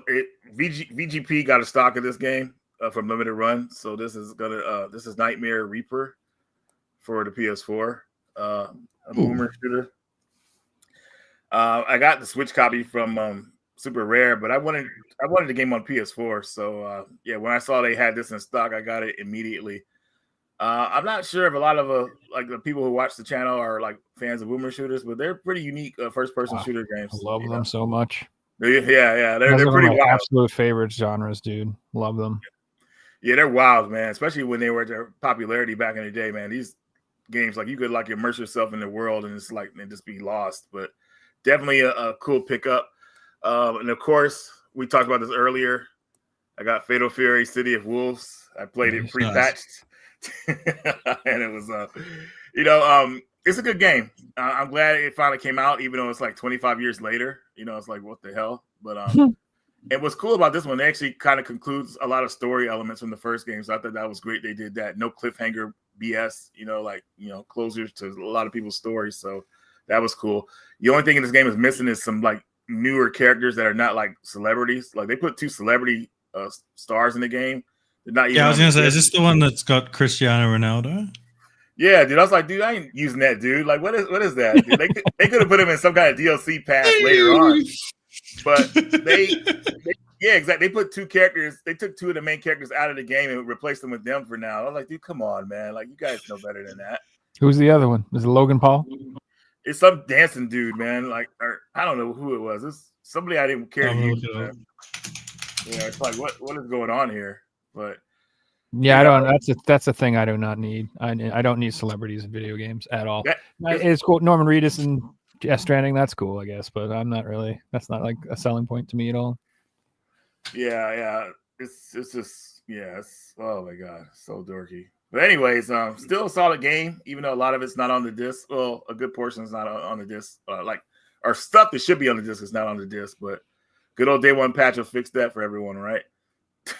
VGP got a stock of this game from Limited Run. So this is Nightmare Reaper for the PS4. a boomer shooter. I got the Switch copy from Super Rare, but I wanted the game on PS4. So yeah, when I saw they had this in stock, I got it immediately. I'm not sure if a lot of like the people who watch the channel are like fans of boomer shooters, but they're pretty unique first-person shooter games. I love them so much. Yeah, they're pretty my wild. absolute favorite genres, dude. Love them. Yeah, they're wild, man. Especially when they were at their popularity back in the day, man. These games, like, you could like immerse yourself in the world and just be lost. But definitely a cool pickup. And of course, we talked about this earlier. I got Fatal Fury: City of Wolves. I played it pre-patched. And it was it's a good game. I'm glad it finally came out, even though it's like 25 years later. It's like, what the hell? But and what's cool about this one, they actually kind of concludes a lot of story elements from the first game. So I thought that was great. They did that. No cliffhanger BS, closures to a lot of people's stories. So that was cool. The only thing in this game is missing is some like newer characters that are not like celebrities. Like, they put 2 celebrity stars in the game. They're not even I was gonna say, is this the one that's got Cristiano Ronaldo? Yeah, dude. I was like, dude, I ain't using that, dude. Like, what is that? Dude? They could have put him in some kind of DLC pass later on, but yeah, exactly. They put 2 characters. They took 2 of the main characters out of the game and replaced them with them for now. I was like, dude, come on, man. Like, you guys know better than that. Who's the other one? Is it Logan Paul? It's some dancing dude, man. Like, or I don't know who it was. It's somebody I didn't care to use. Yeah, it's like, what is going on here? But yeah, I don't. That's a thing I do not need. I don't need celebrities in video games at all. It's cool. Norman Reedus and Death Stranding. That's cool, I guess, but I'm not really. That's not like a selling point to me at all. Yeah. It's just oh my god, so dorky. But anyways, still a solid game, even though a lot of it's not on the disc. Well, a good portion is not on the disc. Or stuff that should be on the disc is not on the disc. But good old day one patch will fix that for everyone, right?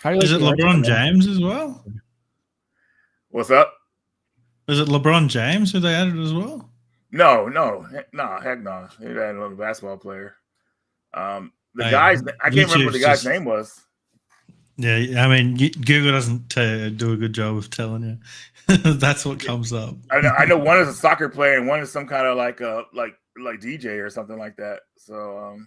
Is it LeBron James as well? What's up? Is it LeBron James who they added as well? No, heck no. They added another basketball player. I can't remember what the guy's name was. Yeah, I mean, Google doesn't do a good job of telling you. That's what comes up. I know one is a soccer player and one is some kind of like DJ or something like that. So,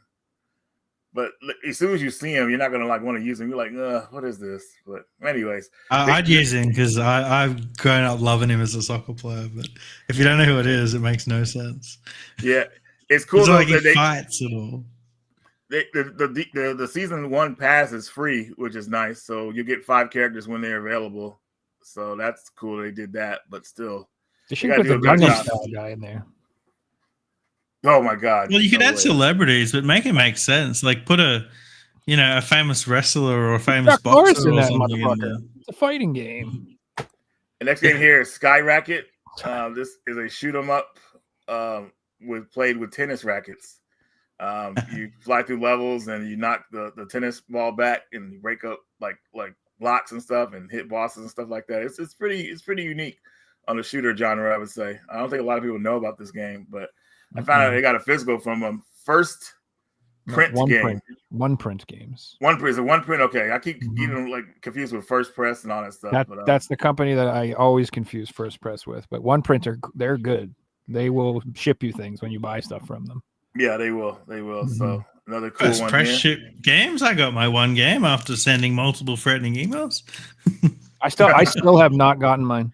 but as soon as you see him, you're not gonna like want to use him. You're like, what is this? But anyways, I'd use him because I've grown up loving him as a soccer player. But if you don't know who it is, it makes no sense. Yeah, it's cool. It's like he fights and all. The season 1 pass is free, which is nice. So you get 5 characters when they're available. So that's cool. They did that, but still, they should put the Gangnam Style guy in there. Oh my god! Well, you could add celebrities, but make it make sense. Like, put a famous wrestler or a famous boxer or something in there. It's a fighting game. The next game here is Skyracket. This is a shoot 'em up played with tennis rackets. You fly through levels and you knock the tennis ball back and you break up like blocks and stuff and hit bosses and stuff like that. It's pretty unique on the shooter genre, I would say. I don't think a lot of people know about this game, but I found out they got a physical from them. First print game. One print games. One print. Okay, I keep getting like confused with First Press and all that stuff. That's the company that I always confuse First Press with. But One Print they're good. They will ship you things when you buy stuff from them. Yeah, they will. So another cool one. Press ship games. I got my one game after sending multiple threatening emails. I still have not gotten mine.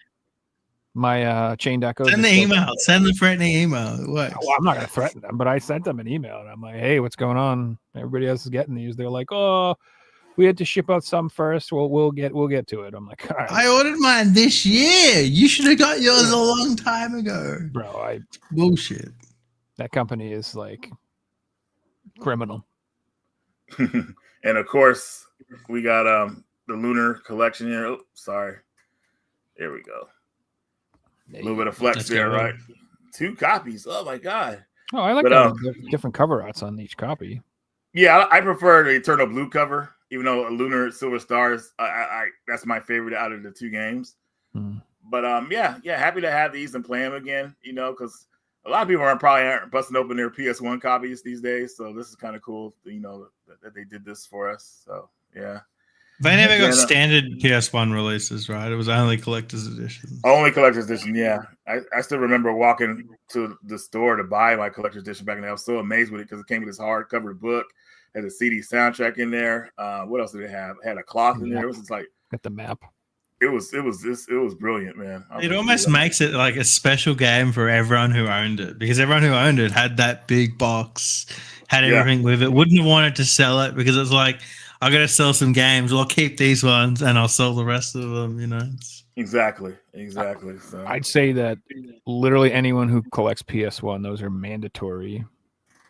My chain echo. Send the email. Send the threatening email. It works. Well, I'm not gonna threaten them, but I sent them an email and I'm like, hey, what's going on? Everybody else is getting these. They're like, oh, we had to ship out some first. We'll get to it. I'm like, all right. I ordered mine this year. You should have got yours a long time ago. Bro, bullshit. That company is like criminal. And of course, we got the Lunar collection here. Oh, sorry. There we go. A little bit of flex there, right? 2 copies. Oh my god. Oh, I like the different cover arts on each copy. Yeah, I prefer the Eternal Blue cover, even though Lunar Silver Stars, I that's my favorite out of the 2 games. But yeah, happy to have these and play them again. Because a lot of people aren't busting open their PS1 copies these days, so this is kind of cool. That they did this for us. So yeah. They never got Yeah, no. standard PS1 releases, right? It was only collector's editions. Only collector's edition, yeah. I still remember walking to the store to buy my collector's edition back in the day. I was so amazed with it because it came with this hardcover book, had a CD soundtrack in there. What else did it have? It had a cloth in there. It was just like Got the map. it was brilliant, man. It almost makes it like a special game for everyone who owned it, because everyone who owned it had that big box, had everything with it, wouldn't have wanted to sell it because it's like, I got to sell some games. Well, I'll keep these ones and I'll sell the rest of them, you know. Exactly. So I'd say that literally anyone who collects PS1, those are mandatory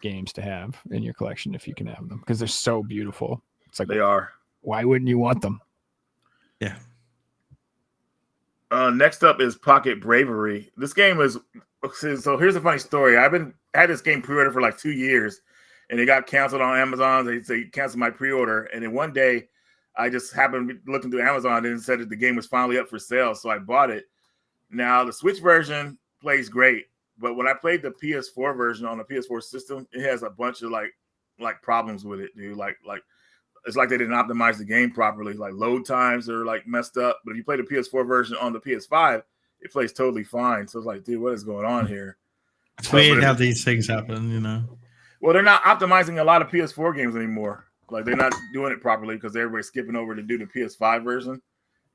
games to have in your collection if you can have them, because they're so beautiful. It's like, they are. why wouldn't you want them? Yeah. Next up is Pocket Bravery. This game is so. Here's a funny story. Had this game pre-ordered for like 2 years, and it got canceled on Amazon. They canceled my pre-order, and then one day, I just happened to be looking through Amazon and it said that the game was finally up for sale, so I bought it. Now the Switch version plays great, but when I played the PS4 version on the PS4 system, it has a bunch of like problems with it, dude. Like it's like they didn't optimize the game properly. Like load times are like messed up. But if you play the PS4 version on the PS5, it plays totally fine. So it's like, dude, what is going on here? It's weird how these things happen, you know. Well, they're not optimizing a lot of PS4 games anymore. Like they're not doing it properly because everybody's skipping over to do the PS5 version.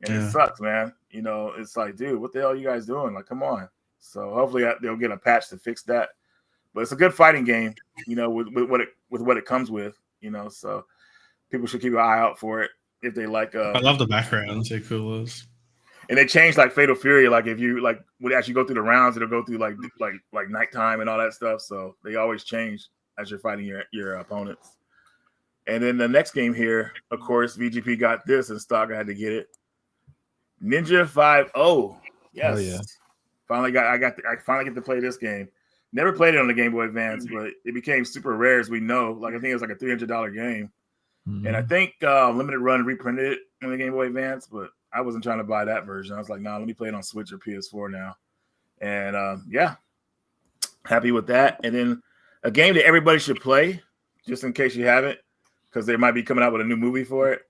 And it sucks, man. You know, it's like, dude, what the hell are you guys doing? Like, come on. So hopefully they'll get a patch to fix that. But it's a good fighting game, you know, with what it comes with, you know. So people should keep an eye out for it if they like. I love the backgrounds; they're cool. And they changed like Fatal Fury. Like if you like would actually go through the rounds, it'll go through like nighttime and all that stuff. So they always change as you're fighting your opponents. And then the next game here, of course, VGP got this in stock. I had to get it. Ninja 5-0. Yes. Oh, yeah. I finally get to play this game. Never played it on the Game Boy Advance, but it became super rare, as we know. Like I think it was like a $300 game. Mm-hmm. And I think Limited Run reprinted it on the Game Boy Advance, but I wasn't trying to buy that version. I was like, nah, let me play it on Switch or PS4 now. And yeah, happy with that. And then a game that everybody should play, just in case you haven't, because they might be coming out with a new movie for it.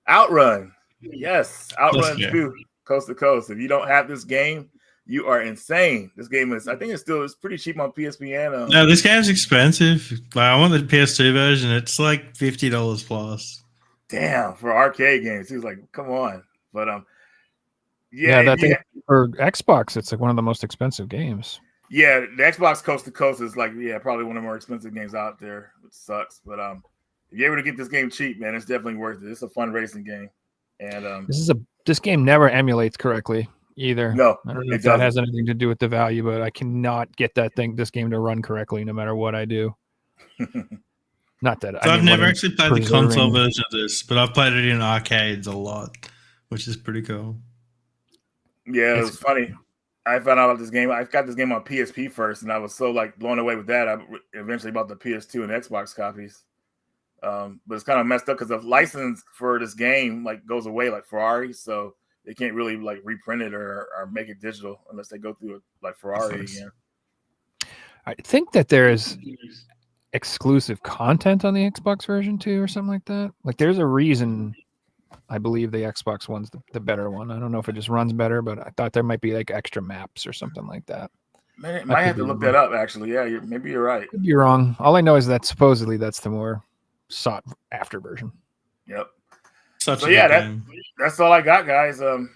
Outrun. Yes, Outrun 2, Coast to Coast. If you don't have this game, you are insane. This game is, I think it's pretty cheap on PSN. No, this game's expensive. Like, I want the PS2 version. It's like $50 plus. Damn, for arcade games. He was like, come on. But for Xbox, it's like one of the most expensive games. Yeah, the Xbox Coast to Coast is like, probably one of the more expensive games out there, which sucks. But if you're able to get this game cheap, man, it's definitely worth it. It's a fun racing game. And this game never emulates correctly either. No, I don't know if that has anything to do with the value, but I cannot get this game to run correctly no matter what I do. Not that I've never actually played the console version of this, but I've played it in arcades a lot, which is pretty cool. Yeah, it was funny. I found out about this game. I got this game on PSP first, and I was so like blown away with that. I eventually bought the PS2 and Xbox copies. But it's kind of messed up because the license for this game like goes away like Ferrari, so they can't really like reprint it or make it digital unless they go through it like Ferrari again. I think that there is exclusive content on the Xbox version too, or something like that. Like there's a reason I believe the Xbox one's the better one. I don't know if it just runs better, but I thought there might be like extra maps or something like that. Man, I might have to look that up actually. Yeah, maybe you're right. Could be wrong. All I know is that supposedly that's the more sought after version. Yep. So that's all I got, guys. So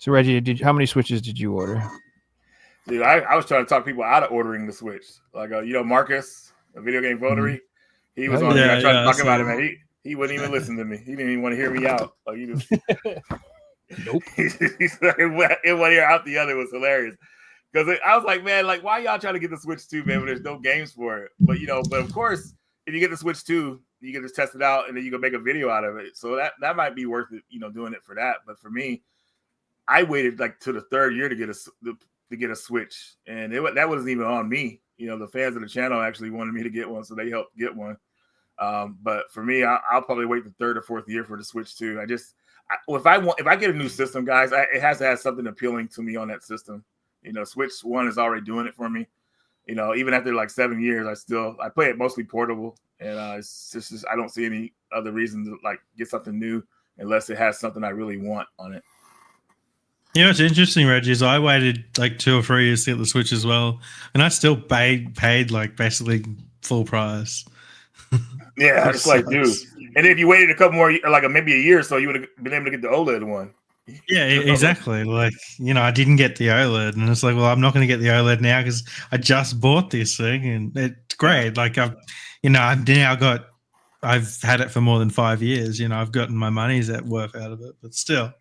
Reggie, how many Switches did you order? Dude, I was trying to talk people out of ordering the Switch. Like Marcus, a video game votary, he was on there. I tried to talk about it, man. He wouldn't even listen to me. He didn't even want to hear me out. Like he just nope. In one ear out the other was hilarious. Because I was like, man, like, why y'all trying to get the Switch 2, man, when there's no games for it? But, but of course, if you get the Switch 2, you can just test it out, and then you can make a video out of it. So that might be worth it, doing it for that. But for me, I waited, like, to the third year to get a Switch. And that wasn't even on me. The fans of the channel actually wanted me to get one, so they helped get one. But for me, I'll probably wait the third or fourth year for the Switch 2. If I get a new system, guys, it has to have something appealing to me on that system. Switch 1 is already doing it for me. you know, even after like 7 years, I play it mostly portable, and it's just I don't see any other reason to like get something new unless it has something I really want on it. You know what's interesting, Reggie, is I waited like 2 or 3 years to get the Switch as well, and I still paid like basically full price. Yeah, it's like, dude. And if you waited a couple more, like maybe a year or so, you would have been able to get the OLED one. Yeah, exactly. Like, you know, I didn't get the OLED, and it's like, well, I'm not going to get the OLED now because I just bought this thing, and it's great. Like, I've had it for more than 5 years. You know, I've gotten my money's worth out of it, but still,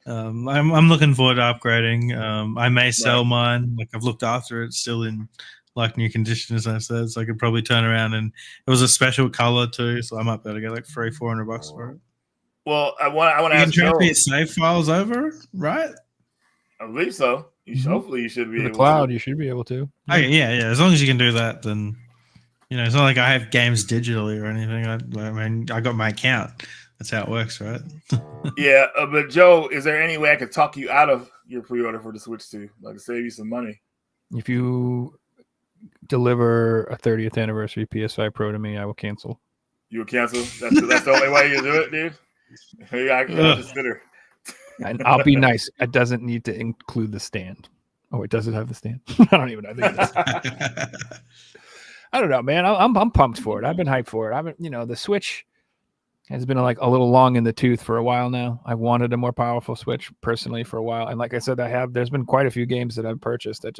I'm looking forward to upgrading. I may sell mine. Like, I've looked after it, still in like new condition, as I said, so I could probably turn around, and it was a special color too, so I might be able to get like $300-$400 for it. Well, I want to ask. You can transfer your save files over, right? I believe so. Hopefully, you should be In the able cloud. to. You should be able to. Okay, yeah. As long as you can do that, then you know it's not like I have games digitally or anything. I mean, I got my account. That's how it works, right? Yeah, but Joe, is there any way I could talk you out of your pre-order for the Switch 2, like save you some money? If you deliver a 30th anniversary PS5 Pro to me, I will cancel. You will cancel? That's the only way you do it, dude? I can't consider. And I'll be nice. It doesn't need to include the stand. Oh, it doesn't have the stand. I don't even know. I don't know, man. I'm pumped for it. I've been hyped for it. The Switch has been like a little long in the tooth for a while now. I've wanted a more powerful Switch personally for a while. And like I said, there's been quite a few games that I've purchased that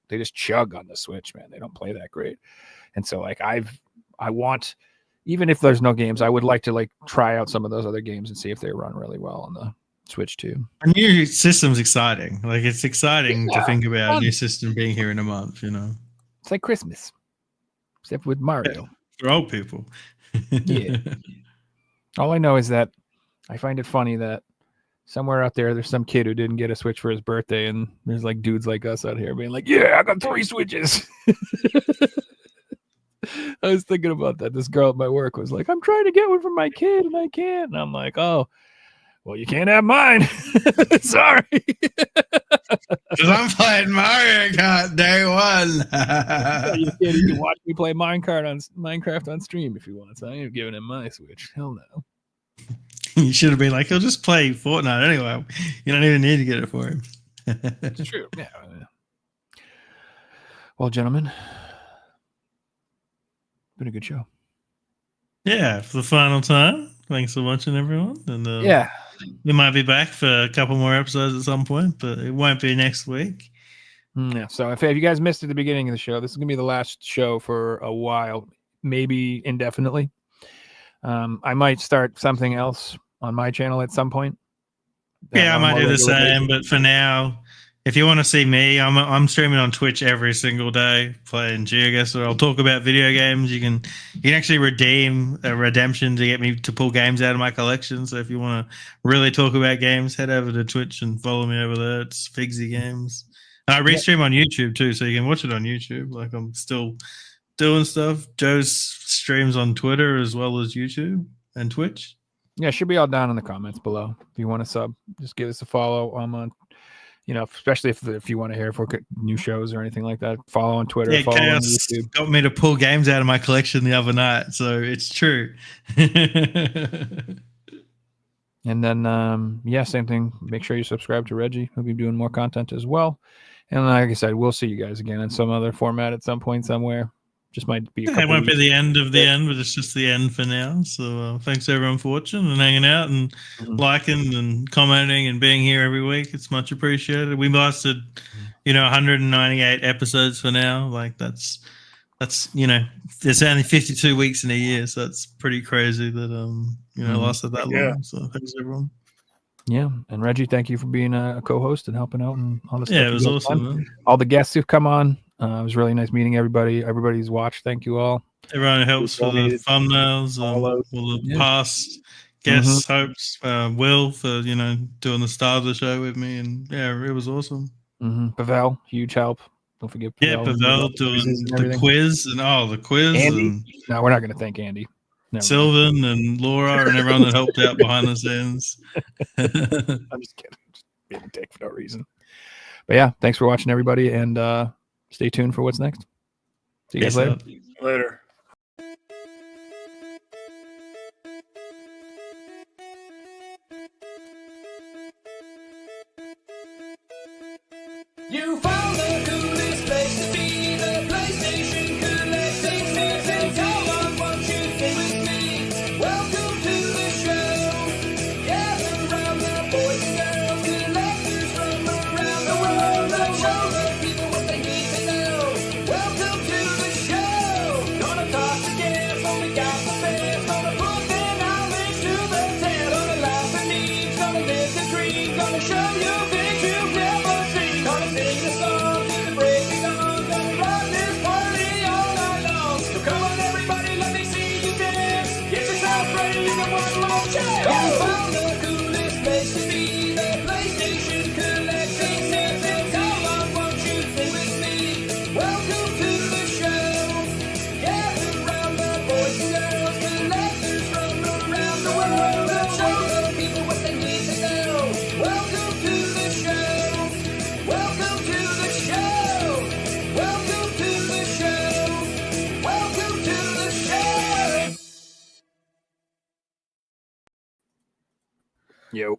they just chug on the Switch, man. They don't play that great. And so like I want, even if there's no games, I would like to like try out some of those other games and see if they run really well on the Switch too. A new system's exciting. Like it's exciting to think about a new system being here in a month, you know. It's like Christmas. Except with Mario. Yeah, for old people. Yeah. All I know is that I find it funny that somewhere out there's some kid who didn't get a Switch for his birthday, and there's like dudes like us out here being like, yeah, I got 3 Switches. I was thinking about that. This girl at my work was like, I'm trying to get one for my kid and I can't. And I'm like, oh, well, you can't have mine. Sorry. Because I'm playing Mario Kart day one. You can watch me play Minecraft on stream if you want. So I ain't giving him my Switch. Hell no. You should have been like, he'll just play Fortnite anyway. You don't even need to get it for him. It's true. Yeah. Well, gentlemen, been a good show. Yeah, for the final time. Thanks for watching, everyone. And yeah, we might be back for a couple more episodes at some point, but it won't be next week. Yeah. So if you guys missed at the beginning of the show, this is gonna be the last show for a while, maybe indefinitely. I might start something else on my channel at some point. Yeah, I might do the same, but for now, if you want to see me, I'm streaming on Twitch every single day, playing GeoGuessr. I'll talk about video games. You can actually redeem a redemption to get me to pull games out of my collection. So if you want to really talk about games, head over to Twitch and follow me over there. It's Figsy Games. I restream on YouTube too, so you can watch it on YouTube. Like I'm still doing stuff. Joe's streams on Twitter as well as YouTube and Twitch. Yeah, should be all down in the comments below. If you want to sub, just give us a follow. I'm on. Especially if you want to hear if we're new shows or anything like that, follow on Twitter. Yeah, follow Chaos on YouTube. Got me to pull games out of my collection the other night, so it's true. And then, same thing. Make sure you subscribe to Reggie. He'll be doing more content as well. And like I said, we'll see you guys again in some other format at some point somewhere. Just might be. It won't be the end of the end, but it's just the end for now. So thanks everyone for watching and hanging out and liking and commenting and being here every week. It's much appreciated. We lasted, 198 episodes for now. Like that's there's only 52 weeks in a year, so that's pretty crazy that lasted that long. So thanks everyone. Yeah, and Reggie, thank you for being a co-host and helping out and all this. Yeah, it was awesome. Man. All the guests who've come on. It was really nice meeting everybody. Everybody's watched. Thank you all. Everyone helps for the thumbnails, all the past guests, hopes. Will for doing the start of the show with me, and it was awesome. Pavel, huge help. Don't forget. Pavel doing the quiz and the quiz. Andy. No, we're not going to thank Andy. Sylvan and Laura and everyone that helped out behind the scenes. I'm just kidding. Just being a dick for no reason. But yeah, thanks for watching, everybody, and stay tuned for what's next. See you guys Peace later. out. Later. You found the coolest place to be, the PlayStation collecting sets, and come on, won't you stay with me? Welcome to the show. Gather round the boys and girls, collectors from around the world. Let's show the people what they need to know. Welcome to the show. Gonna talk to guests, only got the best. Gonna put their knowledge to the test. Gonna laugh at needs, gonna live the dream, gonna show you things you've never seen. Gonna sing the song to the breaking dawn. Gonna rock this party all night long. So come on, everybody, let me see you dance. Get yourself ready, you can one more chance. You found the coolest place to be, the PlayStation collecting sets, and come on, won't you sing with me? Welcome to the show. Gather round the boys and girls, collectors from around the world. Let's show the people what they need to know. Welcome to the show. Welcome to the show. Welcome to the show. Welcome to the show. Yo.